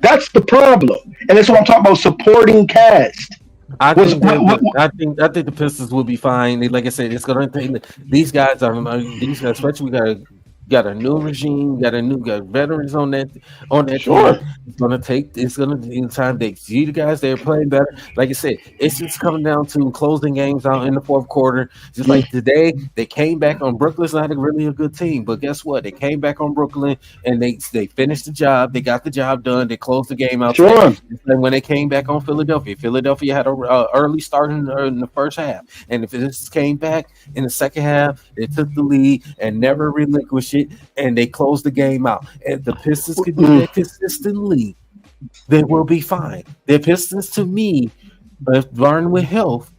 S3: That's the problem, and that's what I'm talking about. Supporting cast.
S1: I think the Pistons will be fine. Like I said, it's going to take these guys, especially we got a new regime, got veterans on that
S3: sure.
S1: team. It's gonna take time. They see the guys, they're playing better. Like I said, it's just coming down to closing games out in the fourth quarter. Just like today, they came back on Brooklyn's not really a good team, but guess what? They came back on Brooklyn and they finished the job. They got the job done. They closed the game out.
S3: Sure.
S1: And when they came back on Philadelphia had an early start in the first half, and if it came back in the second half, they took the lead and never relinquished it, and they closed the game out. And the Pistons can do that consistently, they will be fine. The Pistons, to me, if learn with health,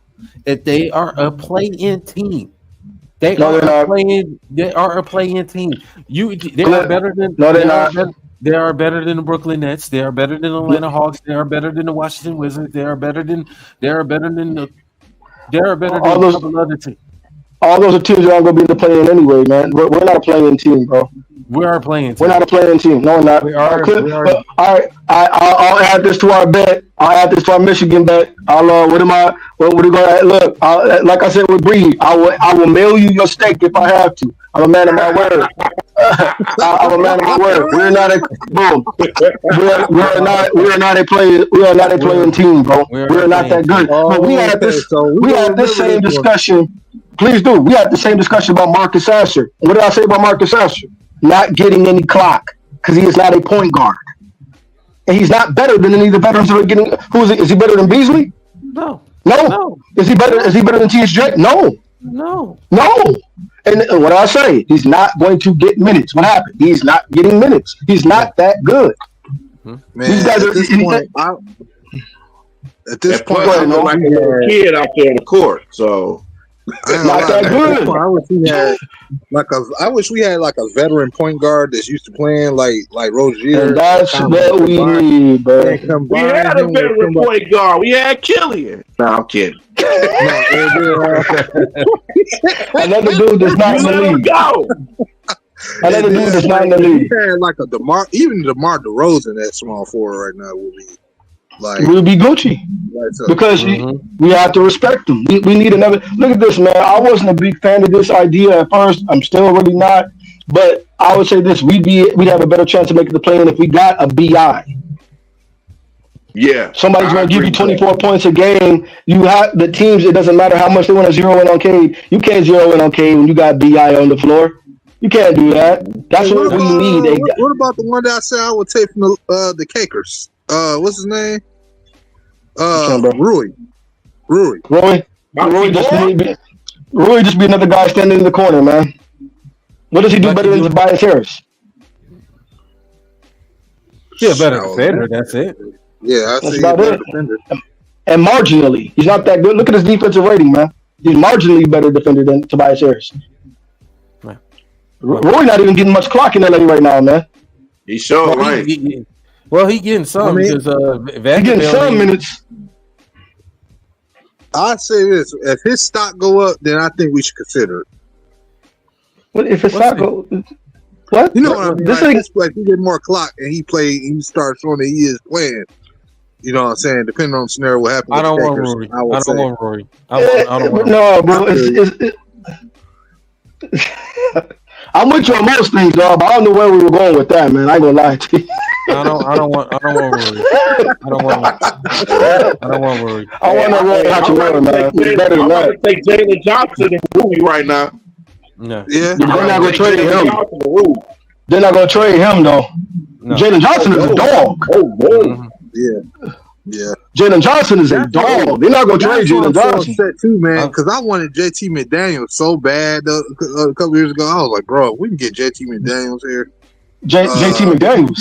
S1: if they are a play-in team. They are a play-in team. They are better than They are better than the Brooklyn Nets. They are better than the Atlanta Hawks. They are better than the Washington Wizards. They are better than a couple other teams.
S3: All those are teams that aren't going to be in the play-in anyway, man. We're not a play-in team, bro.
S1: We are playing.
S3: We're not a play-in team. No, we're not.
S1: We are.
S3: All right. I'll add this to our bet. I'll add this to our Michigan bet. What am I? What are we going to look? Like I said with Bree, I will mail you your steak if I have to. I'm a man of my word. I'm a man of my word. We're not a boom. We are not a playing team, bro. We're not that good. But we had this same discussion. Please do. We had the same discussion about Marcus Asher. What did I say about Marcus Asher? Not getting any clock because he is not a point guard, and he's not better than any of the veterans that are getting. Who is he? Is he better than Beasley?
S1: No.
S3: Is he better? Is he better than TSJ? No. And what I say, he's not going to get minutes. What happened? He's not getting minutes. He's not that good.
S2: Man, these guys at this point,
S5: like a kid out there in the court. So.
S3: Not that good.
S2: I wish we had like a veteran point guard that's used to playing like Rozier.
S3: And that's what we need, bro.
S5: We had a veteran point guard. We had Killian. No, I'm kidding.
S3: Another dude that's not in the league. Another dude that's not in the league.
S2: We had like a DeMar DeRozan at small forward right now would be.
S3: We'll be Gucci because we have to respect them. We need another. Look at this, man. I wasn't a big fan of this idea at first. I'm still really not. But I would say this: we'd have a better chance of making the play-in if we got a BI.
S5: Yeah,
S3: somebody's going to give you 24 points a game. You have the teams. It doesn't matter how much they want to zero in on Cade. You can't zero in on Cade when you got BI on the floor. You can't do that. That's what we need.
S2: What about the one that I said I would take from the Cakers? What's his name? Rui just be another guy standing in the corner, man.
S3: What does he do better than Tobias Harris?
S1: Yeah, better defender. That's it.
S2: Yeah,
S3: that's about it. And marginally, he's not that good. Look at his defensive rating, man. He's marginally better defender than Tobias Harris. Right. Roy not even getting much clock in LA right now, man.
S5: He's so right.
S1: He getting some because
S3: he getting some minutes.
S2: I say this: if his stock go up, then I think we should consider it.
S3: What if his stock go? What?
S2: You know what I mean? This like he get more clock and he starts showing that he is playing. You know what I'm saying? Depending on the scenario, what happens.
S1: I don't want Rory. I don't want Rory.
S3: No, bro. I'm with you on most things, dog, but I don't know where we were going with that, man. I ain't gonna lie to you.
S1: I don't want Rory. I don't want Rory.
S3: I want to Rory Hachimura, man. He's better than that.
S5: I'm gonna take Jalen Johnson and Ruby right now.
S1: No.
S2: Yeah.
S3: They're not gonna trade him. They're not gonna trade him though. No. Jalen Johnson is a dog.
S2: Yeah.
S3: Jalen Johnson is a dog. They're not gonna trade Jalen Johnson.
S2: Upset too, man, because I wanted JT McDaniels so bad a couple years ago. I was like, bro, we can get JT McDaniels here.
S3: JT McDaniels.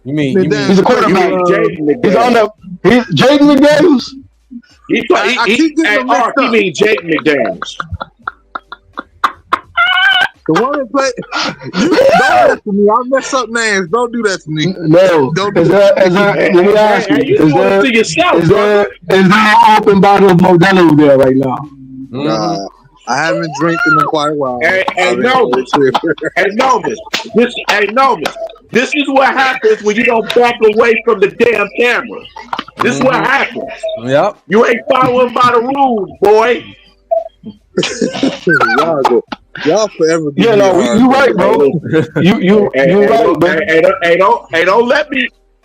S1: You mean
S3: he's a quarterback? He's on the. He's Jaden McDaniels.
S5: He mean Jake McDaniels.
S2: The one that played. Don't do that to me. I mess up names. Don't do that to me.
S3: No.
S2: Don't do
S3: let me ask you. Is there an open bottle of Modelo there right now?
S2: I haven't drank in quite a while.
S5: Hey, Novus. This is what happens when you don't back away from the damn camera. This is what happens.
S1: Yep.
S5: You ain't following by the rules, boy.
S2: Y'all forever.
S3: Yeah, no, you right, bro. You right, bro.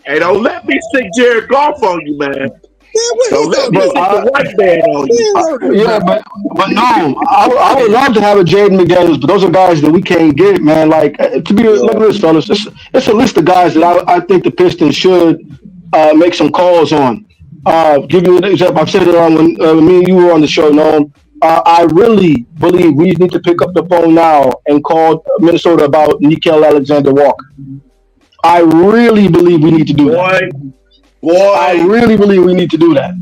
S5: Don't let me stick Jared Goff on you, man. Don't let me stick the white man on you.
S3: Yeah, but no, I would love to have a Jaden McDaniels, but those are guys that we can't get, man. Like look at this, fellas. It's a list of guys that I think the Pistons should make some calls on. Give you an example. I've said it on when me and you were on the show, Noam. I really believe we need to pick up the phone now and call Minnesota about Nickeil Alexander-Walker. I really believe we need to do that. Boy, I really believe we need to do that.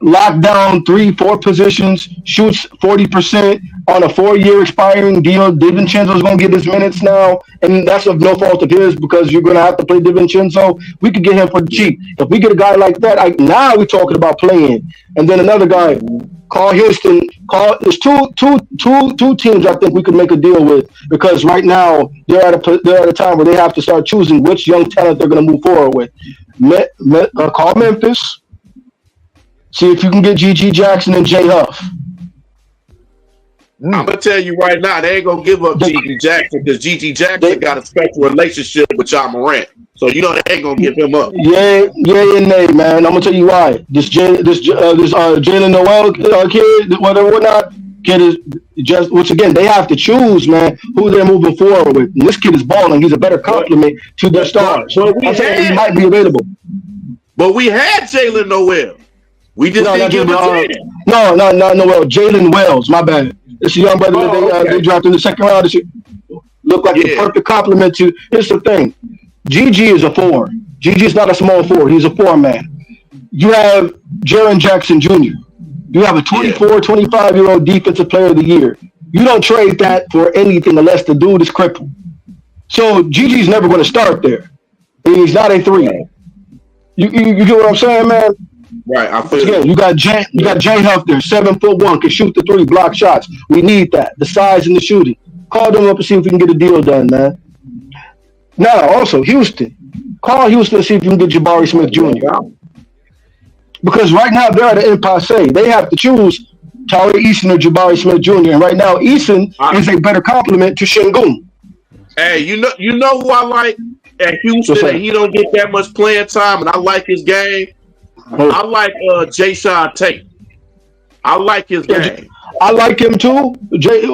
S3: lock down 3-4 positions, shoots 40% on a 4-year expiring deal. DiVincenzo's going to get his minutes now, and that's of no fault of his because you're going to have to play DiVincenzo. We could get him for the cheap. If we get a guy like that, now we're talking about playing. And then another guy, Carl Houston. There's two teams I think we could make a deal with because right now they're at a time where they have to start choosing which young talent they're going to move forward with. Call Memphis. See if you can get G.G. Jackson and Jay Huff.
S5: I'm gonna tell you right now, they ain't gonna give up G.G. Jackson because G.G. Jackson got a special relationship with Ja Morant, so you know they ain't gonna give him up.
S3: Yeah, and nay, man. I'm gonna tell you why. This Jalen Noel kid, whatnot, kid is just. Which again, they have to choose, man, who they're moving forward with. And this kid is balling. He's a better complement to their stars. So he might be available.
S5: But we had Jalen Noel. We just didn't give him a chance.
S3: No, Noel. Jalen Wells. My bad. It's a young brother that they drafted in the second round this year. Look like the perfect complement to. Here's the thing. GG is a 4. GG is not a small 4. He's a 4-man. You have Jaren Jackson Jr. You have a 24, 25-year-old defensive player of the year. You don't trade that for anything unless the dude is crippled. So GG's never going to start there. He's not a 3. You get what I'm saying, man?
S5: Right, I feel
S3: you got Jay Huff there, 7'1", can shoot the 3, block shots. We need that, the size and the shooting. Call them up and see if we can get a deal done, man. Now, also Houston, call Houston and see if you can get Jabari Smith Jr. Because right now they're at an impasse. They have to choose Tari Eason or Jabari Smith Jr. And right now Eason is a better complement to Şengün.
S5: Hey, you know who I like at Houston, and he don't get that much playing time, and I like his game. I like Jayshawn Tate. I like his game.
S3: I like him too.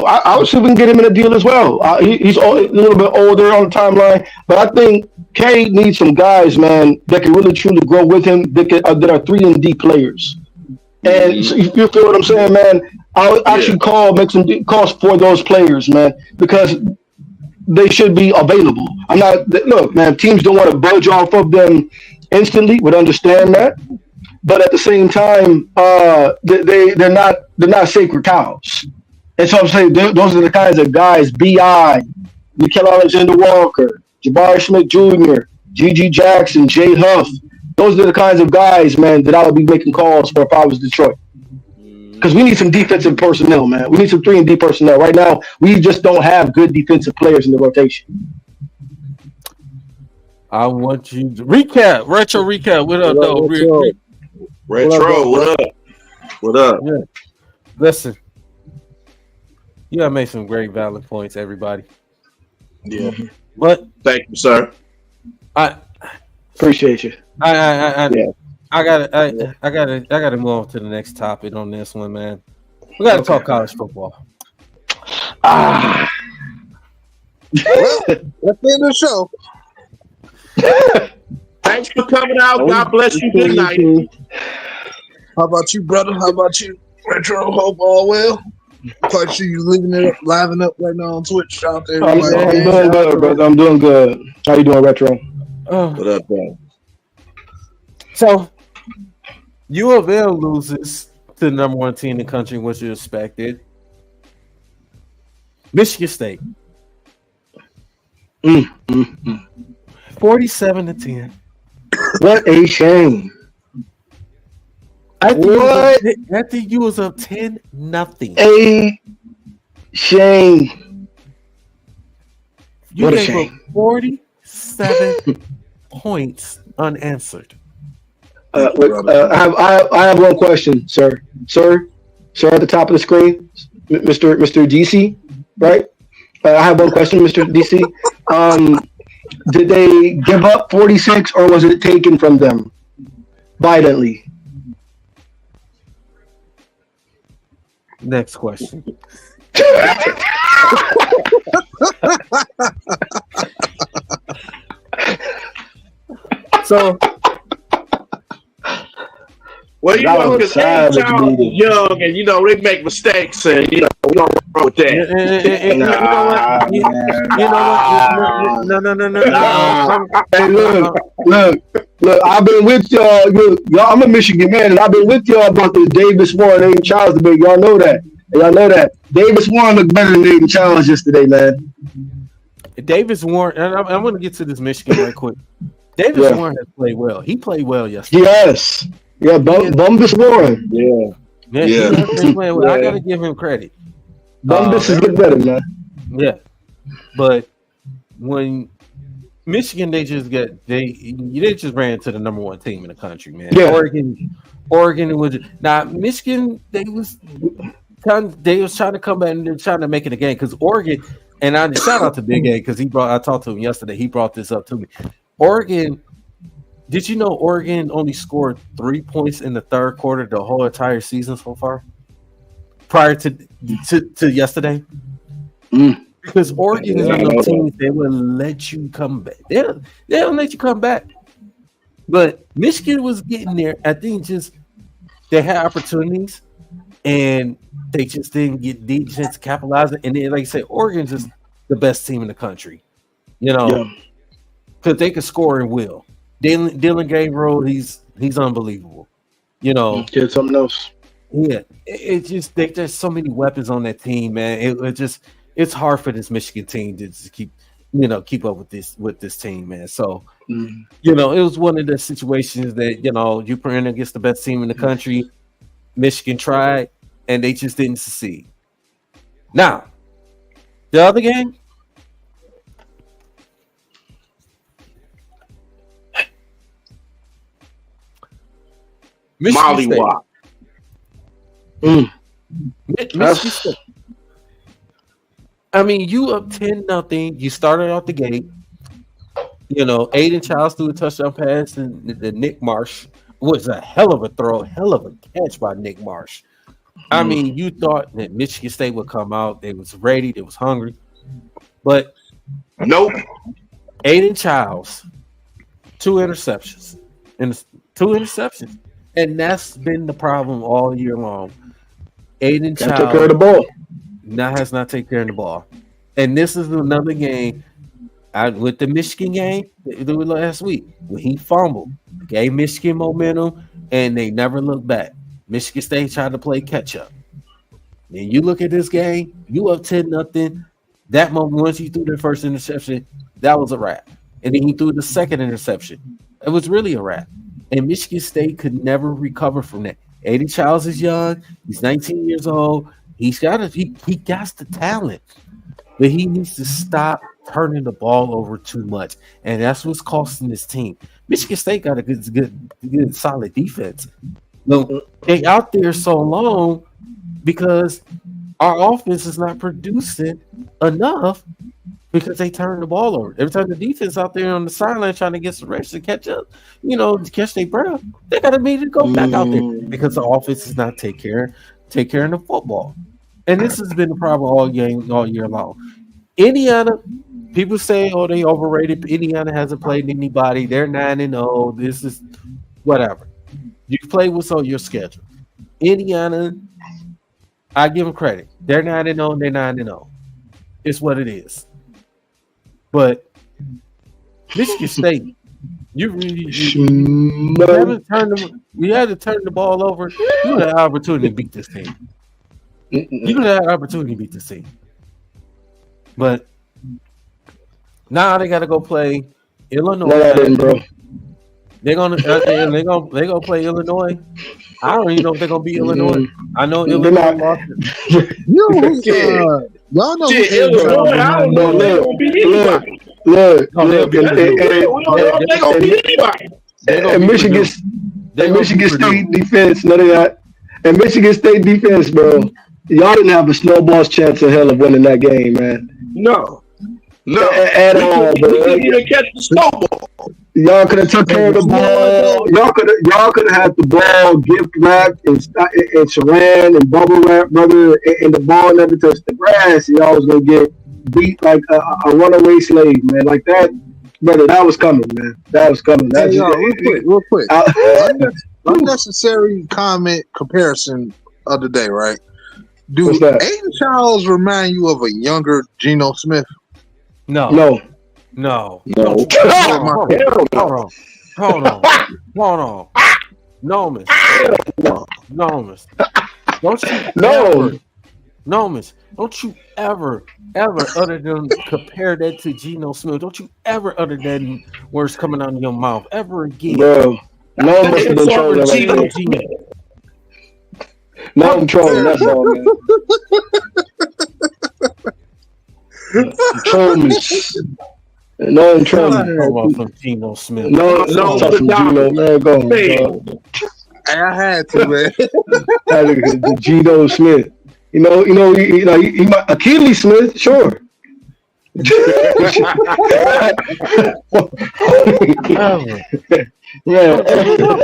S3: I would see if we can get him in a deal as well. He's a little bit older on the timeline, but I think K needs some guys, man, that can really truly grow with him. That are 3-and-D players. And you feel what I'm saying, man? I would actually make some calls for those players, man, because they should be available. Look, man. Teams don't want to budge off of them instantly. Would understand that. But at the same time, they're not sacred cows. And so I'm saying those are the kinds of guys, B.I., Nickeil Alexander-Walker, Jabari Smith Jr., G.G. Jackson, Jay Huff. Those are the kinds of guys, man, that I would be making calls for if I was Detroit. Because we need some defensive personnel, man. We need some 3-and-D personnel. Right now, we just don't have good defensive players in the rotation.
S1: I want you to retro recap. What up, though?
S5: Retro, what up?
S1: Yeah. Listen, you have made some great valid points, everybody.
S5: Yeah.
S1: But
S5: thank you, sir.
S3: I appreciate you.
S1: I gotta move on to the next topic on this one, man. We gotta talk college football.
S2: Well, let's end the show.
S5: Thanks for coming out. God bless you. Good night.
S2: How about you, brother? How about you, Retro? Hope all well. Quite sure you living up right now on Twitch out there.
S3: I'm doing good, brother. I'm doing good. How you doing, Retro?
S5: What up, bro?
S1: So, U of L loses to the number 1 team in the country, which you expected. Michigan State. 47-10.
S3: What a shame.
S1: I think you was up 10-0.
S3: A shame.
S1: You gave up 47 points unanswered.
S3: I have one question, sir. Sir, at the top of the screen, Mr. DC, right? I have one question, Mr. DC. Did they give up 46, or was it taken from them violently?
S1: Next question. So,
S5: well, you know, because A-Town is young, and you know they make mistakes, and you know we don't roll with that.
S1: You know what? No.
S3: Hey, look. Look, I've been with y'all. Y'all, I'm a Michigan man, and I've been with y'all about the Davis Warren and Charles debate. Y'all know that. Davis Warren looked better than Aiden Charles yesterday, man.
S1: Davis Warren, and I'm going to get to this Michigan right quick. Davis Warren has played well. He played well yesterday.
S3: Yes. Yeah, Bumbus Warren.
S5: Yeah.
S1: He has been playing well. I got to give him credit.
S3: Bumbus is getting better, man.
S1: Yeah. But when Michigan, they just ran into the number one team in the country, man.
S3: Yeah.
S1: Oregon was now Michigan. They was trying to come back and they're trying to make it a game because Oregon. And I shout out to Big A because I talked to him yesterday. He brought this up to me. Oregon. Did you know Oregon only scored 3 points in the third quarter the whole entire season so far? Prior to yesterday. Because Oregon is one of those teams they will let you come back. They'll let you come back. But Michigan was getting there. I think just they had opportunities and they just didn't get the chance to capitalize it. And then, like I said, Oregon's just the best team in the country. You know, because they can score and will. Dylan Gabriel, he's unbelievable. You know,
S3: Get something else.
S1: Yeah, it's just there's so many weapons on that team, man. It's hard for this Michigan team to just keep up with this team, man. So, it was one of the situations that you playing against the best team in the country. Michigan tried, and they just didn't succeed. Now, the other game.
S5: Molly Wop.
S1: Michigan State. I mean, you up 10-0. You started off the gate. Aiden Childs threw a touchdown pass, and the Nick Marsh was a hell of a throw, hell of a catch by Nick Marsh. I mean, you thought that Michigan State would come out. They was ready. They was hungry. But
S5: nope.
S1: Aiden Childs, 2 interceptions. And that's been the problem all year long. Aiden Childs
S3: take care of the ball.
S1: Has not taken care of the ball. And this is another game with the Michigan game last week when he fumbled, gave Michigan momentum, and they never looked back. Michigan State tried to play catch up. And you look at this game, you up 10-0. That moment, once he threw the first interception, that was a wrap. And then he threw the second interception. It was really a wrap. And Michigan State could never recover from that. Aiden Childs is young. He's 19 years old. He got the talent, but he needs to stop turning the ball over too much, and that's what's costing this team. Michigan State got a good, solid defense. They out there so long because our offense is not producing enough because they turn the ball over. Every time the defense out there on the sideline trying to get some rest to catch up, to catch their breath, they got to immediately go back out there because the offense is not take care of the football. And this has been the problem all year long. Indiana, people say, they overrated. Indiana hasn't played anybody. They're 9-0. This is whatever. You play what's on your schedule. Indiana, I give them credit. They're 9-0. They're 9-0. It's what it is. But Michigan State, you had to turn the ball over. You had an opportunity to beat this team. You had an opportunity to beat this team. But now they got to go play Illinois.
S3: Bro.
S1: They're gonna play Illinois. I don't even know if they're gonna beat Illinois. I know Illinois lost it.
S2: Y'all know
S5: Illinois. I don't know if they're gonna beat anybody.
S3: Look,
S5: they're gonna beat anybody.
S3: And Michigan State defense, no, they not. And Michigan State defense, bro. Y'all didn't have a snowball's chance in hell of winning that game, man.
S5: No.
S3: At all, bro.
S5: We couldn't even catch the snowball.
S3: Y'all could have took care of the ball. Y'all could have had the ball gift wrapped and saran and bubble wrap, brother, and the ball never touched the grass. Y'all was gonna get beat like a runaway slave, man. Like that, brother. That was coming, man. That was coming. That's
S2: real quick. Unnecessary comment comparison of the day, right? Do Aiden Childs remind you of a younger Geno Smith?
S1: No.
S3: No.
S1: No.
S3: No.
S1: Hold on. Nomus. Don't you ever, Nomus, don't you ever, other than compare that to Geno Smith, don't you ever utter that words coming out of your mouth ever again.
S3: Bro, Nomus has been trolling right now. No, I'm trolling, that's all, man. Troll me. No, I'm trolling.
S1: From Geno Smith.
S3: No, Geno, man, go on.
S2: I had to, man.
S3: The Geno Smith. You know, he might, Achilles Smith, sure. Yeah,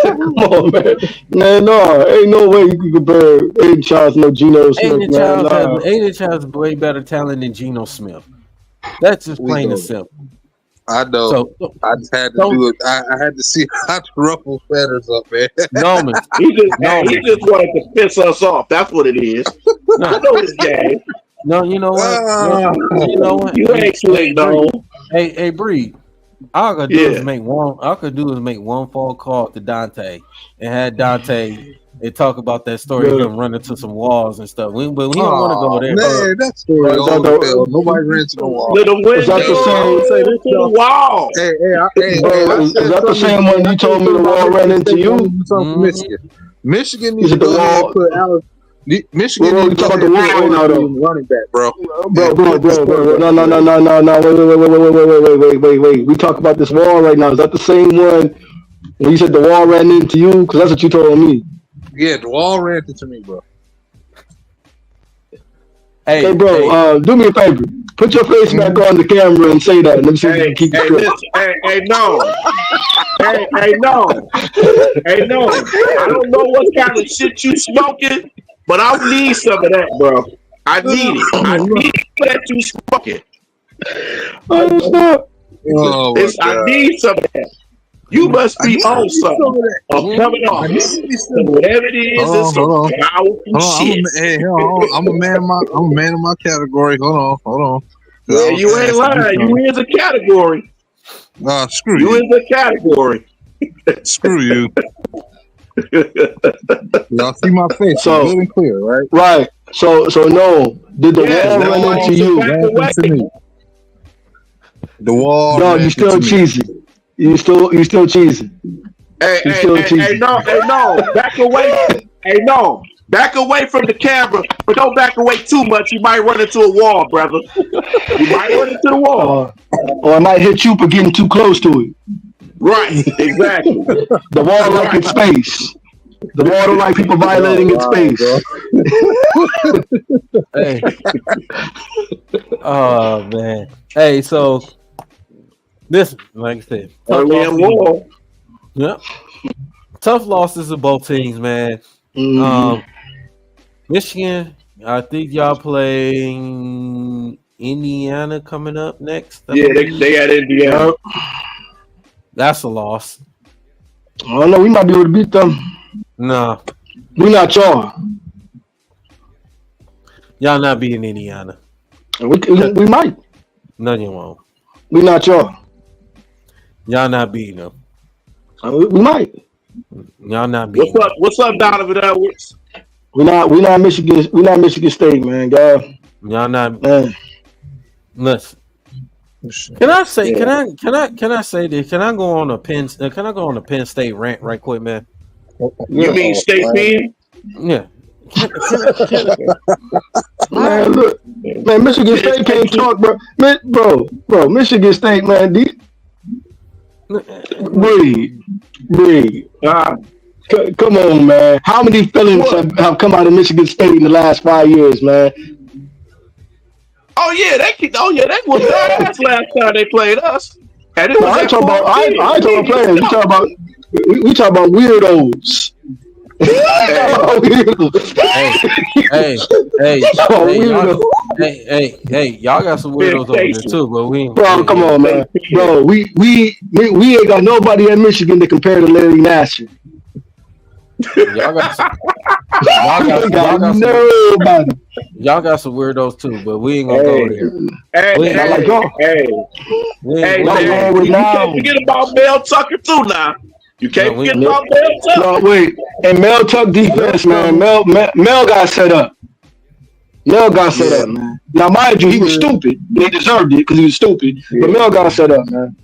S3: come on, man. Man, no, ain't no way you can compare Aiden Childs no Geno Smith.
S1: Aiden Childs has way better talent than Geno Smith. That's just plain and simple.
S2: I know. So, I just had to do it. I had to see how to ruffle feathers up, man.
S1: No, man.
S5: He just wanted to piss us off. That's what it is. No. I know this game.
S1: No, you know what? You know what?
S5: You ain't slick, though.
S1: Hey, Bree. All I could do is make one phone call to Dante and had Dante and talk about that story of him running to some walls and stuff. But we don't want to go there.
S2: Man, that story nobody ran to the wall.
S5: Is that the wall?
S3: Is that the same one you told me the wall ran into you?
S2: Michigan needs to go ahead and put Alex. Michigan needs to put running back, bro.
S3: Bro. No. Wait. We talk about this wall right now. Is that the same one when you said the wall ran into you? Because that's what you told me.
S2: Yeah, the wall ran into me, bro.
S3: Hey, bro, do me a favor. Put your face back on the camera and say that. Let me see if you can keep the
S5: script. No. I don't know what kind of shit you smoking, but I need some of that, bro. I need it. I need that you smoking. I need some of that. You must be on something. I'm coming off. Whatever it is, it's some powerful shit.
S2: I'm a man of my category. Hold on.
S5: Yeah, you ain't lying. You is a category.
S2: Screw you.
S5: You is a category.
S2: Screw you. Y'all see my face, so good and clear, right?
S3: Right. So no. Did the wall run into you?
S2: To me. The wall.
S3: No, you still cheesy. You still cheesy.
S5: Hey, no. Back away. Back away from the camera, but don't back away too much. You might run into a wall, brother. You might run into the wall.
S3: Or I might hit you for getting too close to it.
S5: Right, exactly.
S3: The wall like its space. The wall don't like people violating its space.
S1: Hey. Oh, man. Hey, so this, like I said,
S5: wall.
S1: Yep. Tough losses of both teams, man.
S3: Mm-hmm.
S1: Michigan, I think y'all playing Indiana coming up next.
S5: Yeah, they got Indiana.
S1: That's a loss.
S3: I don't know. We might be able to beat them.
S1: No.
S3: We not y'all.
S1: Y'all not beating Indiana.
S3: We might.
S1: No, you won't.
S3: We not y'all.
S1: Y'all not beating them.
S3: We might.
S1: Y'all not beating.
S5: What's up, Donovan Edwards?
S3: We not Michigan. We not Michigan State, man. God.
S1: Y'all not. Man. Listen. Can I say? Yeah. Can I say this? Can I go on a Penn State rant right quick, man?
S5: You mean State Penn?
S1: Yeah.
S3: Man, look, man, Michigan State can't talk, bro. Michigan State, man. Breathe. Come on, man. How many felons have come out of Michigan State in the last 5 years, man?
S5: Oh yeah, that was last time they played us. And it was
S3: I ain't talking about players. We talk about weirdos.
S1: Hey, y'all got some weirdos over there too, but we ain't.
S3: Bro, come on, man. Bro, we ain't got nobody in Michigan to compare to Larry Nassar.
S1: Y'all got some weirdos too, but we ain't gonna go there.
S5: You can't forget about Mel Tucker too now. You can't forget about Mel Tucker.
S3: No, wait. And Mel Tuck defense, man. Mel got set up. Mel got set up, man. Now, mind you, he was stupid. They deserved it because he was stupid. But Mel got set up, man.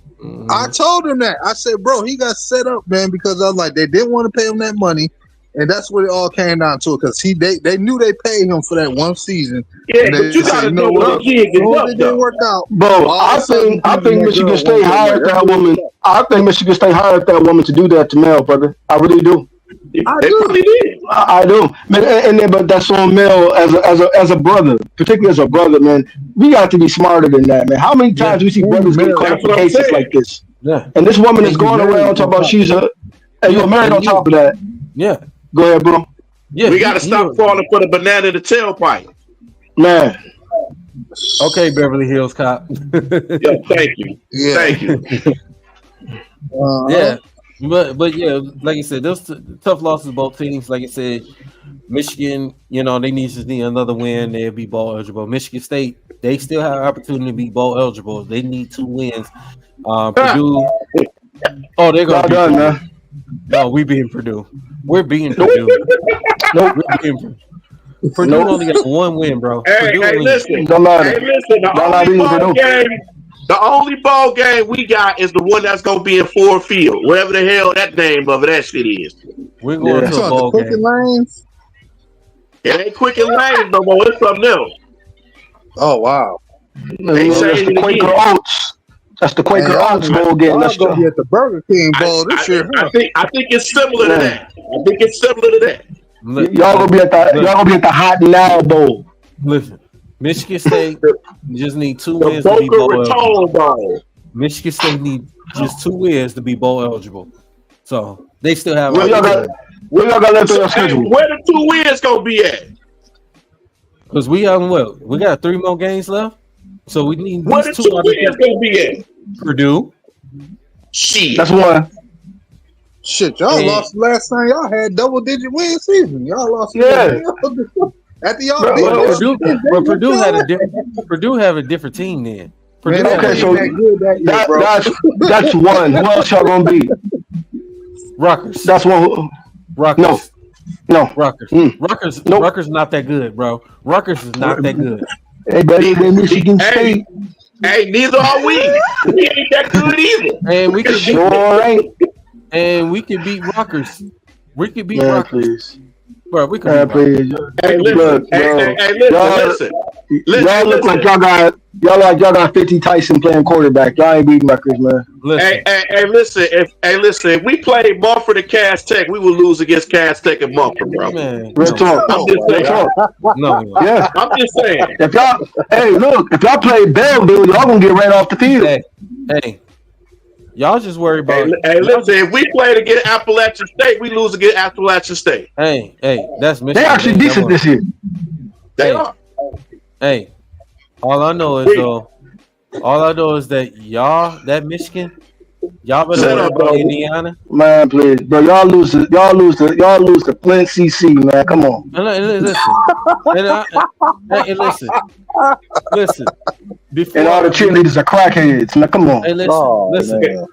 S2: I told him that. I said, bro, he got set up, man, because I was like, they didn't want to pay him that money. And that's what it all came down to, because they knew they paid him for that one season.
S5: Yeah, but you gotta know what it
S2: didn't work out.
S3: Bro, I think Michigan State hired that woman. I think Michigan State hired that woman to do that to Mel, brother. I really do.
S5: They probably did.
S3: I do, man. But that's on Mel as a brother, particularly as a brother, man. We got to be smarter than that, man. How many times do we see brothers get caught for cases like this?
S1: Yeah.
S3: And this woman is going around talking about she's a. Hey, you're married on top of that.
S1: Yeah.
S3: Go ahead, bro.
S5: Yeah, we got to stop falling for the banana in the tailpipe.
S3: Man.
S1: Okay, Beverly Hills Cop.
S5: Yeah, thank you.
S2: Yeah.
S5: Thank you.
S1: Yeah. But yeah, like I said, those tough losses both teams. Like I said, Michigan, they need another win. They'll be bowl eligible. Michigan State, they still have an opportunity to be bowl eligible. They need 2 wins. Purdue. Oh, they're gonna be done, man. No, we being Purdue. We're being Purdue. Nope. We're being Purdue only got 1 win, bro.
S5: Hey, listen.
S3: Don't lie.
S5: The only ball game we got is the one that's gonna be in Ford Field, whatever the hell that name of that shit is.
S1: We're going to a ball game.
S2: Lanes?
S5: It ain't Quicken Lanes no more. It's something else.
S2: Oh wow!
S5: They changed it again.
S3: That's the Quaker Oats bowl game.
S2: Let's go be at the Burger King bowl this year.
S5: I think it's similar to that.
S3: Y'all gonna be at the Hot Now Bowl.
S1: Listen, Michigan State just need 2 wins to be bowl eligible. Michigan State need just 2 wins to be bowl eligible. So they still have.
S3: Where y'all got left on your schedule?
S5: Where the 2 wins gonna be at?
S1: Because we have we got 3 more games left. So we need
S5: where the 2 wins gonna be at?
S1: Purdue.
S5: Shit.
S3: That's 1.
S2: Shit, y'all lost last time y'all had double-digit win season. y'all lost. After y'all
S1: Purdue have a different team then.
S2: Man,
S3: okay, so that's 1. Who else y'all gonna beat?
S1: Rutgers.
S3: That's 1.
S1: Rutgers.
S3: No.
S1: Rutgers. Rutgers.
S3: Nope.
S1: Rutgers not that good, bro. Rutgers is not that good.
S3: Hey, better than Michigan State.
S5: Hey, neither are we. We ain't that good either.
S1: And we can beat. And we can beat Rutgers. We can beat Rutgers. Bro, we can beat Rutgers.
S5: Hey, listen. Listen.
S3: Y'all look like y'all got 50 Tyson playing quarterback. Y'all ain't beating Rutgers, man.
S5: Listen. If we played Mumford and Cass Tech, we would lose against Cass Tech and Mumford, bro.
S1: Man,
S3: Real talk.
S5: I'm just saying.
S3: Yeah.
S5: I'm just saying.
S3: If y'all play Belleville, y'all gonna get ran off the field.
S1: Hey. Y'all just worry about.
S5: Hey, listen. If we played against Appalachian State, we lose against Appalachian State.
S1: Hey, that's Michigan.
S3: They actually decent this year.
S5: They are.
S1: Hey, all I know is that that Michigan, y'all better worry about Indiana.
S3: Man, please, bro, y'all lose to Flint CC, man. Come on.
S1: Listen.
S3: And all the cheerleaders are crackheads. Now, come on.
S1: Hey, listen.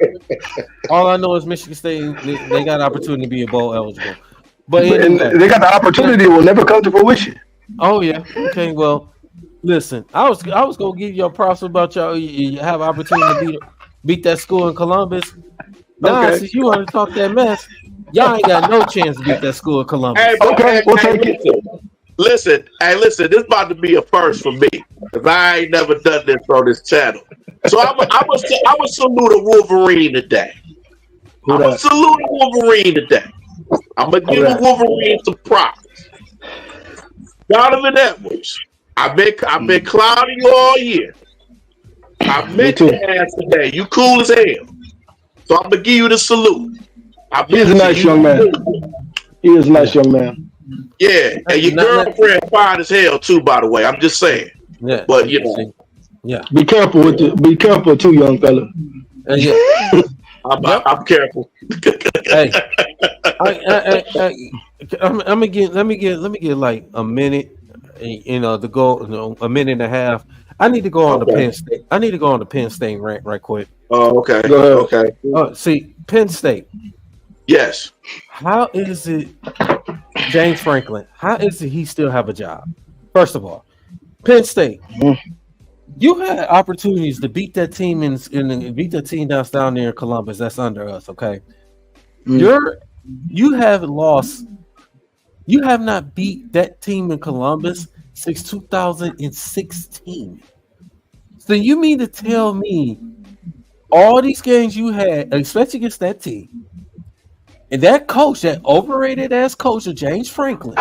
S1: All I know is Michigan State, they got an opportunity to be a bowl eligible. But
S3: they got the opportunity, it will never come to fruition.
S1: Oh yeah. Okay. Well, listen. I was gonna give y'all props about y'all. You have an opportunity to beat that school in Columbus. Nah, since you want to talk that mess, y'all ain't got no chance to beat that school in Columbus.
S3: We'll take it.
S5: Listen, this about to be a first for me because I ain't never done this on this channel. So I would salute a Wolverine today. I'm gonna salute a Wolverine today. I'm gonna give a Wolverine some props. Donovan Edwards. I've been clowning you all year. I met your ass today. You cool as hell. So I'm gonna give you the salute.
S3: He is a nice young man. He is a nice young man.
S5: Yeah, and your girlfriend fine as hell too. By the way, I'm just saying.
S1: Yeah,
S5: but you know,
S1: yeah.
S3: Be careful too, young fella.
S1: Yeah.
S5: I'm careful.
S1: Hey, I'm gonna get. Let me get like a minute. To go. A minute and a half. I need to go on the Penn State. I need to go on the Penn State rant right quick.
S5: Oh, okay.
S3: Go ahead.
S5: Okay.
S1: See, Penn State.
S5: Yes.
S1: How is it, James Franklin? How is it he still have a job? First of all, Penn State. You had opportunities to beat that team in beat that team that's down there in Columbus. That's under us, okay? You have lost. You have not beat that team in Columbus since 2016. So you mean to tell me all these games you had, especially against that team, and that coach, that overrated ass coach of James Franklin,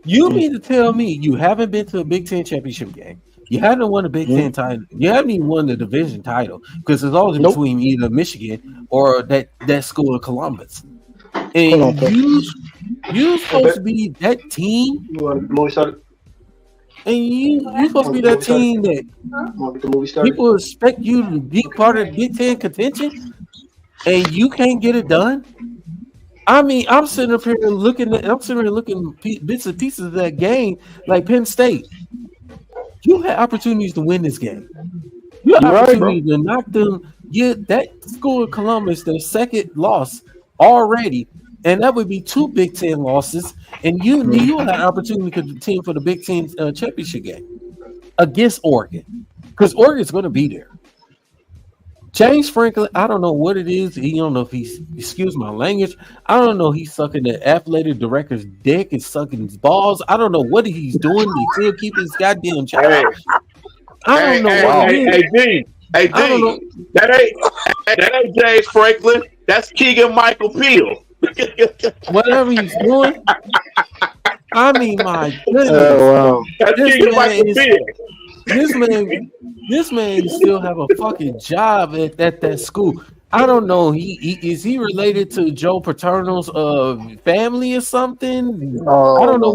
S1: you mean to tell me you haven't been to a Big Ten championship game? You haven't won a Big Ten title. You haven't even won the division title because it's always between either Michigan or that school of Columbus. And you supposed to be that team. And you supposed to be that team that people expect you to be part of Big Ten contention, and you can't get it done. I mean, I'm sitting up here looking bits and pieces of that game, like Penn State. You had opportunities to win this game. You had opportunities to knock them. Get that school of Columbus their second loss already, and that would be 2 Big Ten losses. And you had an opportunity to team for the Big Ten championship game against Oregon, because Oregon's going to be there. James Franklin, I don't know what it is. He don't know if he's, excuse my language, I don't know. He's sucking the athletic director's dick and sucking his balls. I don't know what he's doing. He still keep his goddamn job. I don't know what it is.
S5: Hey, D. That ain't James Franklin. That's Keegan Michael Peel.
S1: Whatever he's doing. I mean, my goodness.
S5: That's Keegan Michael Peel.
S1: This man still have a fucking job at that school. I don't know. Is he related to Joe Paterno's family or something? I don't know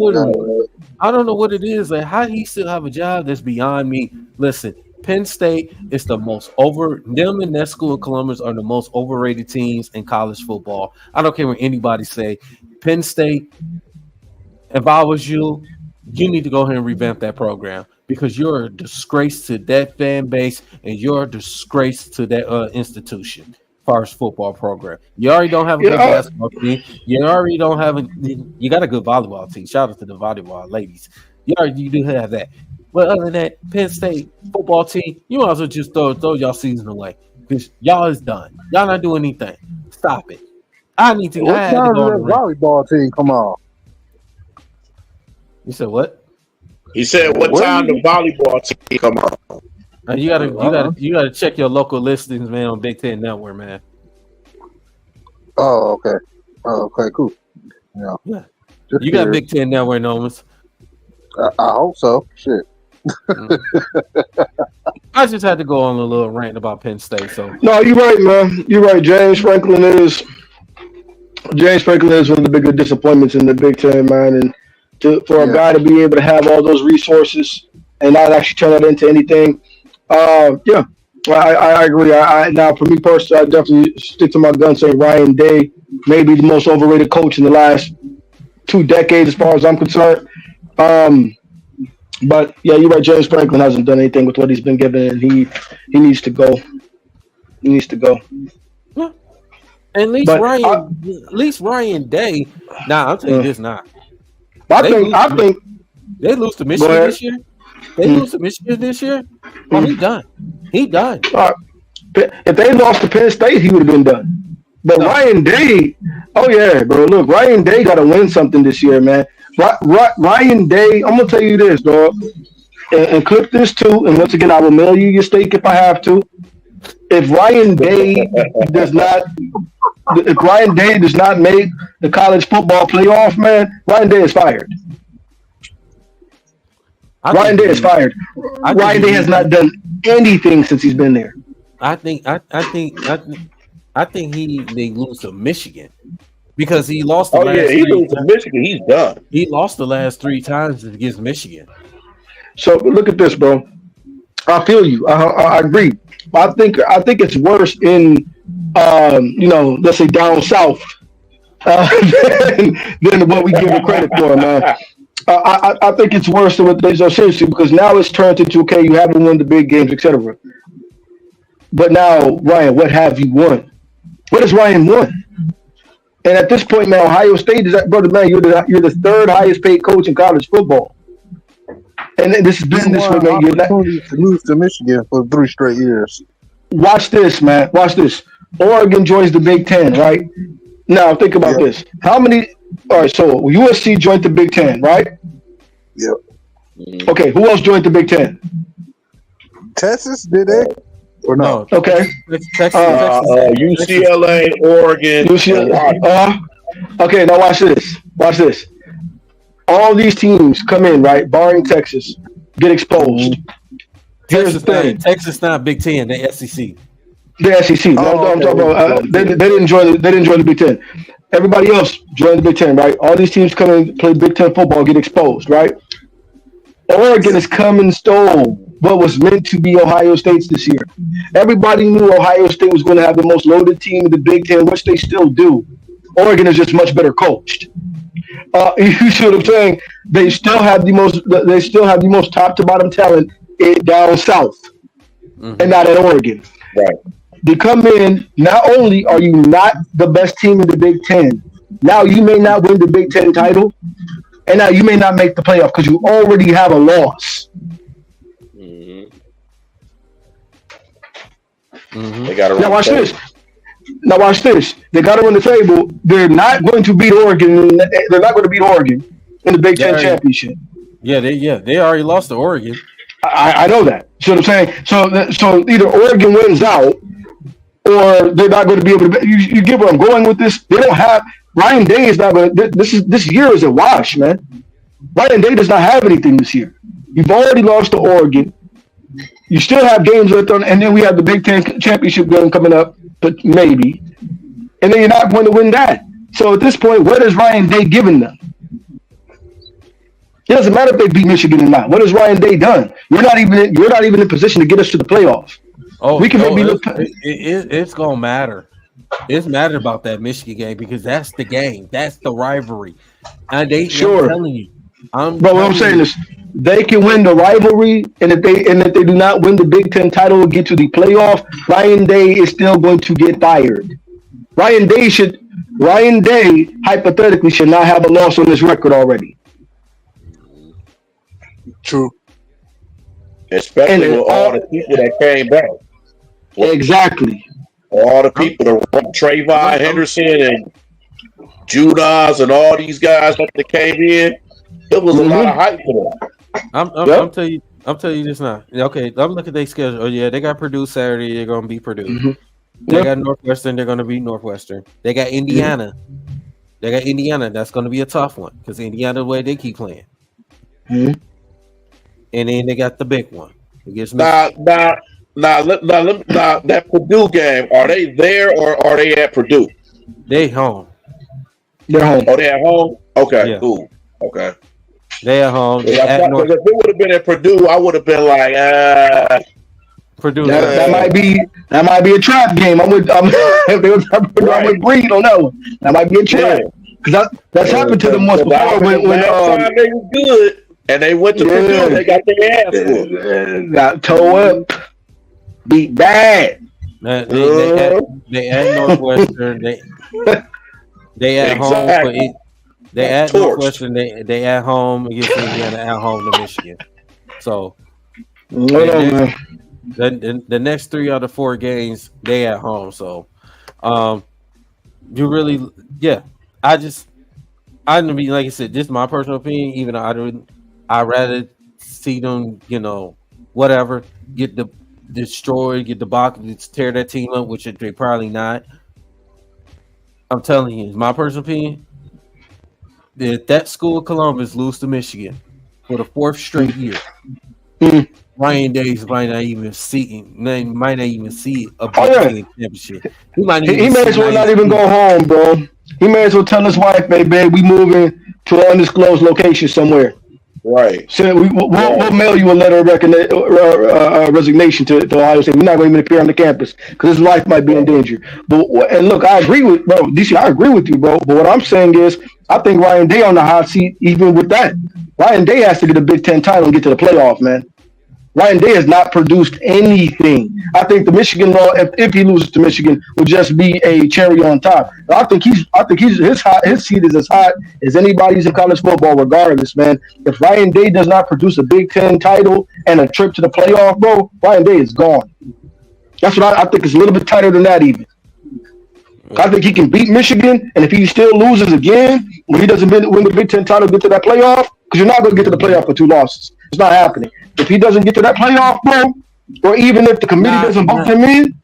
S1: what it is. Like, how he still have a job? That's beyond me. Listen, Penn State is the most them and that school of Columbus are the most overrated teams in college football. I don't care what anybody say. Penn State, if I was you need to go ahead and revamp that program, because you're a disgrace to that fan base and you're a disgrace to that institution as far as football program. You already don't have a good basketball team. You already don't have you got a good volleyball team. Shout out to the volleyball ladies. You do have that. But other than that, Penn State football team, you might as well just throw y'all season away, because y'all is done. Y'all not doing anything. Stop it. I had to go on the
S2: volleyball team come on.
S1: You said what?
S5: He said, "What time the volleyball team come on?"
S1: You gotta check your local listings, man, on Big Ten Network, man.
S2: Oh, okay. Oh, okay, cool.
S1: Yeah. You got Big Ten Network, Nomas.
S2: I hope so. Shit.
S1: I just had to go on a little rant about Penn State. So
S3: no, you're right, man. You're right. James Franklin is one of the bigger disappointments in the Big Ten, man, and. For a guy to be able to have all those resources and not actually turn that into anything, I agree. Now, for me personally, I definitely stick to my gun saying Ryan Day may be the most overrated coach in the last 2 decades, as far as I'm concerned. But yeah, you're right. James Franklin hasn't done anything with what he's been given, and he needs to go. He needs to go.
S1: Yeah. At least Ryan Day. Nah, I'll tell you this now.
S3: I think
S1: they lose to Michigan this year. They lose to Michigan this year. Oh, he done. He done.
S3: If they lost to Penn State, he would have been done. But no. Ryan Day, oh yeah, bro. Look, Ryan Day got to win something this year, man. Ryan Day, I'm gonna tell you this, dog, and clip this too. And once again, I will mail you your steak if I have to. If Ryan Day does not make the college football playoff, man, Ryan Day is fired. Ryan Day is fired. Ryan Day has not done anything since he's been there.
S1: I think they lose to Michigan because he lost. He
S5: lose to Michigan. He's done.
S1: He lost the last 3 times against Michigan.
S3: So look at this, bro. I feel you. I agree. I think it's worse in let's say down south than what we give it credit for, man. I think it's worse than what they so seriously because now it's turned into okay, you haven't won the big games, etc. But now, Ryan, what have you won? What has Ryan won? And at this point, man, Ohio State is that brother, man. You're the third highest paid coach in college football, and this has been this way, man. You're not
S2: to lose to Michigan for 3 straight years.
S3: Watch this, man. Watch this. Oregon joins the Big Ten, right? Now think about this. How many? All right, so USC joined the Big Ten, right?
S2: Yep.
S3: Okay, who else joined the Big Ten?
S2: Texas, did they? Or no?
S3: Okay.
S1: Texas,
S5: UCLA, Oregon.
S3: UCLA. Okay, now watch this. Watch this. All these teams come in, right? Barring Texas, get exposed. Here's the thing.
S1: Texas not Big Ten, the SEC.
S3: The SEC. I'm talking about. They didn't join. They didn't join the Big Ten. Everybody else joined the Big Ten, right? All these teams come in, play Big Ten football, get exposed, right? Oregon has come and stole what was meant to be Ohio State's this year. Everybody knew Ohio State was going to have the most loaded team in the Big Ten, which they still do. Oregon is just much better coached. You see what I'm saying? They still have the most. They still have the most top to bottom talent down south, and not at Oregon.
S5: Right.
S3: They come in. Not only are you not the best team in the Big Ten, now you may not win the Big Ten title, and now you may not make the playoff because you already have a loss.
S5: They got to
S3: now watch this. Now watch this. They got to run the table. They're not going to beat Oregon. They're not going to beat Oregon in the Big Ten championship.
S1: They already lost to Oregon.
S3: I know that. See what I'm saying? So either Oregon wins out, or they're not going to be able to. You get where I'm going with this? They don't have Ryan Day is not going to. This year is a wash, man. Ryan Day does not have anything this year. You've already lost to Oregon. You still have games left on, and then we have the Big Ten championship game coming up, but maybe, and then you're not going to win that. So at this point, what is Ryan Day giving them? It doesn't matter if they beat Michigan or not. What has Ryan Day done? You're not even in position to get us to the playoffs.
S1: It's gonna matter. It's matter about that Michigan game because that's the game. That's the rivalry. And I'm telling you.
S3: What I'm saying is they can win the rivalry, and if they do not win the Big Ten title or get to the playoff, Ryan Day is still going to get fired. Ryan Day hypothetically should not have a loss on his record already.
S2: True.
S5: Especially with all the people that came back.
S3: Exactly.
S5: All the people that Trayvon Henderson and Judas and all these guys that came in, it was a lot of hype for them.
S1: I'm telling you this now. Okay, I'm looking at their schedule. Oh yeah, they got Purdue Saturday. They're gonna beat Purdue. Mm-hmm. They got Northwestern. They're gonna beat Northwestern. They got Indiana. Mm-hmm. They got Indiana. That's gonna be a tough one because Indiana the way they keep playing. Mm-hmm. And then they got the big one.
S5: Now, that Purdue game, are they there or are they at Purdue?
S1: They home.
S3: They're home.
S5: Oh, they at home? Okay, cool. Okay.
S1: They at home.
S5: If it would have been at Purdue, I would have been like,
S1: Purdue.
S3: That might be a trap game. I'm with Breed on that one. That might be a trap. Because that's happened to them once before when
S5: they were good. And they went to Purdue. They got their ass whooped.
S3: Got toe up, beat bad.
S1: They at Northwestern. They at home. They at Northwestern. They at home against Indiana. At home to Michigan. So the next 3 out of 4 games they at home. So you really I mean, like I said, this is my personal opinion. Even though I'd rather see them, whatever, get destroyed, get the box, tear that team up, which they probably not. I'm telling you, it's my personal opinion. If that school of Columbus lose to Michigan for the 4th straight year, Ryan Days might not even see a Big Ten championship. He
S3: may as well not even go home, bro. He may as well tell his wife, babe, we moving to an undisclosed location somewhere.
S5: Right.
S3: So we'll mail you a letter of resignation to Ohio State. We're not going to even appear on the campus because his life might be in danger. And look, I agree with bro, DC. I agree with you, bro. But what I'm saying is, I think Ryan Day on the hot seat. Even with that, Ryan Day has to get a Big Ten title and get to the playoff, man. Ryan Day has not produced anything. I think the Michigan law, if he loses to Michigan, will just be a cherry on top. I think his seat is as hot as anybody's in college football, regardless, man. If Ryan Day does not produce a Big Ten title and a trip to the playoff, bro, Ryan Day is gone. That's what I think is a little bit tighter than that even. I think he can beat Michigan, and if he still loses again, when he doesn't win the Big Ten title, get to that playoff, because you're not going to get to the playoff with 2 losses. It's not happening. If he doesn't get to that playoff, bro, or even if the committee doesn't vote him in.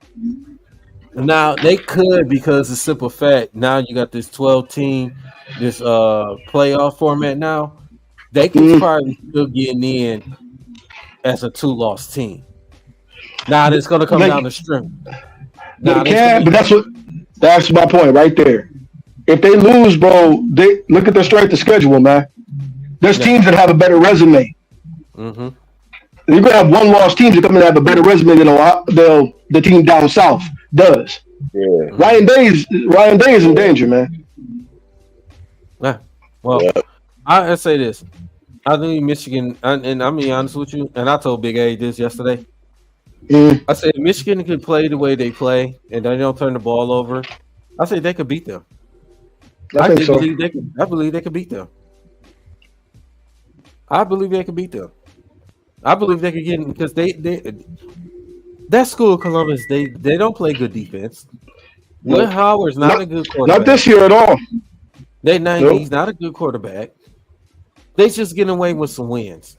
S1: Now, they could, because the simple fact, now you got this 12-team, this playoff format now, they can probably still getting in as a 2-loss team. Now, it's going to come down to strength.
S3: They can, but that's my point right there. If they lose, bro, they look at their strength of schedule, man. There's teams that have a better resume.
S1: Mm-hmm.
S3: You're going to have 1-loss teams that come and have a better resume than the team down south does.
S5: Yeah.
S3: Ryan Day is in danger, man.
S1: Yeah. Well, I say this. I think Michigan, and I'm being honest with you, and I told Big A this yesterday. I said Michigan could play the way they play, and they don't turn the ball over. I said they could beat them. I believe they could beat them. I believe they could beat them. I believe they could get in because they that school, Columbus, they don't play good defense. Will Howard's not a good quarterback.
S3: Not this year at all.
S1: He's not a good quarterback. They just getting away with some wins.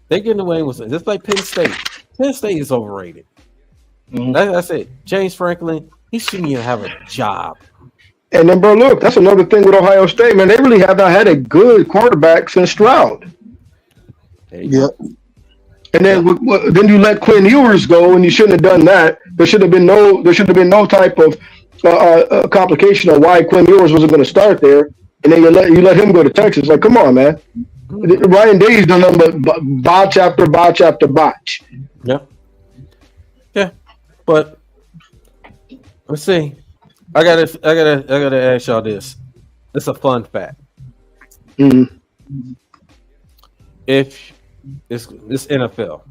S1: They're getting away with some. Just like Penn State. Penn State is overrated. That's it. James Franklin, he shouldn't even have a job.
S3: And then, bro, look, that's another thing with Ohio State, man. They really have not had a good quarterback since Stroud.
S2: Yep.
S3: And then then you let Quinn Ewers go, and you shouldn't have done that. There should have been no type of complication on why Quinn Ewers wasn't going to start there. And then you let him go to Texas. Like, come on, man. Ryan Day's done nothing but botch after botch after botch.
S1: Yeah. But let's see. I gotta ask y'all this. It's a fun fact. If it's NFL,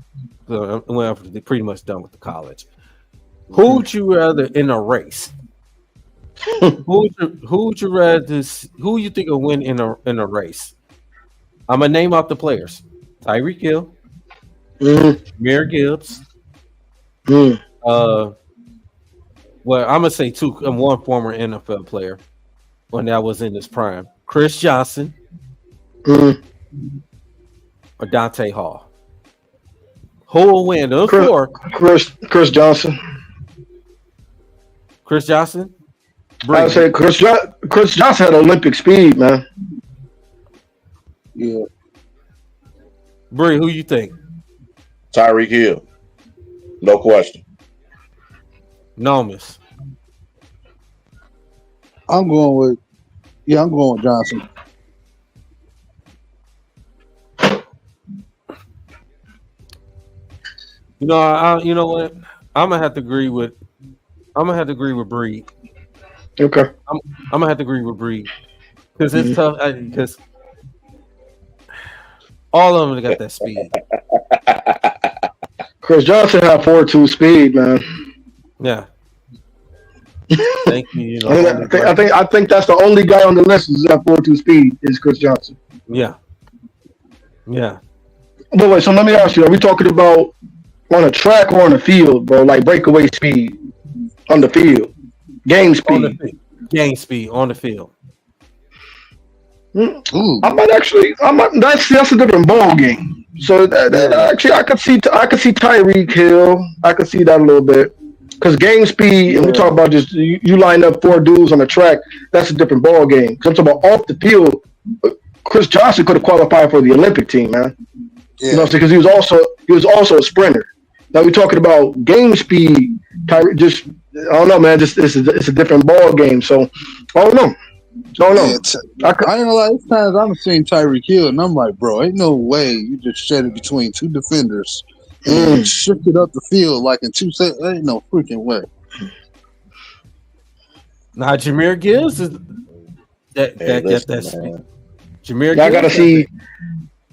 S1: so I'm pretty much done with the college. Who would you rather in a race? Who would you rather? Who you think will win in a race? I'm gonna name out the players: Tyreek Hill, Jahmyr Gibbs. Well, I'm gonna say one former NFL player when that was in his prime: Chris Johnson or Dante Hall. Who will win? Those four.
S3: Chris Johnson.
S1: Chris Johnson.
S3: I would say Chris Johnson had Olympic speed, man.
S2: Yeah.
S1: Bree, who you think?
S5: Tyreek Hill. No question.
S1: Nomis.
S2: I'm going with Johnson.
S1: You know, you know what? I'm gonna have to agree with Bree.
S3: Okay.
S1: I'm gonna have to agree with Bree because it's tough. Because all of them got that speed.
S3: Chris Johnson had 4.2 speed, man.
S1: Yeah. Thank you.
S3: I think that's the only guy on the list who's at 4.2 speed is Chris Johnson.
S1: Yeah. Yeah.
S3: But wait, so let me ask you: are we talking about on a track or on a field, bro? Like breakaway speed on the field, game speed,
S1: on the field.
S3: That's a different ball game. So actually, I could see Tyreek Hill. I could see that a little bit because game speed, and we talk about just you line up 4 dudes on the track. That's a different ball game. Because I'm talking about off the field. Chris Johnson could have qualified for the Olympic team, man. Yeah. You know, because he was also a sprinter. Now we're talking about game speed. I don't know, man. It's a different ball game. So I don't know. No.
S2: I ain't gonna lie. It's times I've seen Tyreek Hill, and I'm like, bro, ain't no way you just shed it between two defenders and shifted up the field like in 2 seconds. Ain't no freaking way.
S1: Now, Jameer Gibbs is that. Jameer,
S3: I gotta see.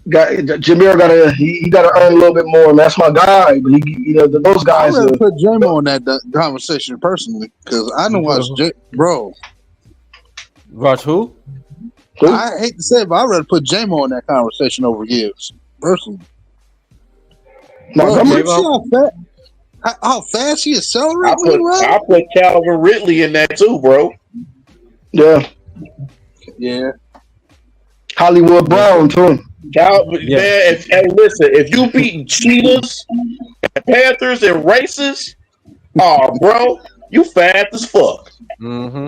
S3: Jameer he gotta earn a little bit more. Man. That's my guy, but those guys.
S2: I'd rather put J-Mo on that conversation personally because I know watch bro.
S1: Watch who?
S2: I hate to say it, but I'd rather put J-Mo in that conversation over Gibbs personally. Bro, you see how fast he accelerated?
S5: I put Calvin Ridley in that too, bro.
S3: Yeah. Hollywood Brown too.
S5: Man, if you beating cheetahs, and panthers, and races, bro, you fast as fuck.
S1: Mm-hmm.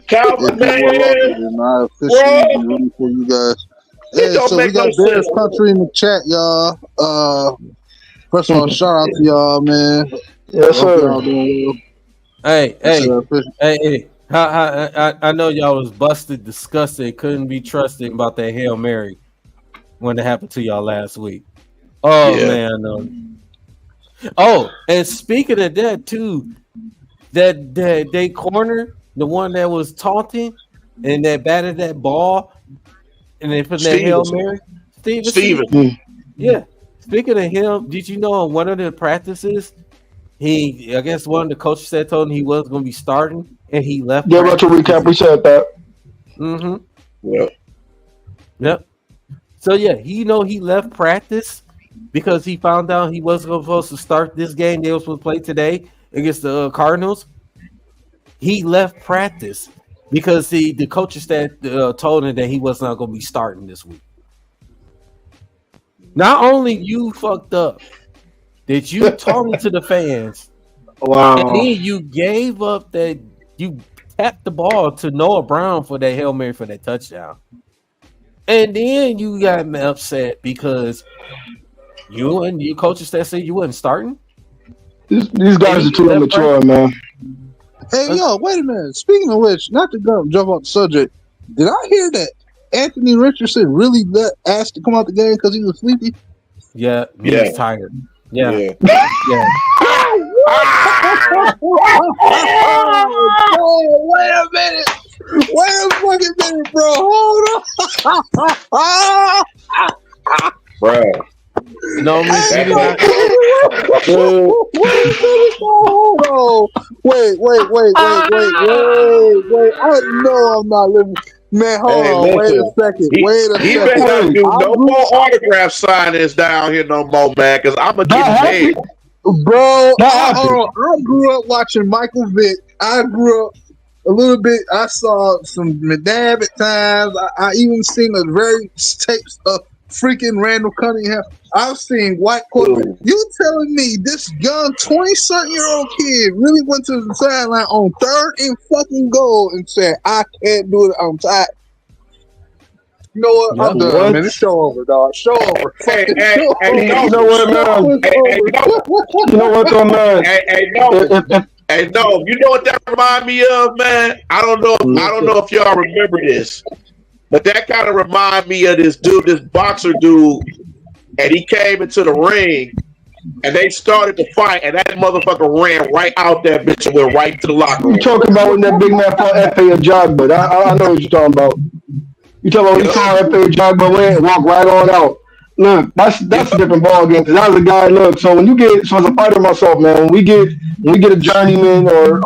S5: Calvin, man.
S2: I officially rooting for you guys. Hey, so we got Bears Country in the chat, y'all. First of all, shout out to y'all, man.
S3: Yes, sir.
S1: Hey. I know y'all was busted, disgusted, couldn't be trusted about that Hail Mary when it happened to y'all last week. Oh, man. Oh, and speaking of that, too, that they corner, the one that was taunting and that batted that ball, and they put that Hail Mary.
S5: Steven.
S1: Yeah. Speaking of him, did you know in one of the practices, I guess one of the coaches told him he was going to be starting, and he left.
S3: Yeah, about to recap, we said that.
S1: Mm-hmm.
S5: Yep.
S1: So, he left practice because he found out he wasn't supposed to start this game they were supposed to play today against the Cardinals. He left practice because the coaches told him that he was not going to be starting this week. Not only you fucked up, that you talking to the fans.
S3: Wow.
S1: And then you gave up that you tapped the ball to Noah Brown for that Hail Mary for that touchdown. And then you got upset because you and your coaches that said you wasn't starting.
S3: These guys are too immature, man.
S2: Hey, yo, wait a minute. Speaking of which, not to jump off the subject, did I hear that Anthony Richardson really asked to come out the game because he was sleepy?
S1: Yeah, he was tired. Yeah.
S2: Wait a minute. Wait a fucking minute, bro. Hold on.
S5: Bro.
S1: No,
S2: Wait. I know I'm not living. Man, hold on. Wait a second.
S5: He better not do no more autograph signings down here no more, man, because I'm going to get his head.
S2: Bro, I grew up watching Michael Vick. I grew up a little bit. I saw some McNabb at times. I even seen the very tapes of freaking Randall Cunningham. I've seen White quarterback. You telling me this young 20-something-year-old kid really went to the sideline on 3rd and fucking goal and said, I can't do it. I'm tired. You know what? I'm done, man. It's show over, dog. Show over.
S5: Hey,
S3: you know what, man? You know what, though, man?
S5: No, you know what that remind me of, man? I don't know if y'all remember this, but that kind of remind me of this boxer dude, and he came into the ring, and they started to fight, and that motherfucker ran right out that bitch and went right to the locker room.
S3: You talking about when that big man fought F.A. Ajagba? I know what you're talking about. You talking about when he saw F.A. Ajagba win and walk right on out. Look, that's a different ball game because that was a guy. Look, so as a fighter myself, man, when we get a journeyman or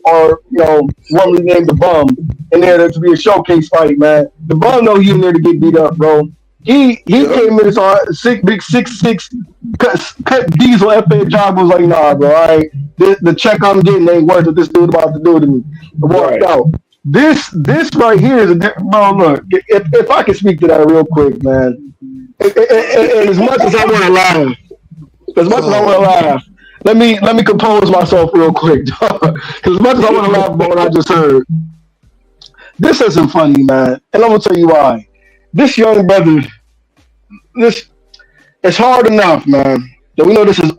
S3: what we name the bum in there to be a showcase fight, man. The bum know he in there to get beat up, bro. He came in as big 6'6", cut diesel F.A. Ajagba was like, nah, bro, all right, the check I'm getting ain't worth what this dude about to do to me. I walked out. This right here is bro. Look, if I can speak to that real quick, man. And as much as I want to laugh, let me compose myself real quick, because as much as I want to laugh about what I just heard, this isn't funny, man. And I'm gonna tell you why. This young brother, it's hard enough, man. That we know this is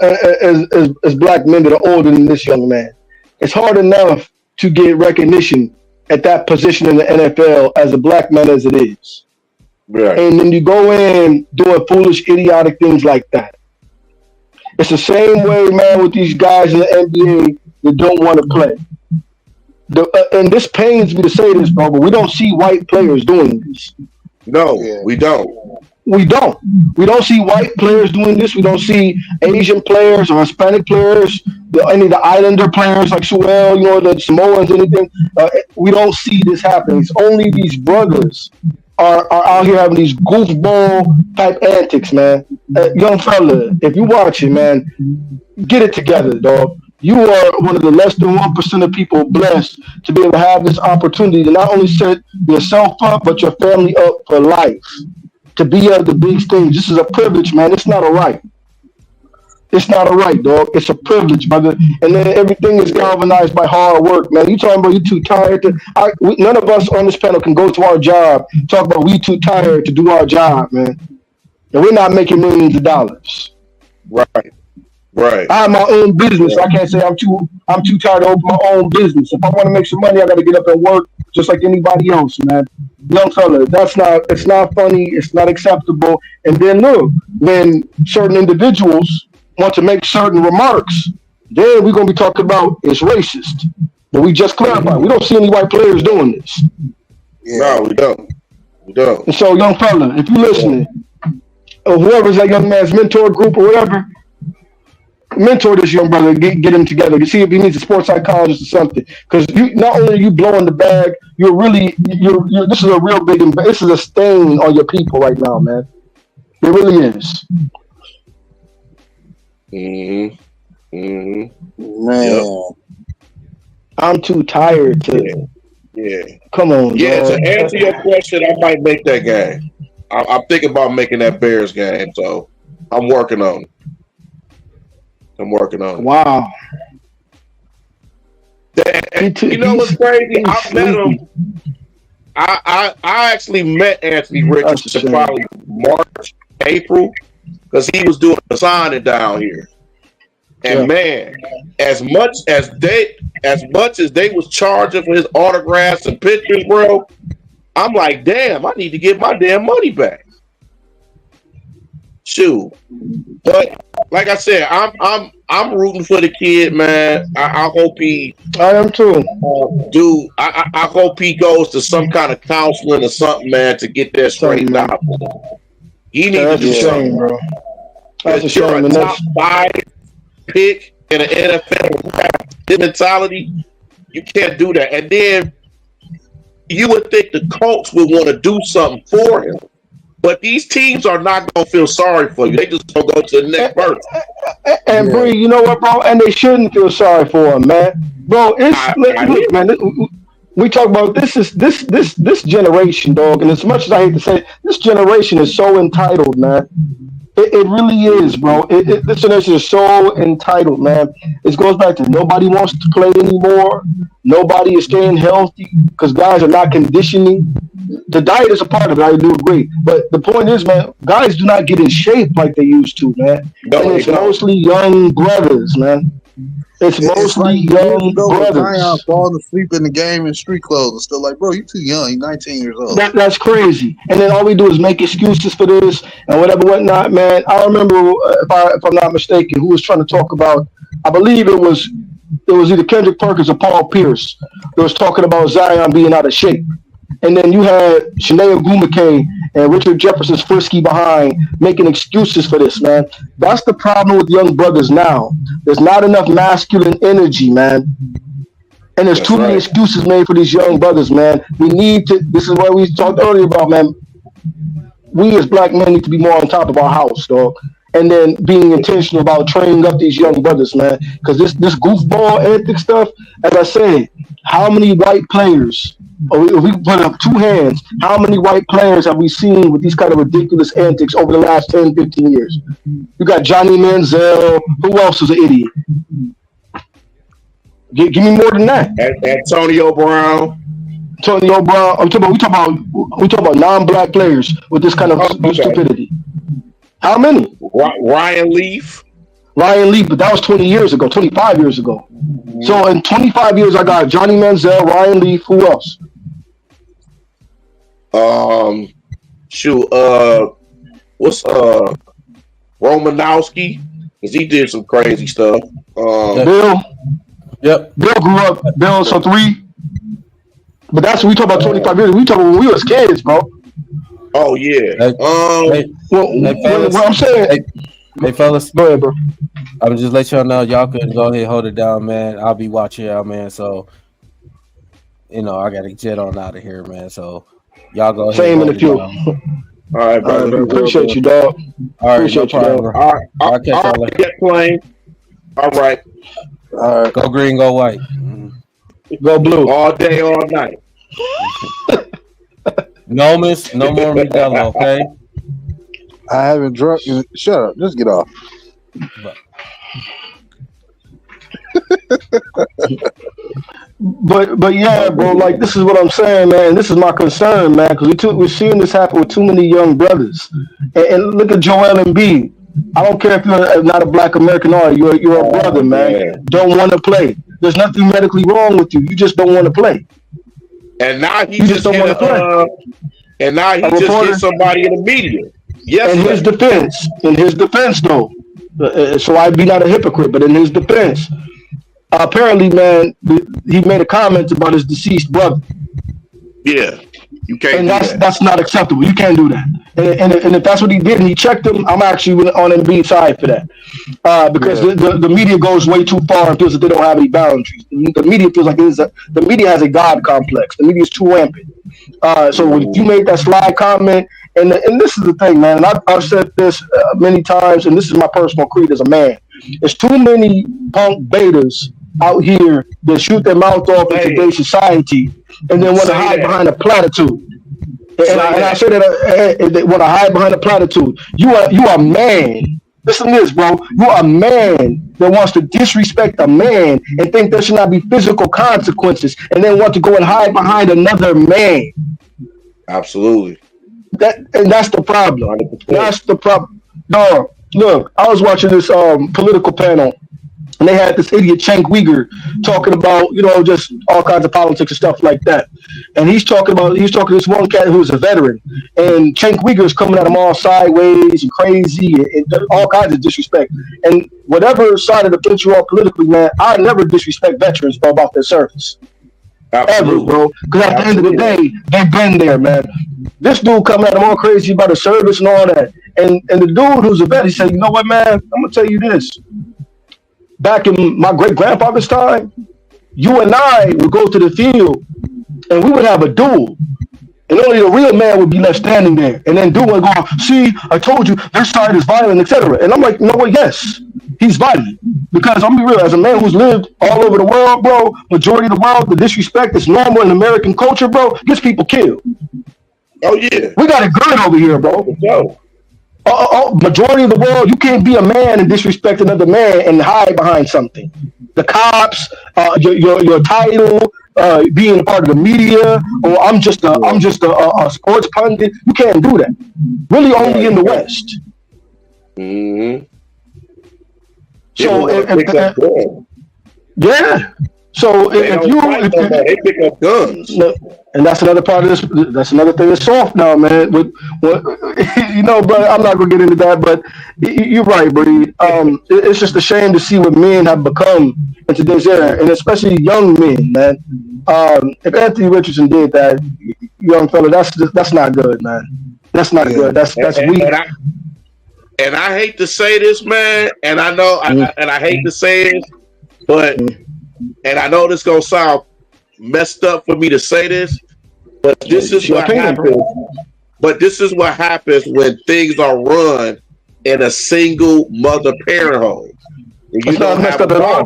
S3: as black men that are older than this young man. It's hard enough to get recognition at that position in the NFL as a black man as it is.
S5: Right.
S3: And then you go in doing foolish, idiotic things like that. It's the same way, man, with these guys in the NBA that don't want to play. And this pains me to say this, bro, but we don't see white players doing this.
S5: No, we don't.
S3: We don't. We don't see white players doing this. We don't see Asian players or Hispanic players, any of the Islander players like Sewell, the Samoans, anything. We don't see this happening. It's only these brothers are out here having these goofball type antics, man. Young fella, if you watch it, man, get it together, dog. You are one of the less than 1% of people blessed to be able to have this opportunity to not only set yourself up, but your family up for life. To be at the big stage. This is a privilege, man. It's not a right. It's not a right, dog. It's a privilege, brother. And then everything is galvanized by hard work, man. You talking about you too tired to... none of us on this panel can go to our job, talk about we too tired to do our job, man. And we're not making millions of dollars.
S5: Right. Right.
S3: I have my own business. I can't say I'm too tired to open my own business. If I want to make some money, I got to get up and work just like anybody else, man. Young fella, it's not funny. It's not acceptable. And then look, when certain individuals want to make certain remarks, then we're going to be talking about it's racist. But we just clarified. We don't see any white players doing this.
S5: Yeah. No, we don't. We don't.
S3: And so, young fella, if you're listening, or whoever's that young man's mentor group or whatever, mentor this young brother, get him together. You see if he needs a sports psychologist or something. Because not only are you blowing the bag, you're this is a real big, this is a stain on your people right now, man. It really is.
S5: Man.
S3: I'm too tired to.
S5: Yeah.
S3: Come on.
S5: Yeah,
S3: dog.
S5: to answer your question, I might make that game. I'm thinking about making that Bears game, so I'm working on it.
S3: Wow.
S5: You know what's crazy? I met him. I actually met Anthony Richardson probably March, April, because he was doing a signing down here. And man, as much as they was charging for his autographs and pictures, bro, I'm like, damn, I need to get my damn money back. Shoot. But like I said, I'm rooting for the kid, man. I hope he.
S3: I am too.
S5: Dude, I hope he goes to some kind of counseling or something, man, to get that straightened out. He needs to do something,
S3: bro. That's a
S5: you're
S3: shame.
S5: a top 5 pick in the NFL mentality. You can't do that. And then you would think the Colts would want to do something for him. But these teams are not going to feel sorry for you. They just going to go to the next person.
S3: And Bree, you know what, bro? And they shouldn't feel sorry for him, man. Bro, look, man. We talk about this generation, dog. And as much as I hate to say it, this generation is so entitled, man. It really is, bro. This generation is so entitled, man. It goes back to nobody wants to play anymore. Nobody is staying healthy because guys are not conditioning. The diet is a part of it. I do agree. But the point is, man, guys do not get in shape like they used to, man.
S5: No,
S3: and it's mostly young brothers, man. It's mostly
S2: like
S3: young brothers.
S2: Falling asleep in the game in street clothes and still like, bro, you too young. You're 19 years old.
S3: That's crazy. And then all we do is make excuses for this and whatever, whatnot, man. I remember, if I'm not mistaken, who was trying to talk about, I believe it was either Kendrick Perkins or Paul Pierce that was talking about Zion being out of shape. And then you had Shanae Ogwumike and Richard Jefferson's Frisky behind making excuses for this, man. That's the problem with young brothers now. There's not enough masculine energy, man. And there's too many excuses made for these young brothers, man. We need to, this is what we talked earlier about, man. We as black men need to be more on top of our house, dog. And then being intentional about training up these young brothers, man. Because this goofball antic stuff, as I said, how many white players, or if we put up 2 hands, how many white players have we seen with these kind of ridiculous antics over the last 10, 15 years? You got Johnny Manziel. Who else is an idiot? Give me more than that.
S5: Antonio Brown.
S3: We talk about non-black players with this kind of stupidity. How many?
S5: Ryan Leaf.
S3: Ryan Lee, but that was 20 years ago, 25 years ago. So in 25 years, I got Johnny Manziel, Ryan Lee. Who else?
S5: What's Romanowski? Because he did some crazy stuff.
S3: Bill.
S1: Yep.
S3: Bill grew up. Bill, so 3. But that's what we talk about 25 years. We talk about when we was kids, bro.
S5: Oh yeah.
S3: What I'm saying.
S1: Hey fellas.
S3: Go ahead, bro.
S1: I would just let y'all know y'all can go ahead and hold it down, man. I'll be watching y'all, man. So I gotta jet on out of here, man. So y'all go ahead.
S3: Same in the few.
S5: All right, brother.
S3: Appreciate you, dog.
S1: All right,
S3: Appreciate
S1: no problem.
S3: you,
S5: All right,
S1: I'll catch y'all later.
S5: Get playing. All right.
S3: All right.
S1: Go green, go white.
S3: Go blue.
S5: All day, all night.
S1: No more Modelo, okay?
S2: I haven't drunk. Shut up. Just get off.
S3: But yeah, bro. Like this is what I'm saying, man. This is my concern, man, because we're seeing this happen with too many young brothers. And look at Joel Embiid. I don't care if you're not a Black American or you're a brother, man. Don't want to play. There's nothing medically wrong with you. You just don't want to play.
S5: And now he
S3: You
S5: just
S3: don't want to play.
S5: and now he just hit somebody in the media. Yes.
S3: In his defense, though. So I'd be not a hypocrite, but in his defense, apparently, man, he made a comment about his deceased brother.
S5: Yeah. You can't.
S3: And
S5: do
S3: that's not acceptable. You can't do that. And if that's what he did and he checked him, I'm actually on Embiid's side for that. Because the media goes way too far and feels that they don't have any boundaries. The media feels like the media has a God complex. The media is too rampant. So when you made that slide comment, and this is the thing, man, and I've said this many times, and this is my personal creed as a man. There's too many punk betas out here that shoot their mouth off in today's society and then want to hide behind a platitude. And I say that they want to hide behind a platitude. You are a man. Listen to this, bro. You are a man that wants to disrespect a man and think there should not be physical consequences, and then want to go and hide behind another man.
S5: Absolutely.
S3: That's the problem. That's the problem. No, look, I was watching this political panel, and they had this idiot Cenk Uygur talking about, just all kinds of politics and stuff like that. And he's talking to this one cat who's a veteran, and Cenk Uygur is coming at him all sideways and crazy and all kinds of disrespect. And whatever side of the fence you are politically, man, I never disrespect veterans about their service. Absolutely. Ever, bro. Because at the end of the day, they've been there, man. This dude coming at him all crazy about the service and all that. And the dude who's a vet, he said, you know what, man? I'm going to tell you this. Back in my great-grandfather's time, you and I would go to the field, and we would have a duel. And only the real man would be left standing there. And then dude would go, see, I told you, their side is violent, etc. And I'm like, you know what? Yes, he's violent. Because I'm be real, as a man who's lived all over the world, bro, majority of the world, the disrespect is normal in American culture, bro, gets people killed.
S5: Oh, yeah.
S3: We got it good over here, bro. Majority of the world, you can't be a man and disrespect another man and hide behind something. The cops, your title, being a part of the media, or I'm just a sports pundit. You can't do that. Really, only in the West.
S5: Mm-hmm.
S3: So yeah. So
S5: they pick up guns,
S3: and that's another part of this. That's another thing that's soft now, man. But brother, I'm not gonna get into that. But you're right, Bree. It's just a shame to see what men have become in today's era, and especially young men, man. If Anthony Richardson did that, young fella, that's not good, man. That's not good. That's weak.
S5: And I hate to say this, man, and I know, and I hate to say it, but. And I know this gonna sound messed up for me to say this, but this is what happens. But this is what happens when things are run in a single mother parent home.
S3: It's not messed up at all.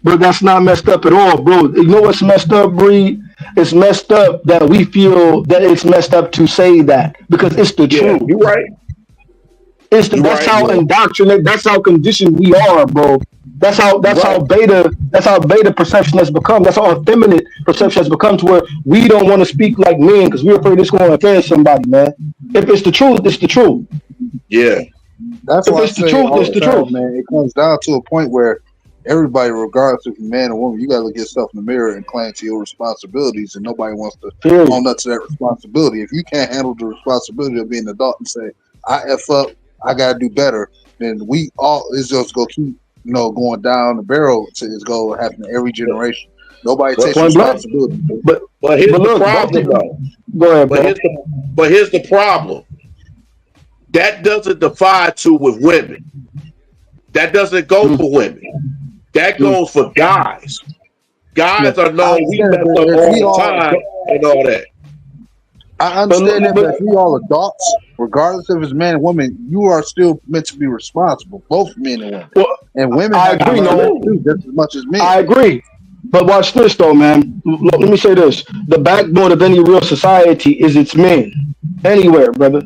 S3: Bro, that's not messed up at all, bro. You know what's messed up, Bree? It's messed up that we feel that it's messed up to say that because it's the truth.
S5: You're right.
S3: That's how indoctrinated. That's how conditioned we are, bro. That's how beta perception has become. That's how effeminate perception has become to where we don't want to speak like men because we're afraid it's going to offend somebody, man. If it's the truth, it's the truth.
S5: Yeah.
S2: That's
S6: If
S2: why I
S6: it's the
S2: say
S6: truth,
S2: all
S6: it's
S2: the
S6: the
S2: time,
S6: truth.
S2: man. It comes down to a point where everybody, regardless if you're man or woman, you got to look yourself in the mirror and claim to your responsibilities, and nobody wants to
S6: Period.
S2: own up to that responsibility. If you can't handle the responsibility of being an adult and say, I F up, I got to do better, then we all, it's just going to keep, going down the barrel to it's going to happen every generation. Nobody takes
S6: Point blank.
S2: responsibility.
S6: But
S5: here's
S6: but
S5: the
S6: look,
S5: problem, though.
S6: go ahead,
S5: But
S6: bro.
S5: here's the problem. That doesn't defy to with women. That doesn't go for women. That goes for guys. Guys are known we mess up all the time and all that.
S2: I understand that, but if we all adults, regardless if it's man or woman, you are still meant to be responsible, both men and women.
S6: Well,
S2: And women
S6: I
S2: have
S6: agree,
S2: to
S6: no.
S2: too, just as much as men.
S6: I agree. But watch this, though, man. Let me say this. The backbone of any real society is its men. Anywhere, brother.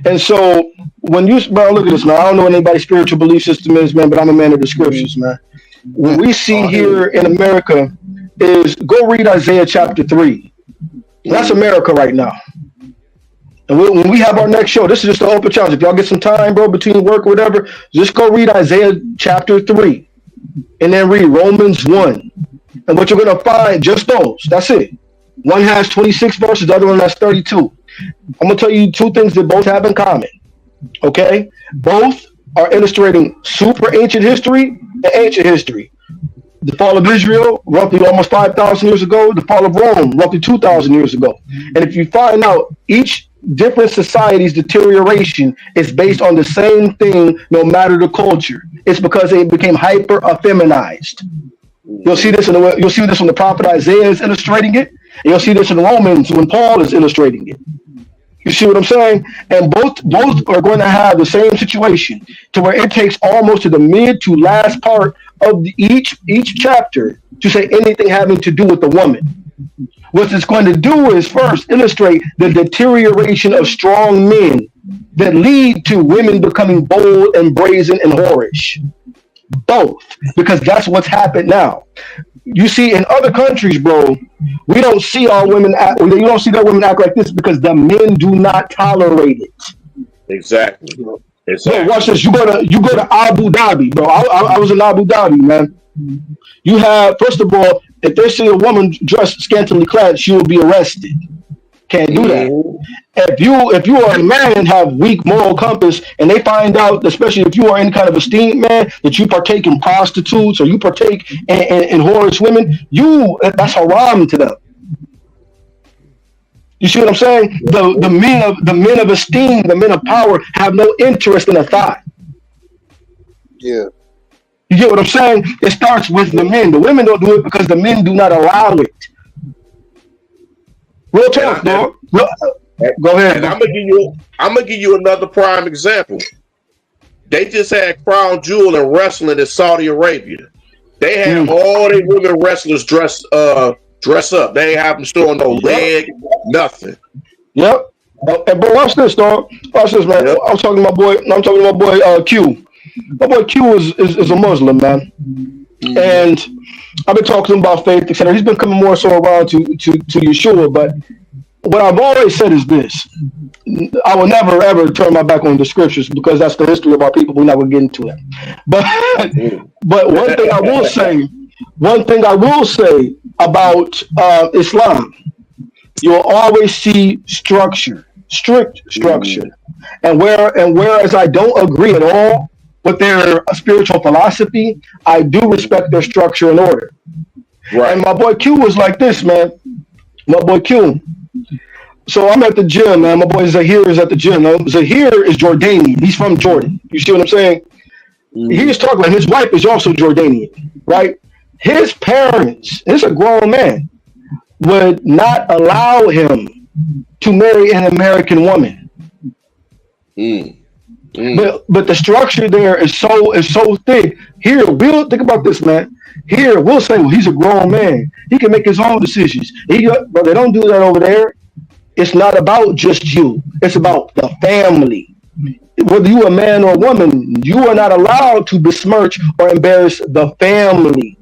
S6: And so, when you, bro, look at this, man. I don't know what anybody's spiritual belief system is, man, but I'm a man of the scriptures, man. What we see here in America is, go read Isaiah chapter 3. That's America right now. And when we have our next show, this is just an open challenge. If y'all get some time, bro, between work or whatever, just go read Isaiah chapter 3. And then read Romans 1. And what you're going to find, just those. That's it. One has 26 verses, the other one has 32. I'm going to tell you two things that both have in common. Okay? Both are illustrating super ancient history and ancient history. The fall of Israel, roughly almost 5,000 years ago. The fall of Rome, roughly 2,000 years ago. And if you find out each different society's deterioration is based on the same thing, no matter the culture, it's because they became hyper effeminized. You'll see this when the prophet Isaiah is illustrating it. And you'll see this in Romans when Paul is illustrating it. You see what I'm saying? And both are going to have the same situation, to where it takes almost to the mid to last part of each chapter to say anything having to do with the woman. What it's going to do is first illustrate the deterioration of strong men that lead to women becoming bold and brazen and whorish. Both, because that's what's happened now. You see, in other countries, bro, we don't see our women act. You don't see their women act like this because the men do not tolerate it.
S5: Exactly.
S6: Bro, watch this. You go to Abu Dhabi, bro. I was in Abu Dhabi, man. You have, first of all, if they see a woman dressed scantily clad, she will be arrested. Can't do that. If you are a man and have weak moral compass, and they find out, especially if you are any kind of esteemed man, that you partake in prostitutes or you partake in whorish women, that's haram to them. You see what I'm saying? The men of esteem, the men of power, have no interest in a thought.
S2: Yeah.
S6: You get what I'm saying? It starts with the men. The women don't do it because the men do not allow it. Real talk, dog. Go ahead.
S5: And I'm gonna give you another prime example. They just had Crown Jewel and wrestling in Saudi Arabia. They had all their women wrestlers dress up. They ain't have them showing no leg, nothing.
S6: Yep. And bro, watch this, dog. Watch this, man. Yep. I'm talking to my boy Q. My boy Q is a Muslim, man. And I've been talking to him about faith, etc. He's been coming more so around to Yeshua, but what I've always said is this: I will never ever turn my back on the scriptures because that's the history of our people. We're not going to get into it. But one thing I will say about Islam, you'll always see structure, strict structure, and whereas I don't agree at all with their spiritual philosophy, I do respect their structure and order. Right. And my boy Q was like this, man. My boy Q. So I'm at the gym, man. My boy Zahir is at the gym. Zahir is Jordanian. He's from Jordan. You see what I'm saying? He was talking about his wife is also Jordanian, right? His parents, this is a grown man, would not allow him to marry an American woman. But the structure there is so thick. Here, we'll think about this, man. Here, we'll say, well, he's a grown man. He can make his own decisions. But they don't do that over there. It's not about just you. It's about the family. Whether you a man or a woman, you are not allowed to besmirch or embarrass the family.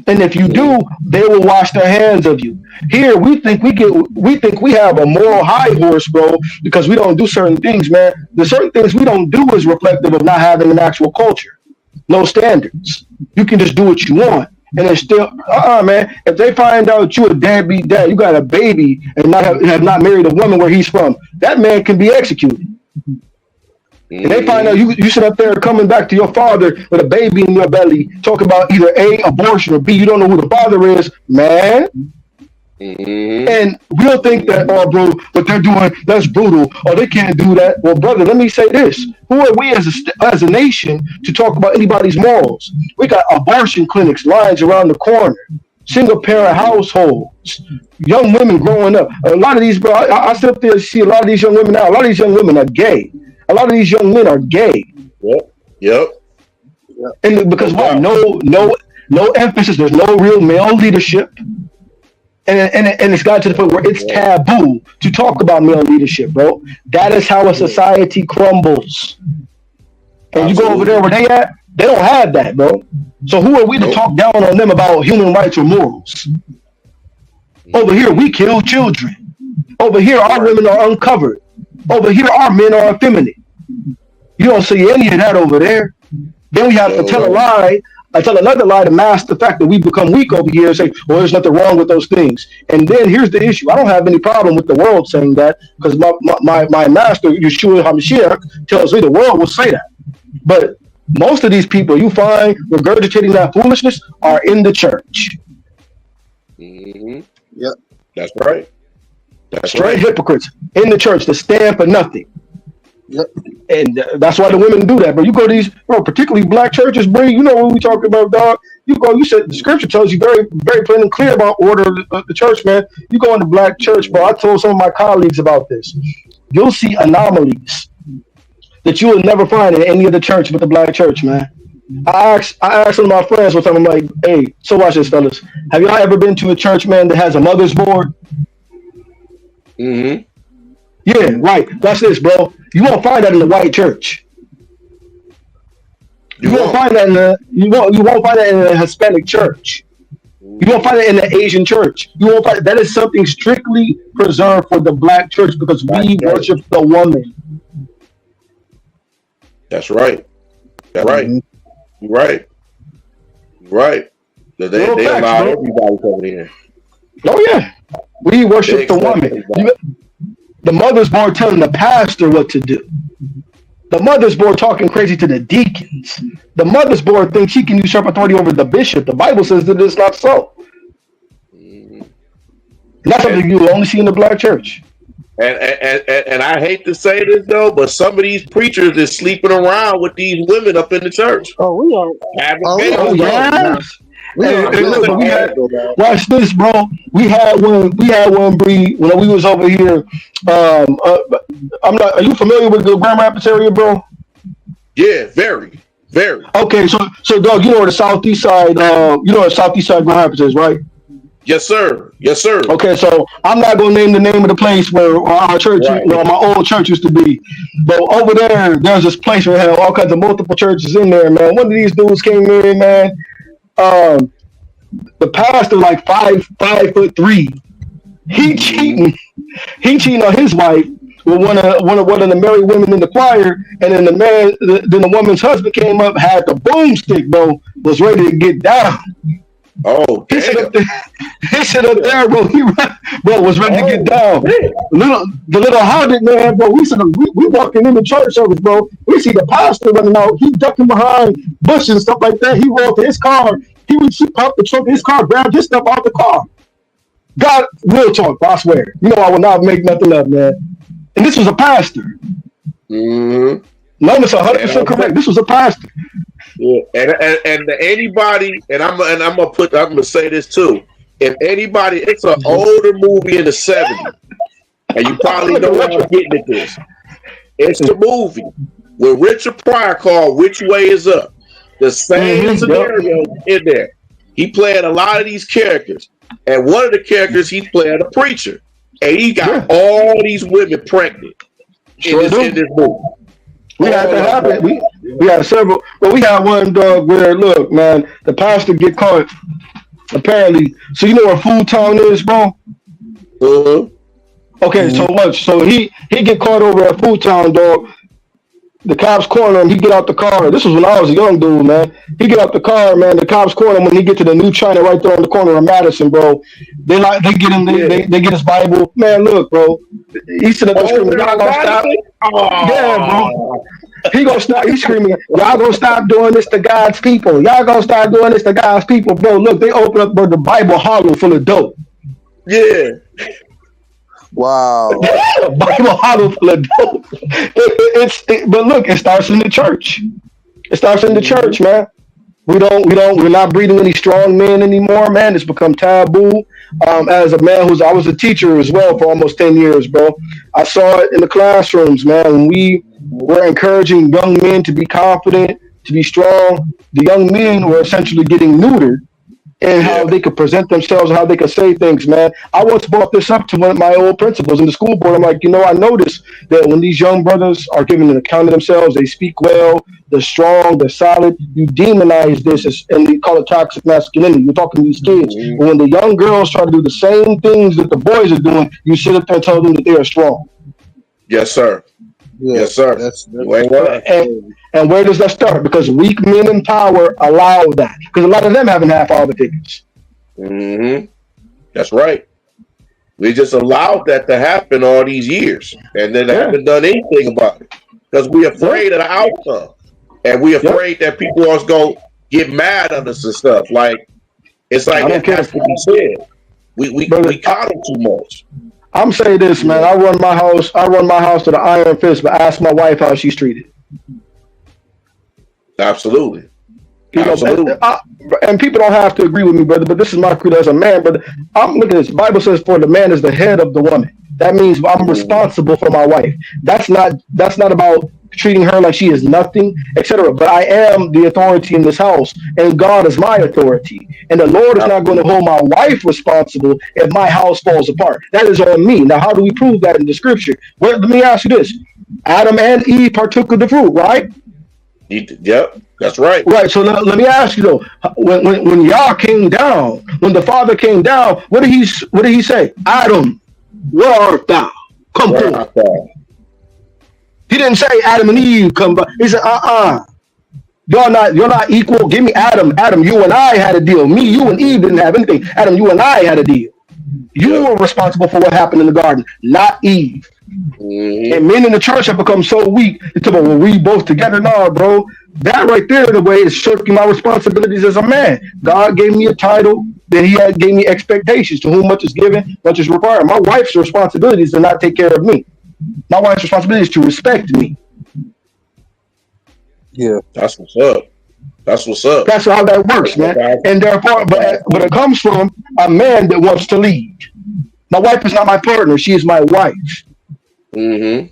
S6: And if you do, they will wash their hands of you. Here, we think we have a moral high horse, bro, because we don't do certain things, man. The certain things we don't do is reflective of not having an actual culture, no standards. You can just do what you want, and it's still, man. If they find out you a deadbeat dad, you got a baby, and have not married a woman where he's from, that man can be executed. And they find out you sit up there coming back to your father with a baby in your belly, talking about either A, abortion, or B, you don't know who the father is, man. And we'll think that, oh, bro, what they're doing, that's brutal. Oh, they can't do that. Well, brother, let me say this. Who are we as a nation to talk about anybody's morals? We got abortion clinics, lines around the corner, single parent households, young women growing up. A lot of these, bro, I sit up there and see a lot of these young women now. A lot of these young women are gay. A lot of these young men are gay.
S5: Yep.
S6: And because why? No emphasis. There's no real male leadership. And it's got to the point where it's taboo to talk about male leadership, bro. That is how a society crumbles. And you go over there where they at, they don't have that, bro. So who are we to talk down on them about human rights or morals? Over here, we kill children. Over here, our women are uncovered. Over here, our men are effeminate. You don't see any of that over there. Then we have to tell a lie. I tell another lie to mask the fact that we become weak over here and say, well, there's nothing wrong with those things. And then here's the issue. I don't have any problem with the world saying that, because my master, Yeshua HaMashiach, tells me the world will say that. But most of these people you find regurgitating that foolishness are in the church.
S5: Yep. That's right. That's
S6: straight hypocrites in the church that stand for nothing.
S5: Yep.
S6: And that's why the women do that. But you go to these, bro, particularly black churches, bro, you know what we talking about, dog. You said the scripture tells you very, very plain and clear about order of the church, man. You go into black church, bro. I told some of my colleagues about this. You'll see anomalies that you will never find in any other church but the black church, man. I asked some of my friends one time, I'm like, hey, so watch this, fellas. Have y'all ever been to a church, man, that has a mother's board? Yeah, right. Watch this, bro. You won't find that in the white church. You won't find that in a Hispanic church. You won't find it in the Asian church. You won't find that is something strictly preserved for the black church because we worship the woman.
S5: That's right. That's right. You're right. You're right. They allow everybody over here.
S6: Oh yeah, we worship the woman. The mother's board telling the pastor what to do. The mother's board talking crazy to the deacons. The mother's board thinks she can usurp authority over the bishop. The Bible says that it's not so. And that's something you will only see in the black church.
S5: And I hate to say this though, but some of these preachers is sleeping around with these women up in the church.
S6: Oh, we are. Watch this, bro. We had one Bree when we was over here. Are you familiar with the Grand Rapids area, bro?
S5: Yeah, very.
S6: Okay, so dog, you know where the southeast side, Grand Rapids is, right?
S5: Yes, sir.
S6: Okay, so I'm not gonna name the name of the place where our church, my old church used to be, but over there's this place where they have all kinds of multiple churches in there, man. One of these dudes came in, man. The pastor, like 5'3", he cheating on his wife with one of the married women in the choir, and then the woman's husband came up, had the boomstick, bro, was ready to get down.
S5: Oh,
S6: he sit up there, bro. Bro was ready to get down. The little hobbit, man, bro. We walking in the church service, bro. We see the pastor running out. He ducking behind bushes and stuff like that. He rolled to his car. He popped the trunk of his car, grabbed his stuff out the car. God will talk, I swear. You know I will not make nothing up, man. And this was a pastor. No, it's 100% correct. This was a pastor.
S5: Yeah, and anybody, and I'm gonna say this too. If anybody, it's an older movie in the 70s, and you probably know what I'm getting at this. It's the movie with Richard Pryor called "Which Way Is Up." The same scenario in there. He played a lot of these characters, and one of the characters he played a preacher, and he got all these women pregnant in this movie.
S6: We had that happen. We had several, but we had one dog where, look, man, the pastor get caught apparently. So you know where Food Town is, bro? Okay, so much. So he get caught over at Food Town, dog. The cops corner him. He get out the car. This was when I was a young dude, man. He get out the car, man. The cops corner him when he get to the New China right there on the corner of Madison, bro. They get him. They get his Bible. Man, look, bro. He said that screaming, "Y'all gonna stop?" Yeah, bro. He gonna stop. He's screaming, "Y'all gonna stop doing this to God's people? Y'all gonna stop doing this to God's people, bro?" Look, they open up the Bible hollow full of dope.
S5: Yeah.
S2: Wow.
S6: Bible hollow full of dope. But look, it starts in the church. It starts in the church, man. We're not breeding any strong men anymore, man. It's become taboo. As a man I was a teacher as well for almost 10 years, bro. I saw it in the classrooms, man. When we were encouraging young men to be confident, to be strong, the young men were essentially getting neutered in how they could present themselves and how they could say things, man. I once brought this up to one of my old principals in the school board. I'm like, I noticed that when these young brothers are giving an account of themselves, they speak well, they're strong, they're solid. You demonize this and they call it toxic masculinity. You're talking to these kids. But when the young girls try to do the same things that the boys are doing, you sit up there and tell them that they are strong.
S5: Yes, sir.
S2: Yeah,
S5: yes, sir.
S6: And where does that start? Because weak men in power allow that. Because a lot of them haven't had father figures.
S5: That's right. We just allowed that to happen all these years, and then they haven't done anything about it because we're afraid of the outcome, and we're afraid that people are going to get mad at us and stuff. Like it's like it has to be said. We coddle too much.
S6: I'm saying this, man. I run my house to the iron fist, but ask my wife how she's treated.
S5: Absolutely.
S6: And people don't have to agree with me, brother, but this is my creed as a man, brother. I'm looking at this. The Bible says, for the man is the head of the woman. That means I'm responsible for my wife. That's not about treating her like she is nothing, etc. But I am the authority in this house, and God is my authority. And the Lord is not going to hold my wife responsible if my house falls apart. That is on me. Now, how do we prove that in the scripture? Well, let me ask you this. Adam and Eve partook of the fruit, right?
S5: Yep, that's right.
S6: Right. So let me ask you though, when Yah came down, when the Father came down, what did he say? Adam, where art thou? Come forth. He didn't say Adam and Eve come back. He said, you're not equal. Give me Adam. Adam, you and I had a deal. Me, you and Eve didn't have anything. Adam, you and I had a deal. You were responsible for what happened in the garden, not Eve. And men in the church have become so weak. It's about, well, we both together. No, bro. That right there, in a way, is shirking my responsibilities as a man. God gave me a title. Then He gave me expectations. To whom much is given, much is required. My wife's responsibility is to not take care of me. My wife's responsibility is to respect me.
S2: Yeah,
S5: that's what's up. That's what's up.
S6: That's how that works, man. And therefore, but it comes from a man that wants to lead. My wife is not my partner; she is my wife. I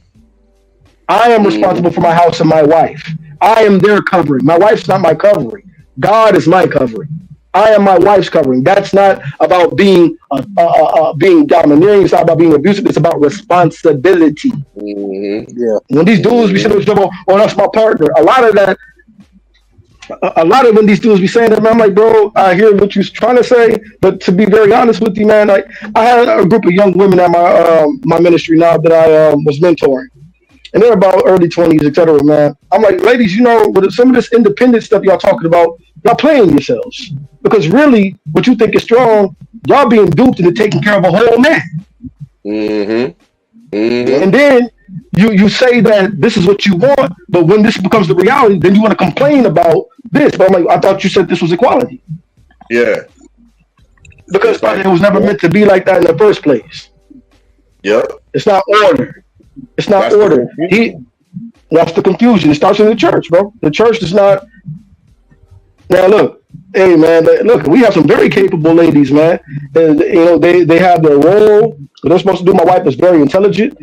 S6: am responsible for my house and my wife. I am their covering. My wife's not my covering. God is my covering. I am my wife's covering. That's not about being domineering. It's not about being abusive. It's about responsibility.
S2: Yeah.
S6: When these dudes be saying, "Oh, that's my partner," a lot of when these dudes be saying that, man, I'm like, bro, I hear what you're trying to say, but to be very honest with you, man, like I had a group of young women at my ministry now that I was mentoring, and they're about early 20s, etc. Man, I'm like, ladies, with some of this independent stuff y'all talking about, y'all playing yourselves, because really, what you think is strong, y'all being duped into taking care of a whole man. And then you say that this is what you want, but when this becomes the reality, then you want to complain about this. But I'm like, I thought you said this was equality.
S5: Yeah.
S6: Because it was never meant to be like that in the first place.
S5: Yep.
S6: It's not order. It's not order. That's the confusion. It starts in the church, bro. The church does not. Now look, hey man, look, we have some very capable ladies, man. And, they have their role. What they're supposed to do. My wife is very intelligent.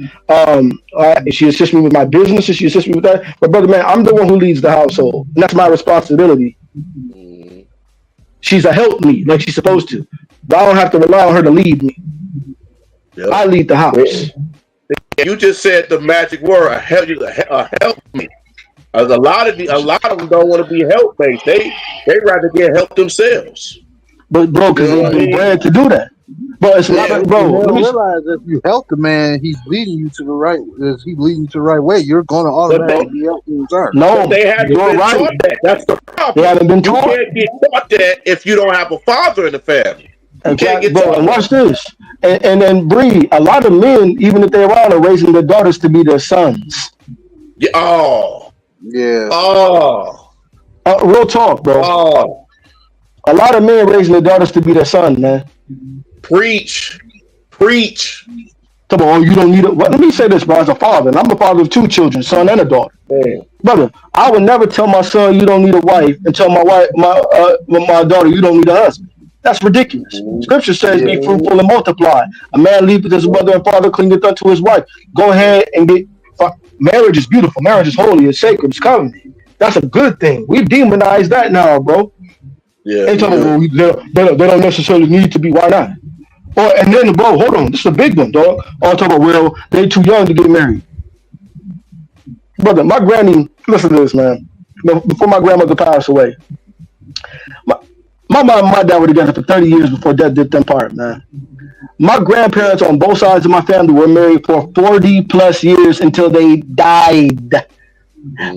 S6: She assists me with my business, and she assists me with that. But brother, man, I'm the one who leads the household, and that's my responsibility. She's a help me, like she's supposed to, but I don't have to rely on her to lead me. Yep. I lead the house.
S5: You just said the magic word, help me. A lot of them don't want to be help based. They rather get help themselves.
S6: But bro, because they've been bred to do that. But it's not, bro.
S2: You realize if you help the man, he's leading you to the right. Is he leading you to the right way? You're going to automatically be helping in return.
S6: No,
S5: they haven't been taught that. That's the problem.
S6: They haven't been taught.
S5: You can't get taught that if you don't have a father in the family.
S6: Exactly, bro. And watch this. And then Bree, a lot of men, even if they're around, are raising their daughters to be their sons.
S5: Yeah. Oh.
S2: Yeah.
S5: Oh.
S6: Real talk, bro.
S5: Oh.
S6: A lot of men raising their daughters to be their son, man.
S5: Preach.
S6: Come on, you don't need it. Well, let me say this, bro. As a father, and I'm a father of 2 children, son and a daughter. Brother, I would never tell my son you don't need a wife, and tell my daughter you don't need a husband. That's ridiculous. Scripture says, "Be fruitful and multiply." A man leaveth his mother and father, cleaveth unto his wife. Go ahead and get. Marriage is beautiful. Marriage is holy. It's sacred. It's covenant. That's a good thing. We've demonized that now, bro.
S5: Yeah.
S6: They don't necessarily need to be. Why not? And then, bro, hold on. This is a big one, dog. I'm talking about, well, they too young to get married. Brother, my granny, listen to this, man. Before my grandmother passed away, my mom and my dad were together for 30 years before death did them part, man. My grandparents on both sides of my family were married for 40 plus years until they died.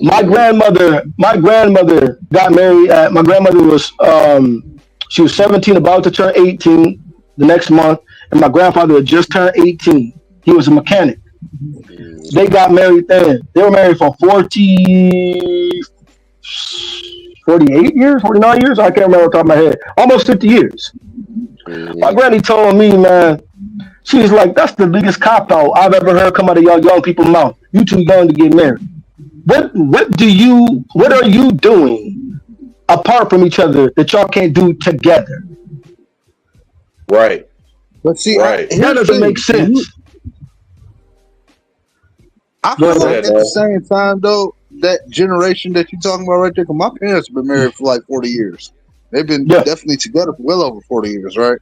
S6: My grandmother got married. My grandmother was, she was 17, about to turn 18 the next month, and my grandfather had just turned 18. He was a mechanic. They got married then. They were married for 48 years, 49 years? I can't remember off the top of my head. Almost 50 years. My granny told me, man, she was like, that's the biggest cop-out I've ever heard come out of y'all young people's mouth. You too young to get married. What are you doing apart from each other that y'all can't do together?
S5: Right.
S2: But see,
S5: right.
S6: That doesn't make sense.
S2: I feel like at the same time, though, that generation that you're talking about right there, because my parents have been married for like 40 years. They've been definitely together for well over 40 years, right?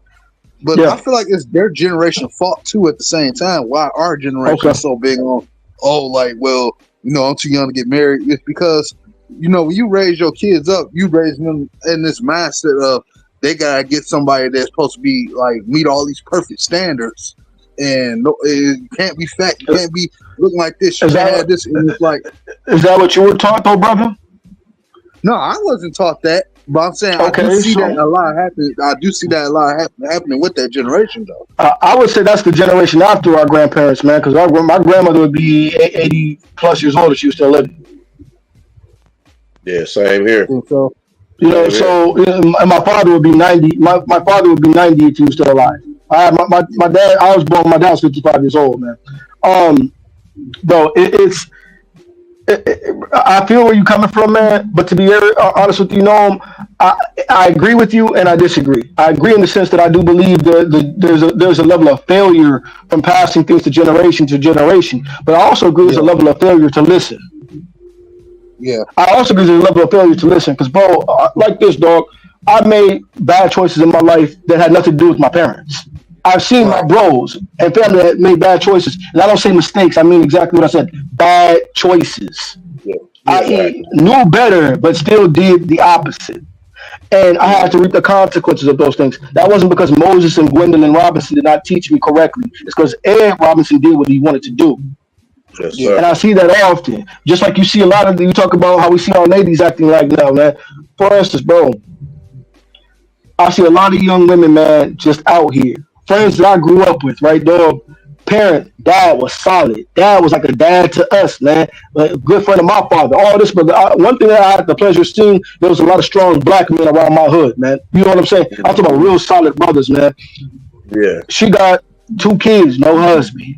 S2: But I feel like it's their generation fault too at the same time. Why our generation is so big on, I'm too young to get married. It's because, when you raise your kids up, you raise them in this mindset of they gotta get somebody that's supposed to be like meet all these perfect standards, and it can't be fat, you can't be looking like this. You can't have this. And it's like,
S6: is that what you were taught, though, brother?
S2: No, I wasn't taught that. But I'm saying I do see that a lot happening. I do see that a lot happening with that generation, though.
S6: I would say that's the generation after our grandparents, man, because my grandmother would be 80 plus years old if she was still living.
S5: Yeah, same here.
S2: So,
S6: and my father would be 90. My father would be 90 if he was still alive. My dad. I was born. My dad was 55 years old, man. Though I feel where you're coming from, man. But to be very honest with you, Noam, I agree with you and I disagree. I agree in the sense that I do believe there's a level of failure from passing things to generation, but I also agree there's a level of failure to listen.
S2: Yeah.
S6: I also agree there's a level of failure to listen because, bro, like this, dog, I made bad choices in my life that had nothing to do with my parents. I've seen my bros and family that made bad choices. And I don't say mistakes. I mean exactly what I said. Bad choices. I knew better, but still did the opposite. And I had to reap the consequences of those things. That wasn't because Moses and Gwendolyn Robinson did not teach me correctly. It's because Ed Robinson did what he wanted to do.
S5: Yes, sir.
S6: And I see that often. Just like you see a lot of, you talk about how we see our ladies acting like now, man. For instance, bro, I see a lot of young women, man, just out here. Friends that I grew up with, right, dog? Dad was solid. Dad was like a dad to us, man. Like a good friend of my father. All this, but one thing that I had the pleasure of seeing, there was a lot of strong black men around my hood, man. You know what I'm saying? I'm talking about real solid brothers, man.
S5: Yeah.
S6: She got 2 kids, no husband.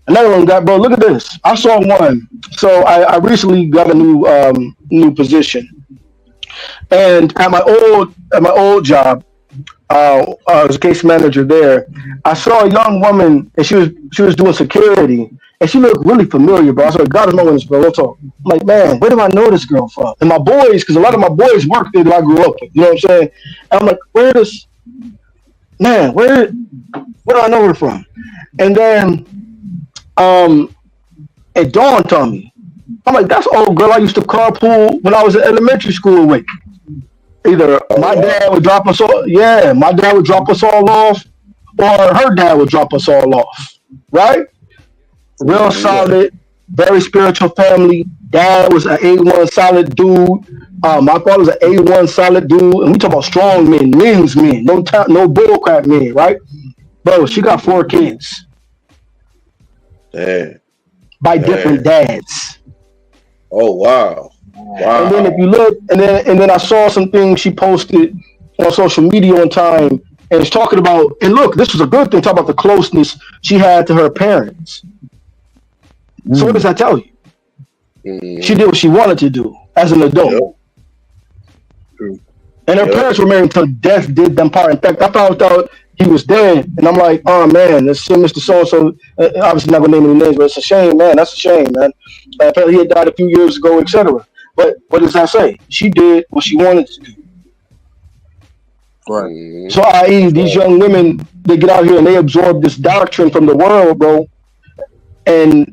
S6: Another one got, bro, look at this. I saw one. So I recently got a new position. And at my old job, I was a case manager there. I saw a young woman, and she was doing security, and she looked really familiar, bro. I was like, God is knowing this girl. Let's talk. I'm like, man, where do I know this girl from? And my boys, because a lot of my boys work there that I grew up with. You know what I'm saying? And I'm like, where do I know her from? And then it dawned on me. I'm like, that's old girl I used to carpool when I was in elementary school with. Either my dad would drop us all. Yeah, my dad would drop us all off, or her dad would drop us all off. Right? Real solid, very spiritual family. Dad was an A1 solid dude. My father was an A1 solid dude, and we talk about strong men, men's men, no bullcrap men, right? Bro, she got 4 kids.
S5: Damn.
S6: By different dads.
S5: Oh wow. Wow.
S6: And then if you look, and then I saw some things she posted on social media one time, and it's talking about, and look, this was a good thing, talk about the closeness she had to her parents. So what does that tell you? She did what she wanted to do as an adult. And her parents were married until death did them part. In fact, I found out he was dead, and I'm like, oh man, that's Mr. So-and-so. Obviously not gonna name any names, but it's a shame, man. That's a shame, man. Apparently he had died a few years ago, etc. But what does that say? She did what she wanted to do.
S2: Right.
S6: So, i.e., these young women, they get out here and they absorb this doctrine from the world, bro, and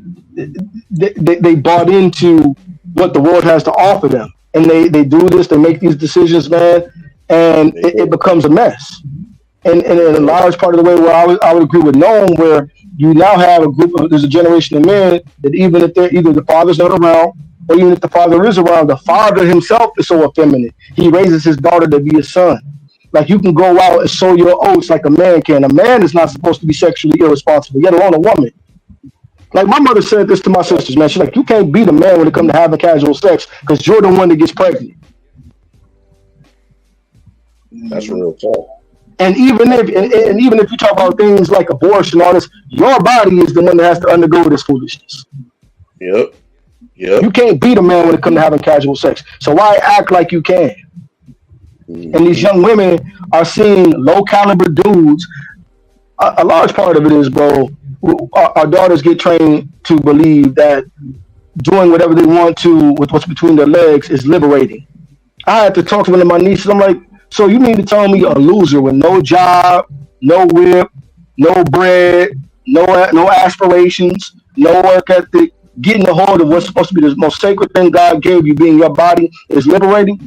S6: they bought into what the world has to offer them, and they do this, they make these decisions, man, and it becomes a mess. And in a large part of the way where I would agree with Noam, where you now have there's a generation of men that even if they're either the father's not around, or even if the father is around, the father himself is so effeminate. He raises his daughter to be a son. Like, you can go out and sow your oats like a man can. A man is not supposed to be sexually irresponsible, yet alone a woman. Like, my mother said this to my sisters, man. She's like, you can't beat a man when it comes to having casual sex because you're the one that gets pregnant.
S5: That's real talk.
S6: And even if you talk about things like abortion, all this, your body is the one that has to undergo this foolishness.
S5: Yep.
S6: You can't beat a man when it comes to having casual sex. So why act like you can? And these young women are seeing low caliber dudes. A large part of it is, bro, our daughters get trained to believe that doing whatever they want to with what's between their legs is liberating. I had to talk to one of my nieces. I'm like, so you mean to tell me a loser with no job, no whip, no bread, no aspirations, no work ethic, getting a hold of what's supposed to be the most sacred thing God gave you, being your body, is liberating?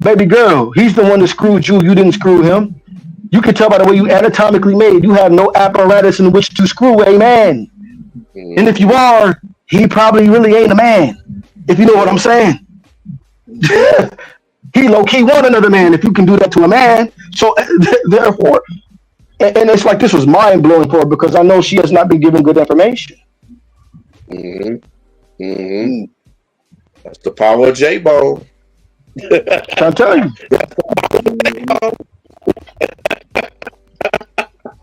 S6: Baby girl, he's the one that screwed you. You didn't screw him. You can tell by the way you anatomically made. You have no apparatus in which to screw a man. And if you are, he probably really ain't a man. If you know what I'm saying. He low-key want another man if you can do that to a man. So therefore, and it's like this was mind-blowing for her because I know she has not been given good information.
S5: That's the power of J-Bone.
S6: I'll tell you.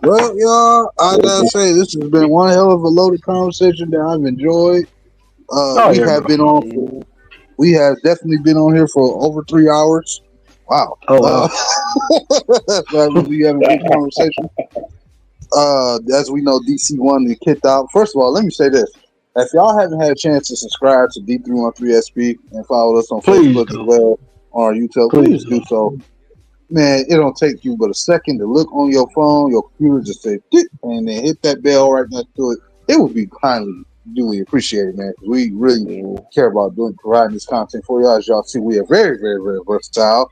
S2: Well, y'all, I gotta say this has been one hell of a loaded conversation that I've enjoyed. We have definitely been on here for over 3 hours. Wow.
S6: Oh wow.
S2: We have a good conversation. As we know, DC1 is kicked out. First of all, let me say this. If y'all haven't had a chance to subscribe to D313XP and follow us on Facebook as well, on our YouTube, please do so. Man, it don't take you but a second to look on your phone, your computer, just say, and then hit that bell right next to it. It would be kindly, duly appreciated, man. We really care about providing this content for y'all. As y'all see, we are very, very, very versatile.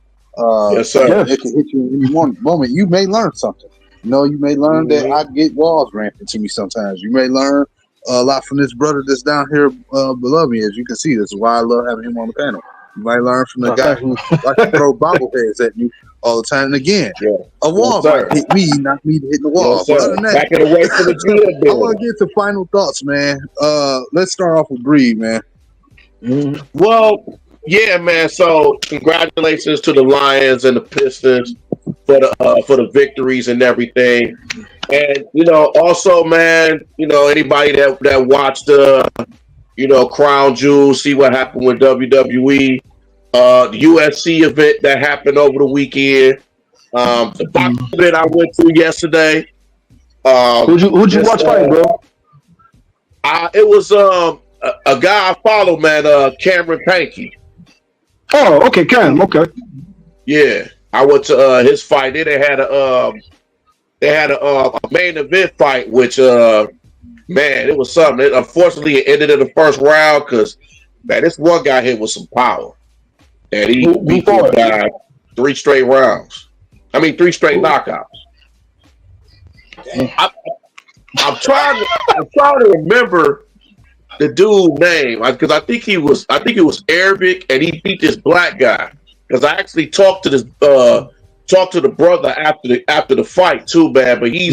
S5: Yes, sir.
S2: It can hit you in any moment. You may learn something. You may learn that I get walls rampant to me sometimes. You may learn a lot from this brother that's down here below me. As you can see, this is why I love having him on the panel. You might learn from the guy who likes to throw bobbleheads at you all the time. And again, a wall might hit me, not me hitting the wall. But other than that,
S5: back it away from the
S2: I want to get to final thoughts, man. Let's start off with Breed, man.
S5: Well, yeah, man. So congratulations to the Lions and the Pistons for the victories and everything. And also, man, anybody that watched Crown Jewel, see what happened with WWE, the UFC event that happened over the weekend, the boxing event I went to yesterday.
S6: Who'd you watch fight, bro?
S5: It was a guy I follow, man, Cameron Pankey.
S6: Oh, okay, Cam. Okay.
S5: Yeah, I went to his fight. Then they had a main event fight, which man, it was something. Unfortunately, it ended in the first round because, man, this one guy hit with some power. and he beat this guy 3 straight rounds. I mean, 3 straight knockouts. I'm trying to remember the dude's name because I think it was Arabic, and he beat this black guy. Because I actually talked to the brother after the fight too, man. But he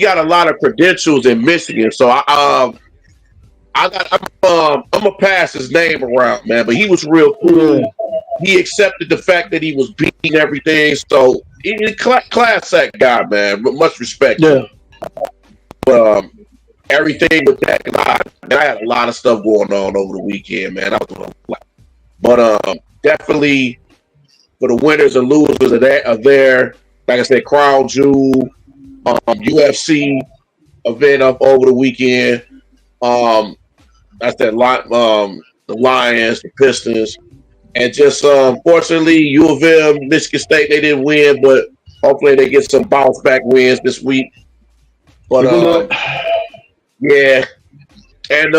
S5: got a lot of credentials in Michigan, so I'm gonna pass his name around, man. But he was real cool. He accepted the fact that he was beating everything. So he's a class act guy, man. Much respect.
S6: Yeah.
S5: But everything with that, I had a lot of stuff going on over the weekend, man. But definitely for the winners and losers are there. Like I said, Crown Jewel, UFC event up over the weekend. I said the Lions, the Pistons, and just fortunately U of M, Michigan State, they didn't win, but hopefully they get some bounce back wins this week. But yeah, and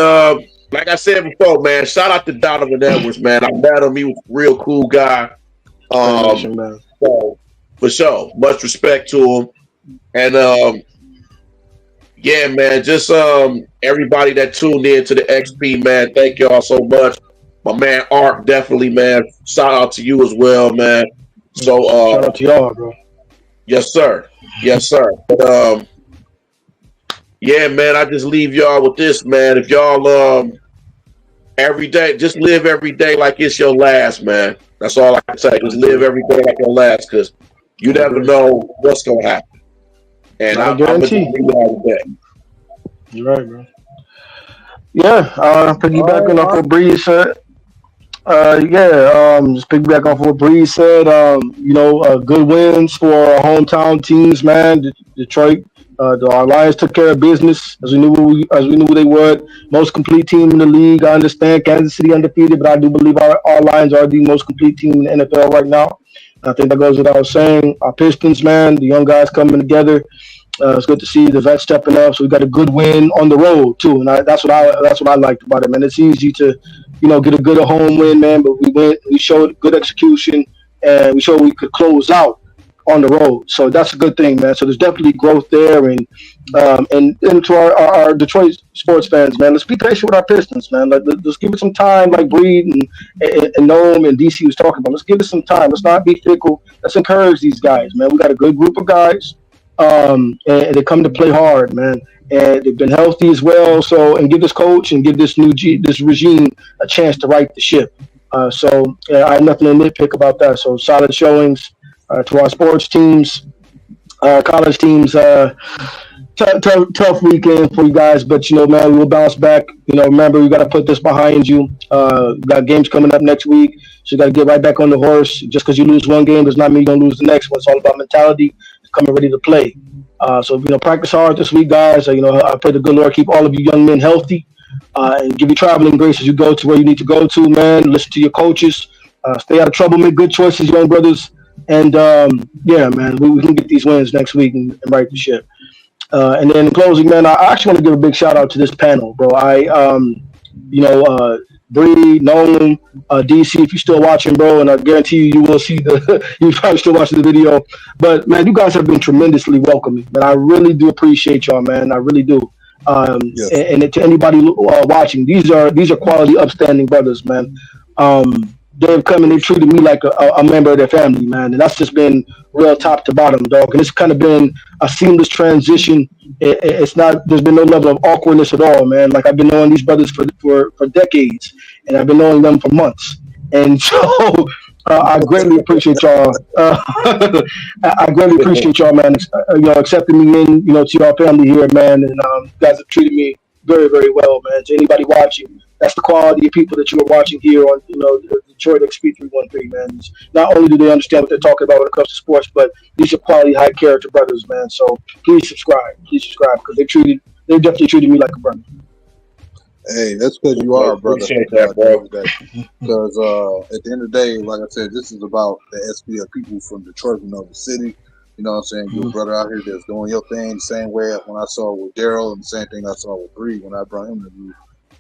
S5: like I said before, man, shout out to Donovan Edwards, man. I met him; he was a real cool guy. So for sure, much respect to him, and yeah, man, just everybody that tuned in to the XP, man, thank y'all so much. My man Art, definitely, man. Shout out to you as well, man. So
S6: shout out to y'all, bro.
S5: Yes, sir. But yeah, man, I just leave y'all with this, man. If y'all every day, just live every day like it's your last, man. That's all I can say. Just live every day like your last, because you never know what's gonna happen. And I'm guarantee you.
S6: You're right, bro. Yeah, piggybacking off what Bree said. Just piggyback off what Bree said. Good wins for our hometown teams, man. Detroit, our Lions took care of business as we knew they would. Most complete team in the league. I understand Kansas City undefeated, but I do believe our Lions are the most complete team in the NFL right now. I think that goes without saying. Our Pistons, man, the young guys coming together. It's good to see the vets stepping up. So we got a good win on the road too, and that's what I liked about it, man. It's easy to, get a good home win, man. But we showed good execution, and we showed we could close out on the road. So that's a good thing, man. So there's definitely growth there, and to our Detroit sports fans, man, let's be patient with our Pistons, man. Let's give it some time, like Breed and Noam and DC was talking about. Let's give it some time. Let's not be fickle. Let's encourage these guys, man. We got a good group of guys. And they come to play hard, man, and they've been healthy as well. So, and give this coach and give this this regime a chance to right the ship. I have nothing to nitpick about that. So, solid showings to our sports teams, college teams. Tough weekend for you guys, but man, we will bounce back. Remember, you got to put this behind you. We got games coming up next week, so you got to get right back on the horse. Just because you lose one game does not mean you're gonna lose the next one. It's all about mentality. Coming ready to play. So practice hard this week, guys. I pray the good Lord keep all of you young men healthy and give you traveling grace as you go to where you need to go to, man. Listen to your coaches. Stay out of trouble. Make good choices, young brothers. And, man, we can get these wins next week and right the ship. And then in closing, man, I actually want to give a big shout out to this panel, bro. Bree, Nolan, DC, if you're still watching, bro, and I guarantee you will see you're probably still watching the video. But, man, you guys have been tremendously welcoming. But I really do appreciate y'all, man. I really do. Yes. And to anybody watching, these are quality, upstanding brothers, man. They've come and they've treated me like a member of their family, man. And that's just been real top to bottom, dog. And it's kind of been a seamless transition. There's been no level of awkwardness at all, man. Like, I've been knowing these brothers for decades, and I've been knowing them for months. And so I greatly appreciate y'all. I greatly appreciate y'all, man, accepting me in, to your family here, man. And you guys have treated me very, very well, man. To anybody watching, that's the quality of people that you are watching here on, the Detroit XP 313, man. Not only do they understand what they're talking about when it comes to sports, but these are quality, high character brothers, man. So please subscribe, because they definitely treated me like a brother.
S2: Hey, that's because you are a brother.
S5: Appreciate that, bro.
S2: Because at the end of the day, like I said, this is about the SP of people from Detroit, the city. You know what I'm saying? You're a brother out here that's doing your thing the same way when I saw it with Daryl, and the same thing I saw with Bree when I brought him to you.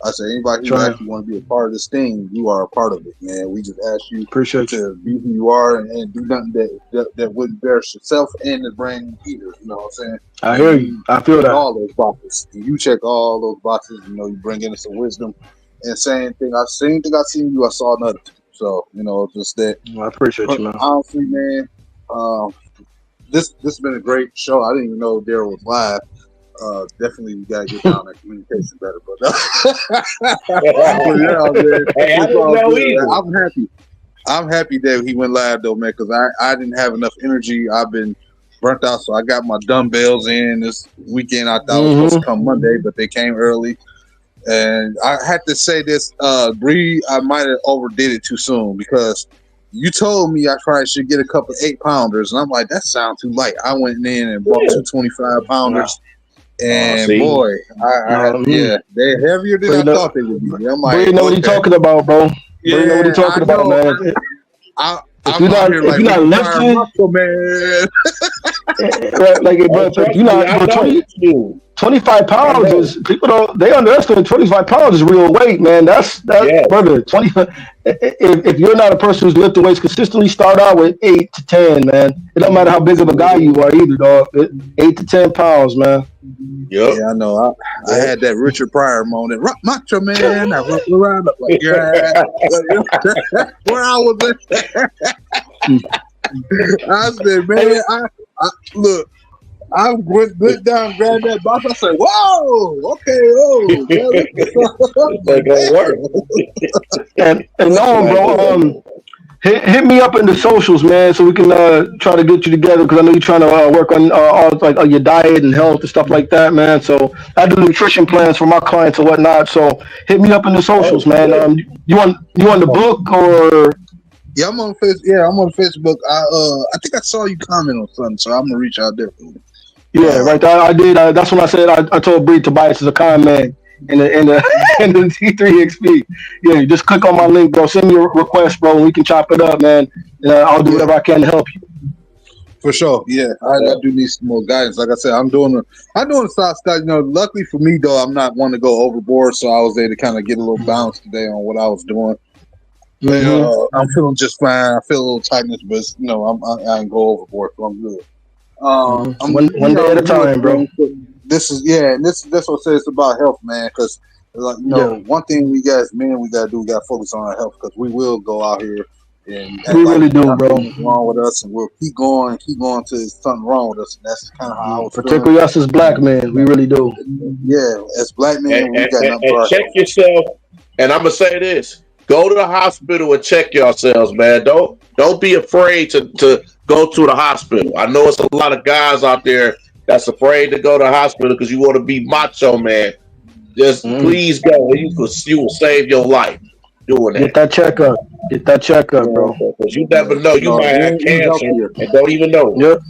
S2: I said, anybody who actually want to be a part of this thing, you are a part of it, man. We just ask you to be who you are and do nothing that wouldn't embarrass yourself and the brand either. You know what I'm saying?
S6: I hear you. I feel that.
S2: All those boxes. You check all those boxes. You know, you bring in some wisdom. And same thing I've seen you, I saw another. So, you know, just that.
S6: I appreciate you, man.
S2: Honestly, man, this has been a great show. I didn't even know Daryl was live. Definitely we gotta get down that communication better, but yeah, man.
S5: Hey, I didn't know either.
S2: I'm happy that he went live though, man, because I didn't have enough energy. I've been burnt out, so I got my dumbbells in this weekend. I thought it was supposed to come Monday, but they came early. And I had to say this, Bree, I might have overdid it too soon because you told me I probably should get a couple 8-pounders, and I'm like, that sounds too light. I went in and bought 2 25-pounders. And boy, yeah, they're heavier than I thought they would be. I'm like,
S6: you know what you're talking about, bro.
S2: Yeah,
S6: you know what you're talking about, man.
S2: If you're not lifting, man.
S6: Right, like, bro, if you're not 25 pounds is people they underestimate 25 pounds is real weight, man. That's brother. 20. If you're not a person who's lifting weights consistently, start out with 8 to 10, man. It don't matter how big of a guy you are either, dog. 8 to 10 pounds, man.
S2: Yep. Yeah, I know. I had that Richard Pryor moment. Macho man, I rock around up like where I was at. I said, man, I look. I went down, grabbed that box. I said, "Whoa, okay,
S5: It's gonna work."
S6: and no, bro. Hit me up in the socials, man, so we can try to get you together because I know you're trying to work on all like your diet and health and stuff like that, man. So I do nutrition plans for my clients and whatnot. So hit me up in the socials, man. You want the book or?
S2: Yeah, I'm on Facebook. Yeah, I'm on Facebook. I think I saw you comment on something, so I'm gonna reach out there.
S6: Yeah, right. I did. That's when I said I told Bree Tobias is a kind man in the D313XP. Yeah, you just click on my link, bro. Send me a request, bro, and we can chop it up, man. And I'll do whatever I can to help you.
S2: For sure. Yeah, I do need some more guidance. Like I said, I'm doing the soft stuff. You know, luckily for me though, I'm not one to go overboard, so I was able to kind of get a little balance today on what I was doing. I'm feeling just fine. I feel a little tightness, but you know, I ain't go overboard, so I'm good.
S6: One day at a time, bro.
S2: This is and that's what says about health, man. Because like one thing we got as men, we gotta focus on our health because we will go out here and
S6: we really do, bro.
S2: Wrong with us, and we'll keep going till there's something wrong with us, and that's kind of how I was
S6: particularly
S2: feeling.
S6: Us as black men, we really do.
S2: Yeah, as black men, we got nothing for
S5: check yourself. And I'm gonna say this. Go to the hospital and check yourselves, man. Don't be afraid to go to the hospital. I know it's a lot of guys out there that's afraid to go to the hospital because you want to be macho, man. Just please go. You will save your life doing that.
S6: Get that checkup, bro.
S5: Because you never know. You might have cancer and don't even know.
S6: Yep.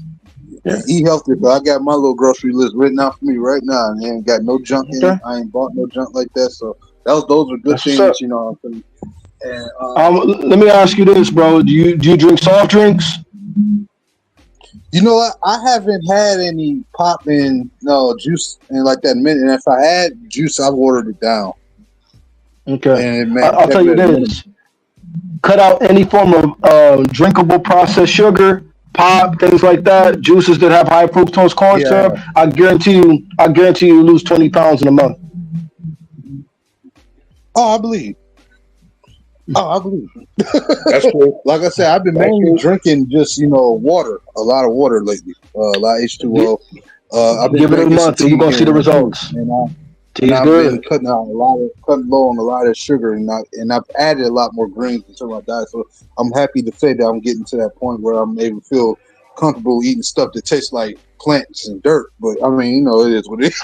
S2: Yeah. Eat healthy, but I got my little grocery list written out for me right now, and I ain't got no junk in it. I ain't bought no junk like that, so those are good things, you know. And,
S6: let me ask you this, bro. Do you drink soft drinks?
S2: You know what? I haven't had any pop and juice and like that in a minute. And if I had juice, I've ordered it down.
S6: Okay. And I'll tell you this: cut out any form of drinkable processed sugar, pop, things like that. Juices that have high fructose corn syrup. I guarantee you lose 20 pounds in a month.
S2: Oh, I believe.
S5: That's cool.
S2: Like I said, I've been mainly drinking just water, a lot of water lately, a lot of H2O. I've been
S6: give it a month, and you're gonna see the results.
S2: And I've been cutting low on a lot of sugar, and I've added a lot more greens into my diet. So I'm happy to say that I'm getting to that point where I'm able to feel comfortable eating stuff that tastes like plants and dirt. But I mean, it is what it is.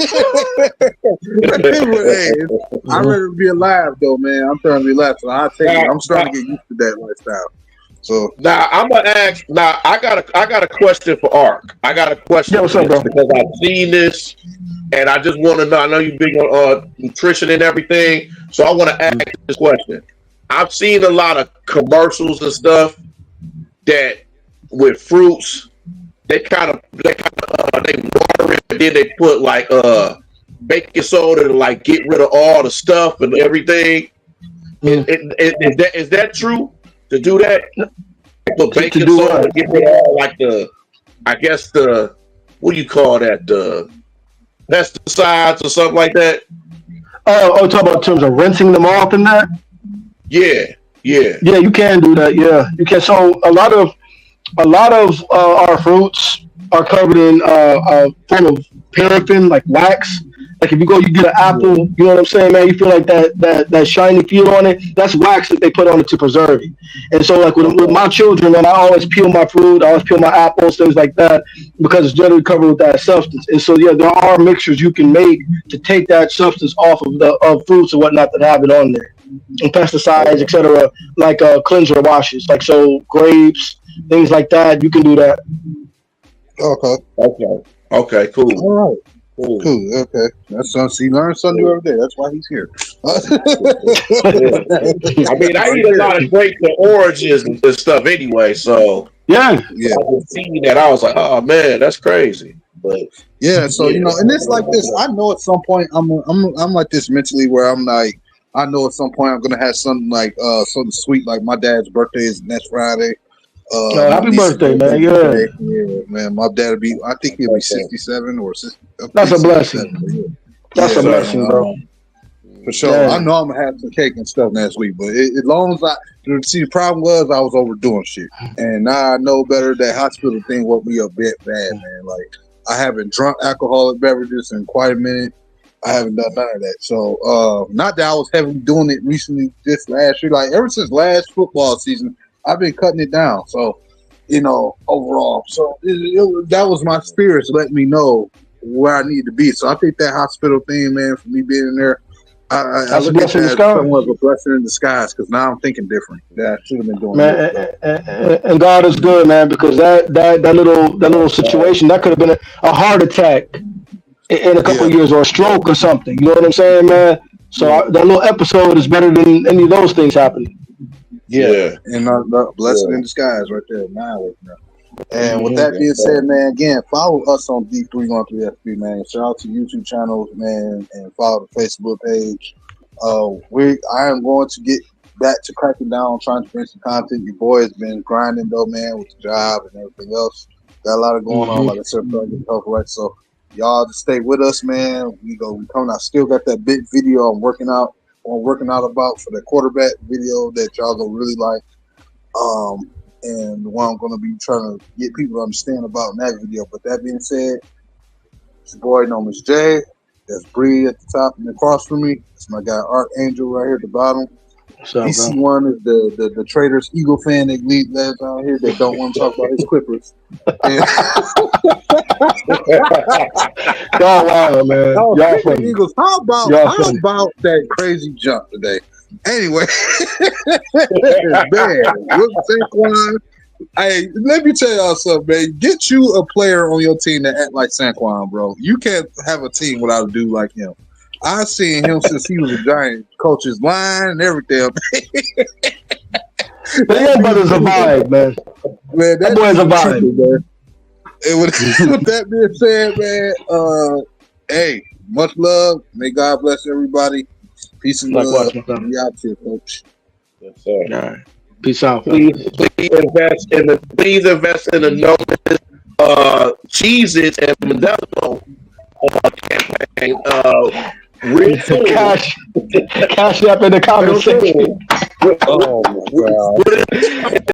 S2: I'd rather be alive though, man. I'm trying to be alive, so I'm starting to get used to that lifestyle. So
S5: now I'm gonna ask. Now I got a question for Ark. I got a question
S6: what's up, bro?
S5: Because I've seen this, and I just want to know. I know you're big on nutrition and everything, so I want to ask this question. I've seen a lot of commercials and stuff that with fruits, they water it, and then they put like baking soda to like get rid of all the stuff and everything. Is that true? To do that? Put baking soda to get rid of all like I guess what do you call that? The pesticides or something like that?
S6: Talk about in terms of rinsing them off and that?
S5: Yeah.
S6: Yeah, you can do that. Yeah, you can. So a lot of our fruits are covered in a form of paraffin, like wax. Like if you get an apple, you know what I'm saying, man. You feel like that shiny feel on it. That's wax that they put on it to preserve it. And so, like with my children, man, I always peel my fruit, I always peel my apples, things like that, because it's generally covered with that substance. And so, yeah, there are mixtures you can make to take that substance off of fruits and whatnot that have it on there, and pesticides, etc. Like cleanser washes, like so grapes, things like that. You can do that.
S5: Okay. Cool.
S2: All right. Cool. Okay. That's something. You learn something new every day. That's why he's here.
S5: I mean, I eat a lot of grapes and oranges and stuff anyway. So
S6: yeah.
S5: I was seeing that. I was like, oh man, that's crazy. But
S2: yeah. So you know, and it's like this. I know at some point I'm like this mentally, where I'm like, I know at some point I'm gonna have something like something sweet. Like my dad's birthday is next Friday.
S6: Happy birthday, man! Yeah,
S2: man. My dad will be. I think he'll be 67 or 60.
S6: That's a blessing. That's a blessing, bro.
S2: For sure. Yeah. I know I'm gonna have some cake and stuff next week, but as long as the problem was I was overdoing shit, and now I know better. That hospital thing woke me up bit bad, man. Like I haven't drunk alcoholic beverages in quite a minute. I haven't done none of that. So not that I was heavily doing it recently, just last year. Like ever since last football season, I've been cutting it down. So, you know, overall. So that was my spirits letting me know where I need to be. So I think that hospital thing, man, for me being in there, I look at that as somewhat of a blessing in disguise, because now I'm thinking different. That I should have been doing.
S6: Man, and God is good, man, because that little situation, that could have been a heart attack in a couple of years, or a stroke or something. You know what I'm saying, man? So that little episode is better than any of those things happening.
S2: Yeah. And blessing in disguise right there. And with that being said, man, again, follow us on D313XP, man. Shout out to YouTube channels, man, and follow the Facebook page. I am going to get back to cracking down, trying to bring some content. Your boy has been grinding though, man, with the job and everything else. Got a lot of going on, like I said, trying to get health right. So y'all just stay with us, man. We coming out. Still got that big video I'm working out about for the quarterback video that y'all gonna really like. And the one I'm gonna be trying to get people to understand about in that video. But that being said, it's your boy known as Jay. That's Bree at the top and across from me. It's my guy Archangel right here at the bottom. DC1 is the Traders Eagle fan that lead lads out here that don't want to talk about his Clippers.
S6: Y'all wild, man. Y'all funny.
S2: Eagles. How about that crazy jump today? Anyway, man, Saquon. Hey, let me tell y'all something, man. Get you a player on your team that act like Saquon, bro. You can't have a team without a dude like him. I've seen him since he was a Giant, coach's line and everything.
S6: That brother's a vibe, man.
S2: Man,
S6: that boy's a vibe, man.
S2: And with that being said, man, hey, much love. May God bless everybody. Peace and love. We out here, coach.
S5: Yes, sir.
S6: All right. Peace out.
S5: Please invest in the Cheez-Its and Modelo campaign. Real soon.
S6: Cash up in the comment section.
S5: Oh my God.